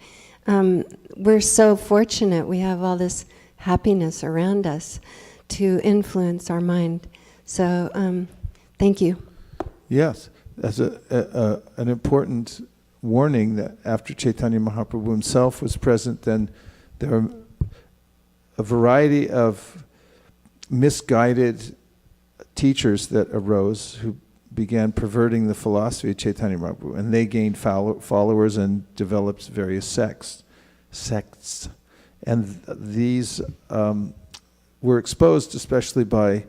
We're so fortunate we have all this happiness around us to influence our mind. So, thank you.
Yes, that's an important warning that after Chaitanya Mahaprabhu himself was present, then there are a variety of misguided teachers that arose who began perverting the philosophy of Chaitanya Mahaprabhu, and they gained followers and developed various sects. And these were exposed especially by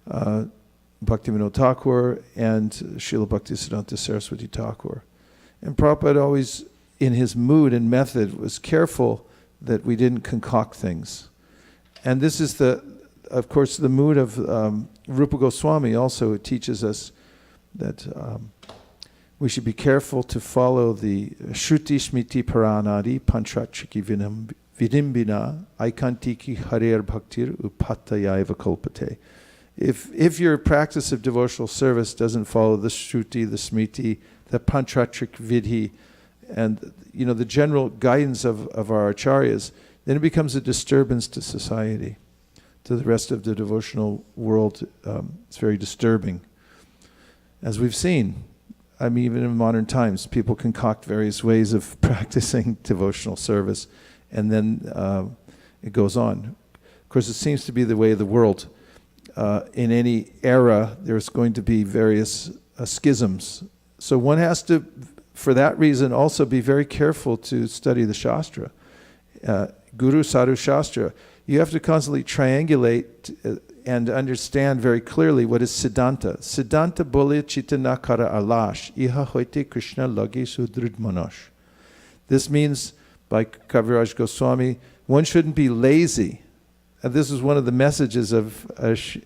Bhaktivinoda Thakur and Srila Bhaktisiddhanta Saraswati Thakur. And Prabhupada always, in his mood and method, was careful that we didn't concoct things. And this is of course, the mood of Rupa Goswami also teaches us that we should be careful to follow the Shruti Smriti Paranadi Panchachiki Vidimbina Aikantiki Harer Bhaktir Upatayaiva Kalpate. If your practice of devotional service doesn't follow the Shruti, the Smriti, the Panchachik Vidhi, and the general guidance of our acharyas, then it becomes a disturbance to society, to the rest of the devotional world. It's very disturbing. As we've seen, even in modern times, people concoct various ways of practicing devotional service, and then it goes on. Of course, it seems to be the way of the world. In any era, there's going to be various schisms. So one has to, for that reason, also be very careful to study the Shastra. Guru Sadhu Shastra. You have to constantly triangulate and understand very clearly what is Siddhanta. Siddhanta bolya chitta nakara alash, iha hoite Krishna lagi sudrid manosh. This means, by Kaviraj Goswami, one shouldn't be lazy. And this is one of the messages of Keshar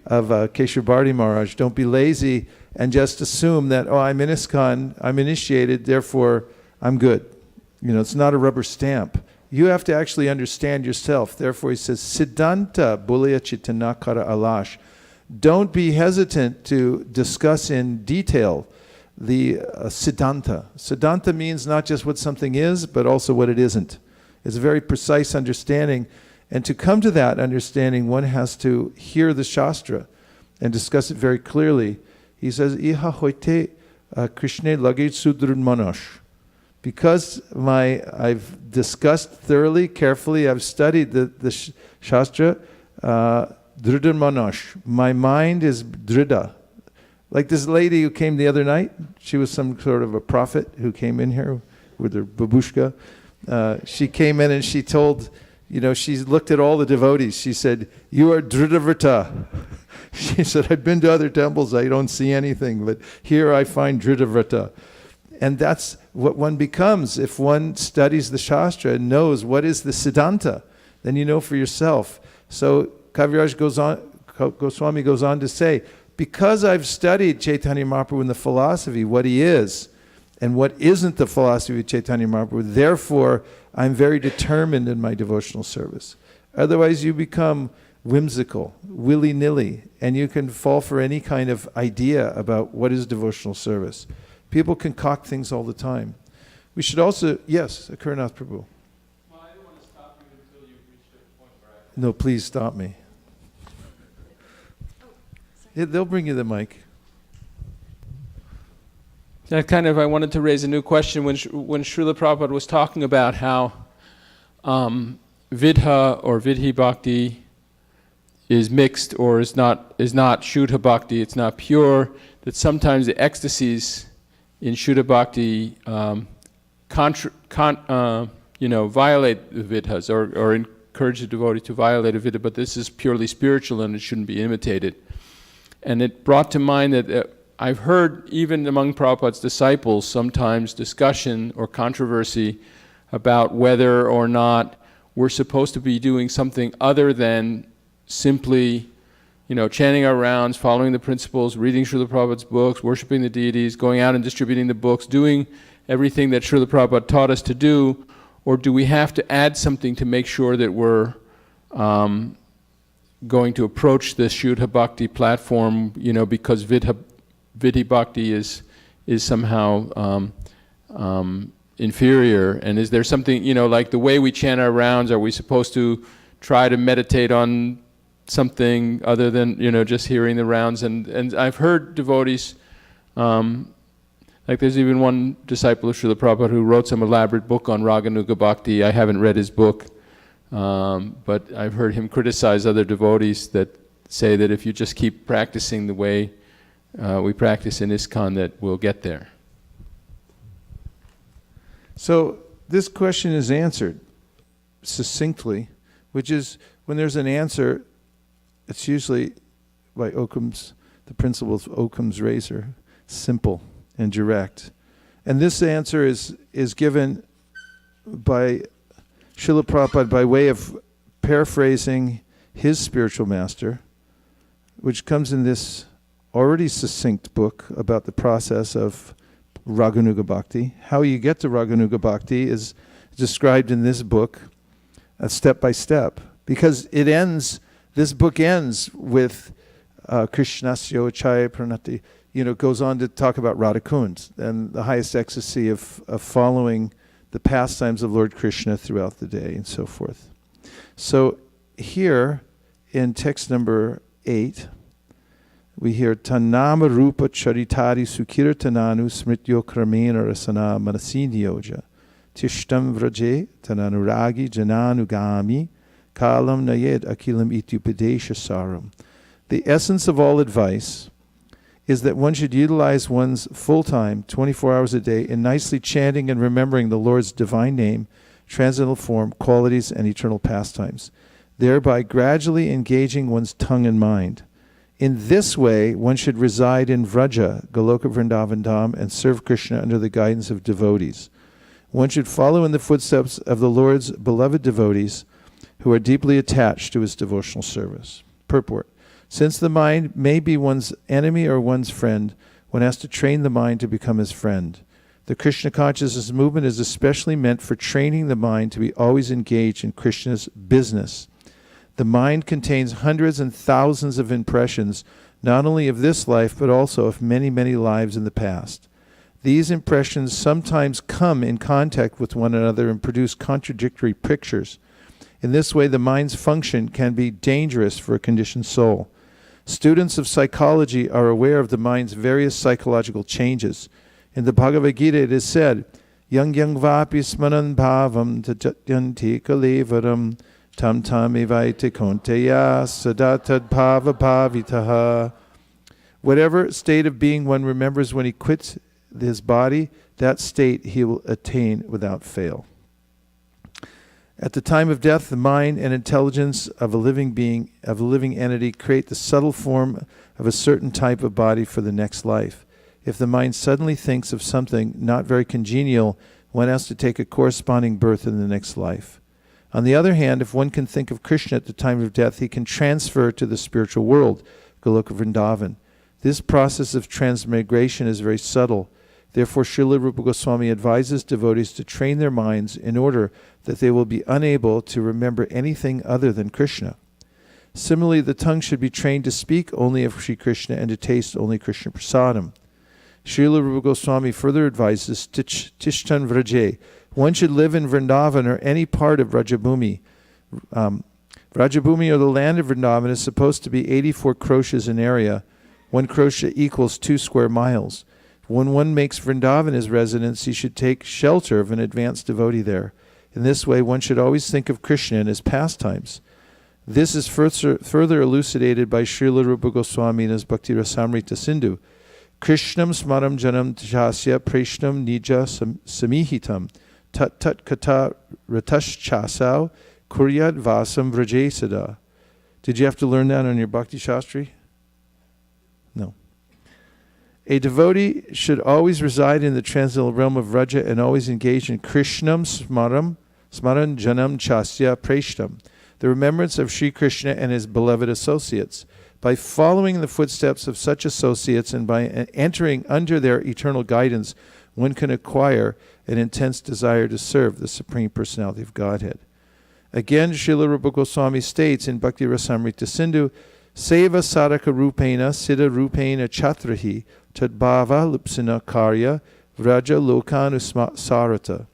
Bharti Maharaj. Don't be lazy and just assume that, I'm in ISKCON, I'm initiated, therefore I'm good. It's not a rubber stamp. You have to actually understand yourself. Therefore, he says, Siddhanta bulya chitanakara alash. Don't be hesitant to discuss in detail the Siddhanta. Siddhanta means not just what something is, but also what it isn't. It's a very precise understanding. And to come to that understanding, one has to hear the Shastra and discuss it very clearly. He says, Iha hoite Krishna lage sudrun manosh. Because I've discussed thoroughly, carefully, I've studied the Shastra, Dhrida Manosh. My mind is Dhrida. Like this lady who came the other night, she was some sort of a prophet who came in here with her babushka. She came in and she told, she looked at all the devotees. She said, "You are Dhridavrata." She said, "I've been to other temples, I don't see anything, but here I find Dhridavrata." And that's what one becomes if one studies the Shastra and knows what is the Siddhanta. Then you know for yourself. So Kaviraj Goswami goes on to say, because I've studied Chaitanya Mahaprabhu in the philosophy, what he is, and what isn't the philosophy of Chaitanya Mahaprabhu, therefore I'm very determined in my devotional service. Otherwise you become whimsical, willy-nilly, and you can fall for any kind of idea about what is devotional service. People concoct things all the time. We should also, yes, Karanath Prabhu.
Well, I don't want to stop you until you've reached a point where I...
No, please stop me. Yeah, they'll bring you the mic.
That I wanted to raise a new question when Srila Prabhupada was talking about how Vidha or Vidhi Bhakti is mixed or is not Shuddha Bhakti, it's not pure, that sometimes the ecstasies in Shuddha Bhakti violate the Vidhas or encourage the devotee to violate a Vidha, but this is purely spiritual and it shouldn't be imitated. And it brought to mind that I've heard even among Prabhupada's disciples sometimes discussion or controversy about whether or not we're supposed to be doing something other than simply, chanting our rounds, following the principles, reading Srila Prabhupada's books, worshipping the deities, going out and distributing the books, doing everything that Srila Prabhupada taught us to do, or do we have to add something to make sure that we're going to approach the Shuddha Bhakti platform, because Vidhi Bhakti is somehow inferior? And is there something, like the way we chant our rounds, are we supposed to try to meditate on something other than, just hearing the rounds? And I've heard devotees, like there's even one disciple of Srila Prabhupada who wrote some elaborate book on Raganuga Bhakti. I haven't read his book, but I've heard him criticize other devotees that say that if you just keep practicing the way we practice in ISKCON, that we'll get there.
So this question is answered succinctly, which is when there's an answer, it's usually by the principle of Occam's razor, simple and direct. And this answer is given by Srila Prabhupada by way of paraphrasing his spiritual master, which comes in this already succinct book about the process of Raganuga Bhakti. How you get to Raganuga Bhakti is described in this book, step by step, because this book ends with Krishnasya Chaya Pranati, goes on to talk about Radhakund and the highest ecstasy of following the pastimes of Lord Krishna throughout the day and so forth. So here in text number 8, we hear Tanama Rupa Charitari Sukirtananu Smrityo Kramena Rasana Manasinyoja Tishtam Vraje Tananuragi Jananugami Kalam Nayed Akilam Ityupadesha Saram. The essence of all advice is that one should utilize one's full time, 24 hours a day, in nicely chanting and remembering the Lord's divine name, transcendental form, qualities, and eternal pastimes, thereby gradually engaging one's tongue and mind. In this way, one should reside in Vraja, Goloka Vrindavan Dham, and serve Krishna under the guidance of devotees. One should follow in the footsteps of the Lord's beloved devotees who are deeply attached to his devotional service. Purport. Since the mind may be one's enemy or one's friend, one has to train the mind to become his friend. The Krishna consciousness movement is especially meant for training the mind to be always engaged in Krishna's business. The mind contains hundreds and thousands of impressions, not only of this life, but also of many, many lives in the past. These impressions sometimes come in contact with one another and produce contradictory pictures. In this way, the mind's function can be dangerous for a conditioned soul. Students of psychology are aware of the mind's various psychological changes. In the Bhagavad Gita, it is said, Yang vapi smanan bhavam tajatyanti kalevaram tam tam evaite konteya sadatad bhava bhavitaha. Whatever state of being one remembers when he quits his body, that state he will attain without fail. At the time of death, the mind and intelligence of a living being, of a living entity, create the subtle form of a certain type of body for the next life. If the mind suddenly thinks of something not very congenial, one has to take a corresponding birth in the next life. On the other hand, if one can think of Krishna at the time of death, he can transfer to the spiritual world, Goloka Vrindavan. This process of transmigration is very subtle. Therefore, Srila Rupa Goswami advises devotees to train their minds in order that they will be unable to remember anything other than Krishna. Similarly, the tongue should be trained to speak only of Sri Krishna and to taste only Krishna prasadam. Srila Rupa Goswami further advises Tishtan Vraje. One should live in Vrindavan or any part of Rajabhumi. Rajabhumi, or the land of Vrindavan, is supposed to be 84 kroshas in area. 1 krosha equals 2 square miles. When one makes Vrindavan his residence, he should take shelter of an advanced devotee there. In this way, one should always think of Krishna and his pastimes. This is further elucidated by Srila Rupa Goswami in his Bhakti Rasamrita Sindhu. Krishnam smaram janam jasya preshnam nija samihitam tat tat kata ratashchasau kuryad vasam vrajesada. Did you have to learn that on your Bhakti Shastri? No. A devotee should always reside in the transcendental realm of Raja and always engage in Krishnam smaran janam chasya preshtam, the remembrance of Sri Krishna and his beloved associates. By following the footsteps of such associates and by entering under their eternal guidance, one can acquire an intense desire to serve the Supreme Personality of Godhead. Again, Srila Rupa Goswami states in Bhakti Rasamrita Sindhu, Seva sadhaka rupena siddha rupena chatrahi tadbhava lupsina karya vraja lokanusarata.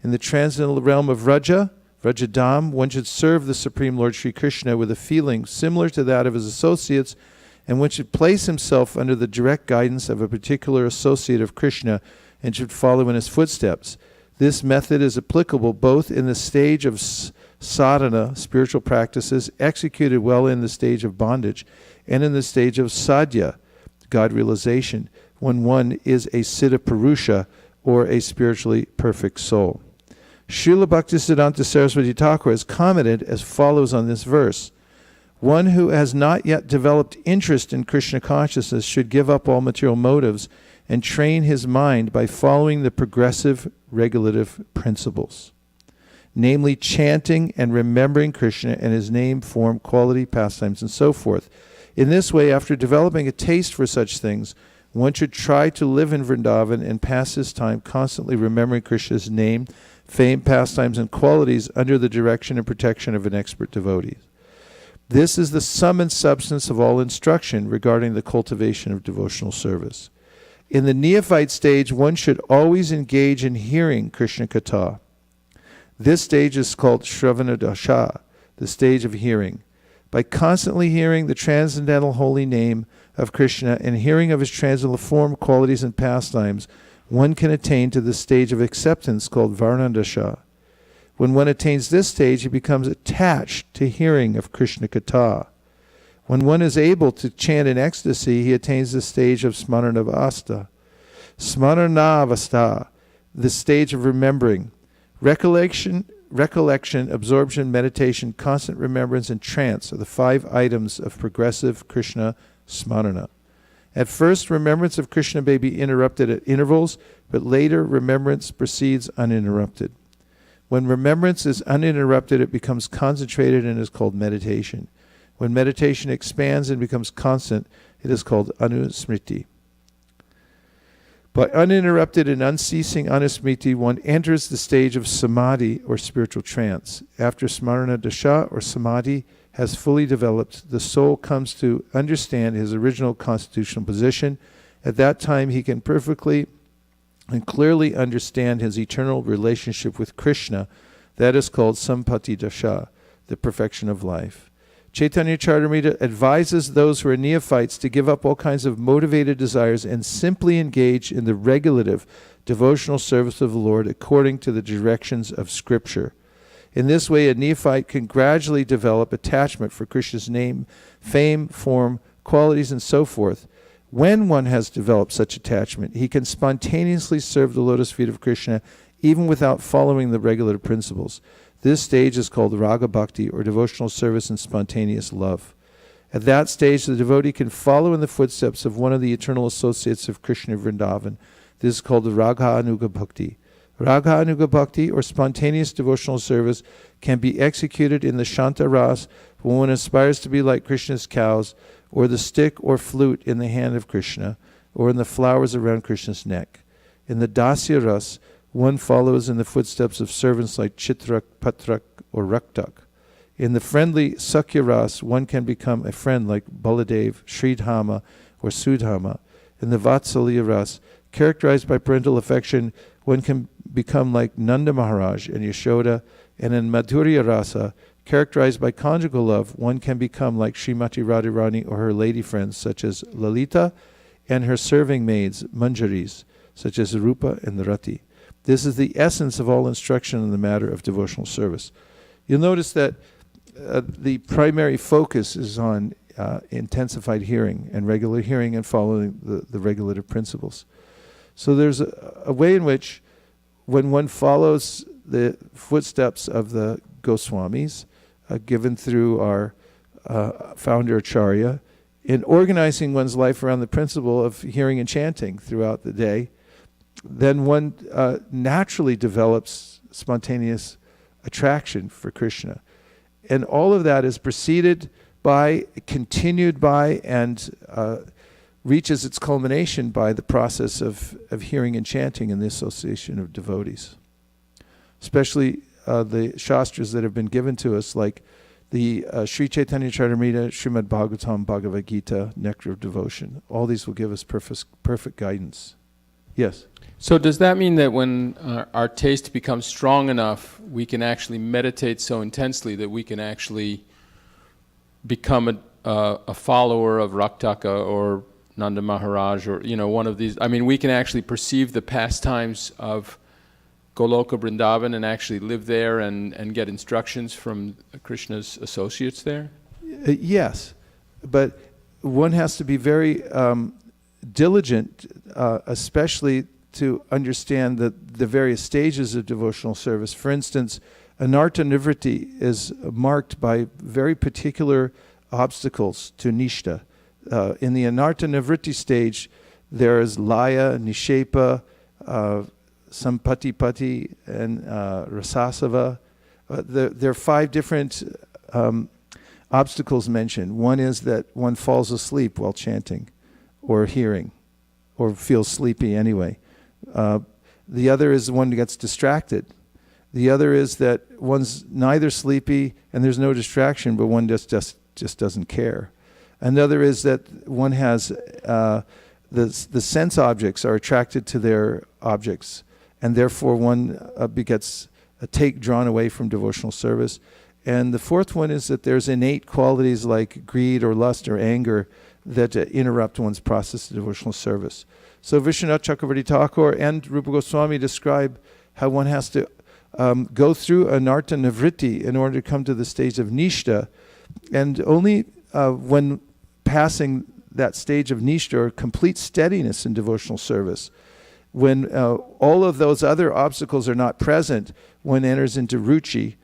In the transcendental realm of Vrajadam, one should serve the Supreme Lord Sri Krishna with a feeling similar to that of his associates, and one should place himself under the direct guidance of a particular associate of Krishna and should follow in his footsteps. This method is applicable both in the stage of sadhana, spiritual practices, executed well in the stage of bondage, and in the stage of sadhya, God realization, when one is a siddha purusha, or a spiritually perfect soul. Srila Bhaktisiddhanta Saraswati Thakur has commented as follows on this verse. One who has not yet developed interest in Krishna consciousness should give up all material motives and train his mind by following the progressive regulative principles, namely chanting and remembering Krishna and his name, form, quality, pastimes, and so forth. In this way, after developing a taste for such things, one should try to live in Vrindavan and pass his time constantly remembering Krishna's name, fame, pastimes, and qualities under the direction and protection of an expert devotee. This is the sum and substance of all instruction regarding the cultivation of devotional service. In the neophyte stage, one should always engage in hearing Krishna Katha. This stage is called Shravana Dasha, the stage of hearing. By constantly hearing the transcendental holy name of Krishna and hearing of his transcendental form, qualities, and pastimes, one can attain to the stage of acceptance called Varnadasha. When one attains this stage, he becomes attached to hearing of Krishna Katha. When one is able to chant in ecstasy, he attains the stage of Smaranavasta. Smaranavasta, the stage of remembering. Recollection, absorption, meditation, constant remembrance, and trance are the 5 items of progressive Krishna smarana. At first, remembrance of Krishna may be interrupted at intervals, but later remembrance proceeds uninterrupted. When remembrance is uninterrupted, it becomes concentrated and is called meditation. When meditation expands and becomes constant, it is called anusmriti. By uninterrupted and unceasing anusmriti, one enters the stage of samadhi or spiritual trance. After smarana dasha or samadhi has fully developed, the soul comes to understand his original constitutional position. At that time, he can perfectly and clearly understand his eternal relationship with Krishna. That is called sampati dasha, the perfection of life. Chaitanya Charitamrita advises those who are neophytes to give up all kinds of motivated desires and simply engage in the regulative devotional service of the Lord according to the directions of Scripture. In this way, a neophyte can gradually develop attachment for Krishna's name, fame, form, qualities, and so forth. When one has developed such attachment, he can spontaneously serve the lotus feet of Krishna even without following the regulative principles. This stage is called Raga Bhakti, or devotional service and spontaneous love. At that stage, the devotee can follow in the footsteps of one of the eternal associates of Krishna Vrindavan. This is called the Raga Anuga Bhakti. Raga Anuga Bhakti, or spontaneous devotional service, can be executed in the Shanta Ras when one aspires to be like Krishna's cows, or the stick or flute in the hand of Krishna, or in the flowers around Krishna's neck. In the Dasya Ras, one follows in the footsteps of servants like Chitrak, Patrak, or Raktak. In the friendly Sakya Ras, one can become a friend like Baladev, Sridhama, or Sudhama. In the Vatsalya Ras, characterized by parental affection, one can become like Nanda Maharaj and Yashoda. And in Madhurya Rasa, characterized by conjugal love, one can become like Srimati Radharani or her lady friends such as Lalita, and her serving maids, Manjaris, such as Rupa and Rati. This is the essence of all instruction in the matter of devotional service. You'll notice that the primary focus is on intensified hearing and regular hearing and following the regulative principles. So there's a way in which when one follows the footsteps of the Goswamis, given through our founder Acharya, in organizing one's life around the principle of hearing and chanting throughout the day, then one naturally develops spontaneous attraction for Krishna. And all of that is preceded by, continued by, and reaches its culmination by the process of hearing and chanting in the association of devotees. Especially the Shastras that have been given to us, like the Sri Chaitanya Charitamrita, Srimad Bhagavatam, Bhagavad Gita, Nectar of Devotion. All these will give us perfect guidance. Yes?
So does that mean that when our taste becomes strong enough, we can actually meditate so intensely that we can actually become a follower of Raktaka or Nanda Maharaj, or one of these? I mean, we can actually perceive the pastimes of Goloka Vrindavan and actually live there and get instructions from Krishna's associates there?
Yes, but one has to be very diligent, especially to understand the various stages of devotional service. For instance, Anartha Nivritti is marked by very particular obstacles to Nishta. In the Anartha Nivritti stage, there is Laya, Nishepa, Sampati, and Rasasava. There are 5 different obstacles mentioned. One is that one falls asleep while chanting or hearing, or feels sleepy anyway. The other is one gets distracted. The other is that one's neither sleepy and there's no distraction, but one just doesn't care. Another is that one has the sense objects are attracted to their objects, and therefore one gets drawn away from devotional service. And the fourth one is that there's innate qualities like greed or lust or anger that interrupt one's process of devotional service. So Vishwanath Chakravarti Thakur and Rupa Goswami describe how one has to go through Anartha Nivritti in order to come to the stage of Nishta, and only when passing that stage of Nishta, or complete steadiness in devotional service, when all of those other obstacles are not present, one enters into Ruchi,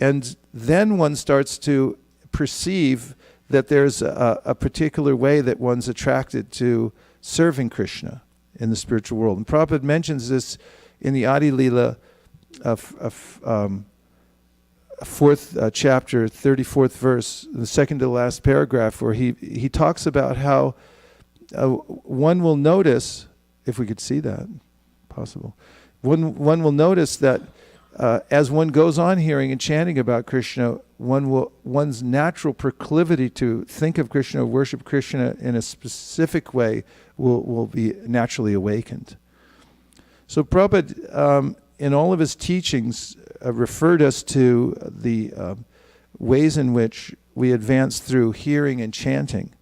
and then one starts to perceive that there's a particular way that one's attracted to serving Krishna in the spiritual world. And Prabhupada mentions this in the Adi Lila, 4th chapter, 34th verse, the second to the last paragraph, where he talks about how one will notice, if we could see that, possible, one will notice that as one goes on hearing and chanting about Krishna, one's natural proclivity to think of Krishna, worship Krishna in a specific way will be naturally awakened. So Prabhupada, in all of his teachings, referred us to the ways in which we advance through hearing and chanting.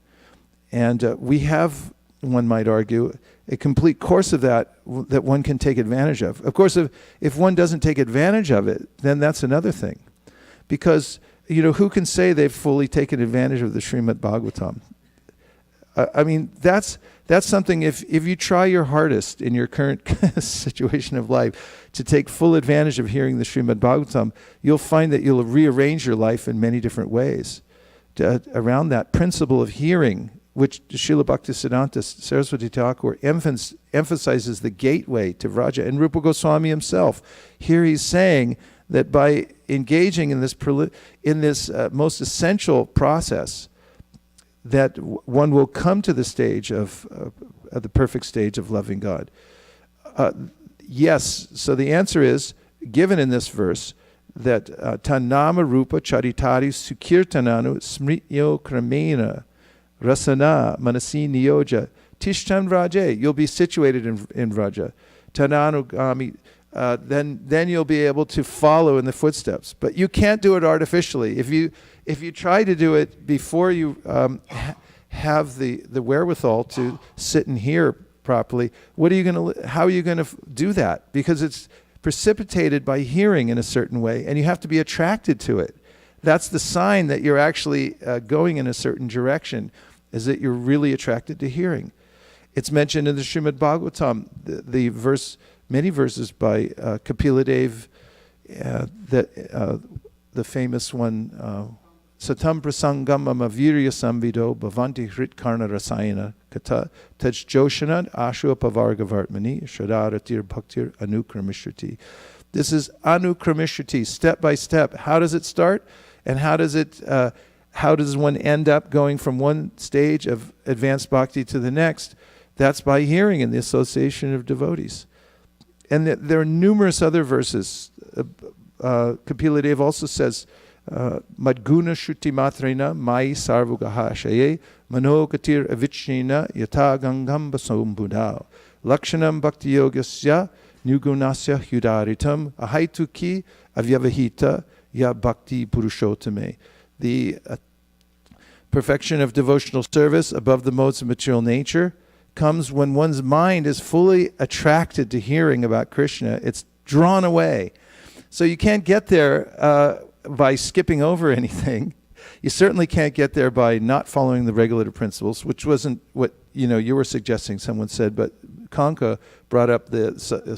And we have, one might argue, a complete course of that that one can take advantage of. Of course, if one doesn't take advantage of it, then that's another thing. Because, who can say they've fully taken advantage of the Srimad Bhagavatam? I mean, that's something, if you try your hardest in your current situation of life to take full advantage of hearing the Srimad Bhagavatam, you'll find that you'll rearrange your life in many different ways around that principle of hearing, which Srila Bhaktisiddhanta Saraswati Thakur emphasizes the gateway to Vraja. And Rupa Goswami himself, here he's saying that by engaging in this most essential process, that one will come to the stage of the perfect stage of loving God. Yes, so the answer is, given in this verse, that Tanama Rupa Charitari Sukirtananu Smrityo Kramena Rasana Manasi Niyoja Tishtan Vraje. You'll be situated in Vraja. Tananugami. Then you'll be able to follow in the footsteps. But you can't do it artificially. If you try to do it before you have the wherewithal to sit and hear properly, how are you going to do that? Because it's precipitated by hearing in a certain way, and you have to be attracted to it. That's the sign that you're actually going in a certain direction, is that you're really attracted to hearing. It's mentioned in the Srimad Bhagavatam, the verse, many verses by Kapila Dev, the famous one, Satam prasangam amavirya samvido bhavanti hrit karna rasayana kata taj joshanad ashua pavargavartmani shadaratir bhaktir anukramishruti. This is anukramishruti, step by step. How does it start? And how does one end up going from one stage of advanced bhakti to the next? That's by hearing in the association of devotees. And there are numerous other verses. Kapila Dev also says, Madguna Shruti Matrena Mai Sarvugahashaye Manokatir Avichnina Yata Gangam Basom Budao Lakshanam Bhakti Yogasya Nugunasya Hudaritam Ahaituki Avyavahita Ya Bhakti Purushotame. The perfection of devotional service above the modes of material nature comes when one's mind is fully attracted to hearing about Krishna. It's drawn away. So you can't get there by skipping over anything. You certainly can't get there by not following the regulative principles, which wasn't what you were suggesting, someone said, but Kanka brought up the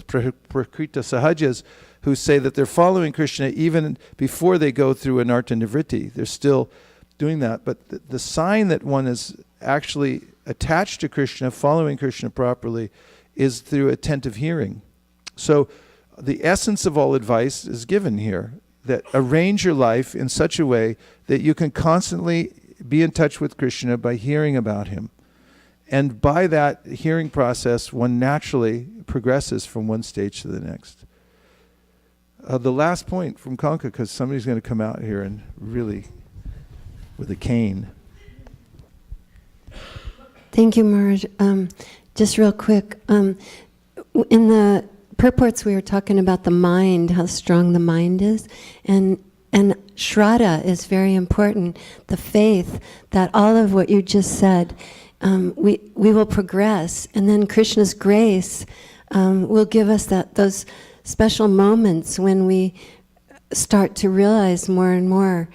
Prakrita Sahajas, who say that they're following Krishna even before they go through anartha nivritti. They're still doing that. But the sign that one is actually attached to Krishna, following Krishna properly, is through attentive hearing. So the essence of all advice is given here, that arrange your life in such a way that you can constantly be in touch with Krishna by hearing about him. And by that hearing process, one naturally progresses from one stage to the next. The last point from Kanka, because somebody's going to come out here and really, with a cane.
Thank you, Maharaj. Just real quick, in the purports we were talking about the mind, how strong the mind is, and Shraddha is very important, the faith that all of what you just said, we will progress, and then Krishna's grace will give us those special moments when we start to realize more and more.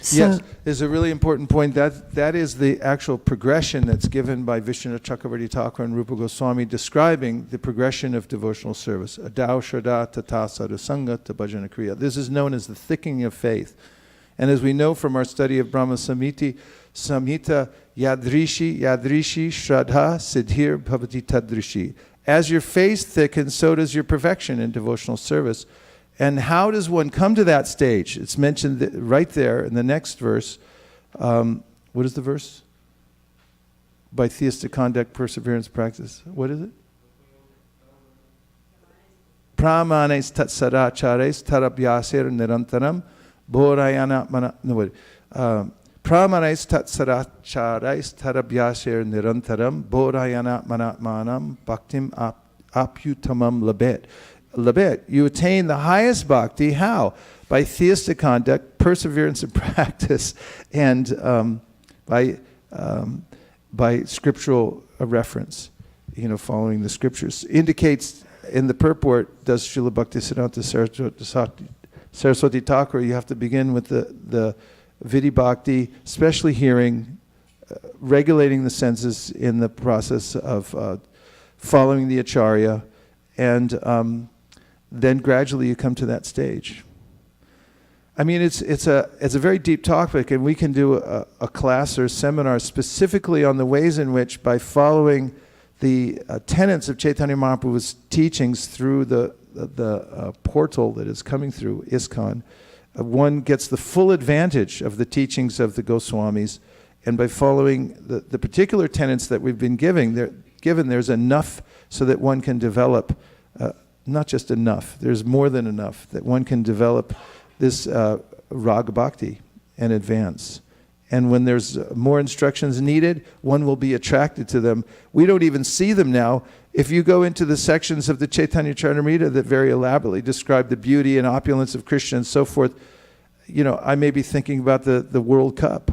So
yes, there's a really important point. That is the actual progression that's given by Vishwanath Chakravarti Thakur and Rupa Goswami, describing the progression of devotional service. Adau Shraddha Tata Sadhusanga to Bhajana Kriya. This is known as the thickening of faith. And as we know from our study of Brahma Samhita, Yadrishi Shraddha Siddhir Bhavati Tadrishi. As your faith thickens, so does your perfection in devotional service. And how does one come to that stage? It's mentioned right there in the next verse. What is the verse? By theistic conduct, perseverance, practice. What is it? Pramanes tat sadachares tarabhyasir nirantaram bhorayana mana. No, wait. Pramanes tat sadachares tarabhyasir nirantaram bhorayana manatmanam bhaktim apyutamam labet. labit. You attain the highest bhakti. How? By theistic conduct, perseverance in practice, and by scriptural reference, following the scriptures. Indicates in the purport, does Srila Bhaktisiddhanta Saraswati Thakur, you have to begin with the Vidhi Bhakti, especially hearing, regulating the senses in the process of following the Acharya, and then gradually you come to that stage. I mean, it's a very deep topic, and we can do a class or a seminar specifically on the ways in which, by following the tenets of Chaitanya Mahaprabhu's teachings through the portal that is coming through ISKCON, one gets the full advantage of the teachings of the Goswamis, and by following the particular tenets that we've been given, there's enough so that one can develop, not just enough, there's more than enough, that one can develop this Raga Bhakti and advance. And when there's more instructions needed, one will be attracted to them. We don't even see them now. If you go into the sections of the Chaitanya Charitamrita that very elaborately describe the beauty and opulence of Krishna and so forth, I may be thinking about the World Cup.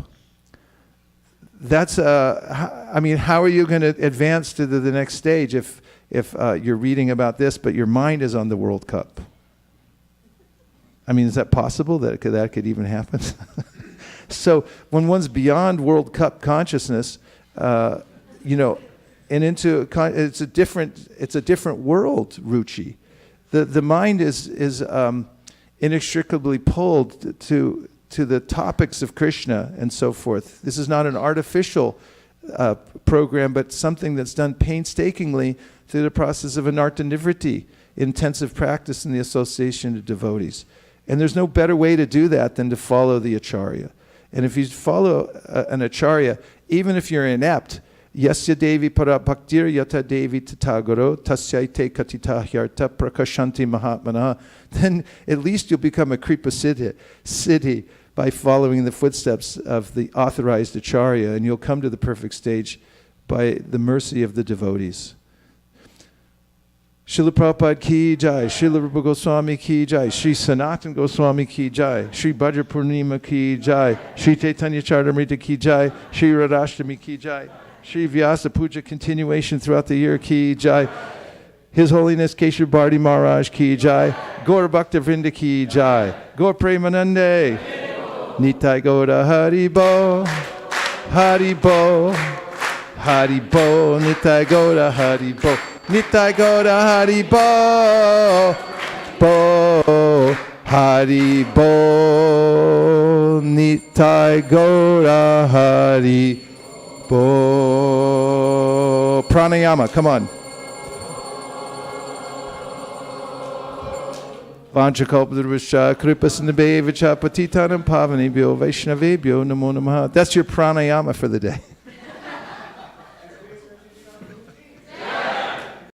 That's, how are you going to advance to the next stage if you're reading about this, but your mind is on the World Cup? Is that possible that could even happen? So when one's beyond World Cup consciousness, and into it's a different world, Ruchi. The mind is inextricably pulled to the topics of Krishna and so forth. This is not an artificial program, but something that's done painstakingly through the process of anartha-nivritti, intensive practice in the association of devotees. And there's no better way to do that than to follow the Acharya. And if you follow an Acharya, even if you're inept, Yasya Devi para bhaktir yata Devi tatagaro tasyaite katita hyarta prakashanti mahatmana, then at least you'll become a Kripa Siddhi by following the footsteps of the authorized Acharya, and you'll come to the perfect stage by the mercy of the devotees. Srila Prabhupada ki jai, Srila Rupa Goswami ki jai, Sri Sanatan Goswami ki jai, Sri Bhadra Purnima ki jai, Sri Chaitanya Charitamrita ki jai, Sri Radhashtami ki jai, Sri Vyasa Puja continuation throughout the year ki jai, His Holiness Keshav Bharti Maharaj ki jai, Gaur Bhakta Vrinda ki jai, Gaur Premanande, Nitai Gaura Haribo, Haribo, Haribo, Nitai Gaura Haribo. Nitai Gaura Haribo, Bo, Haribo, Nitai Gaura Haribo. Pranayama, come on. Vanchakalpadurvascha, Kripasinabhevacha, Patitanam Pavanebhyo, Vaishnavebhyo, Namo Namaha. That's your pranayama for the day.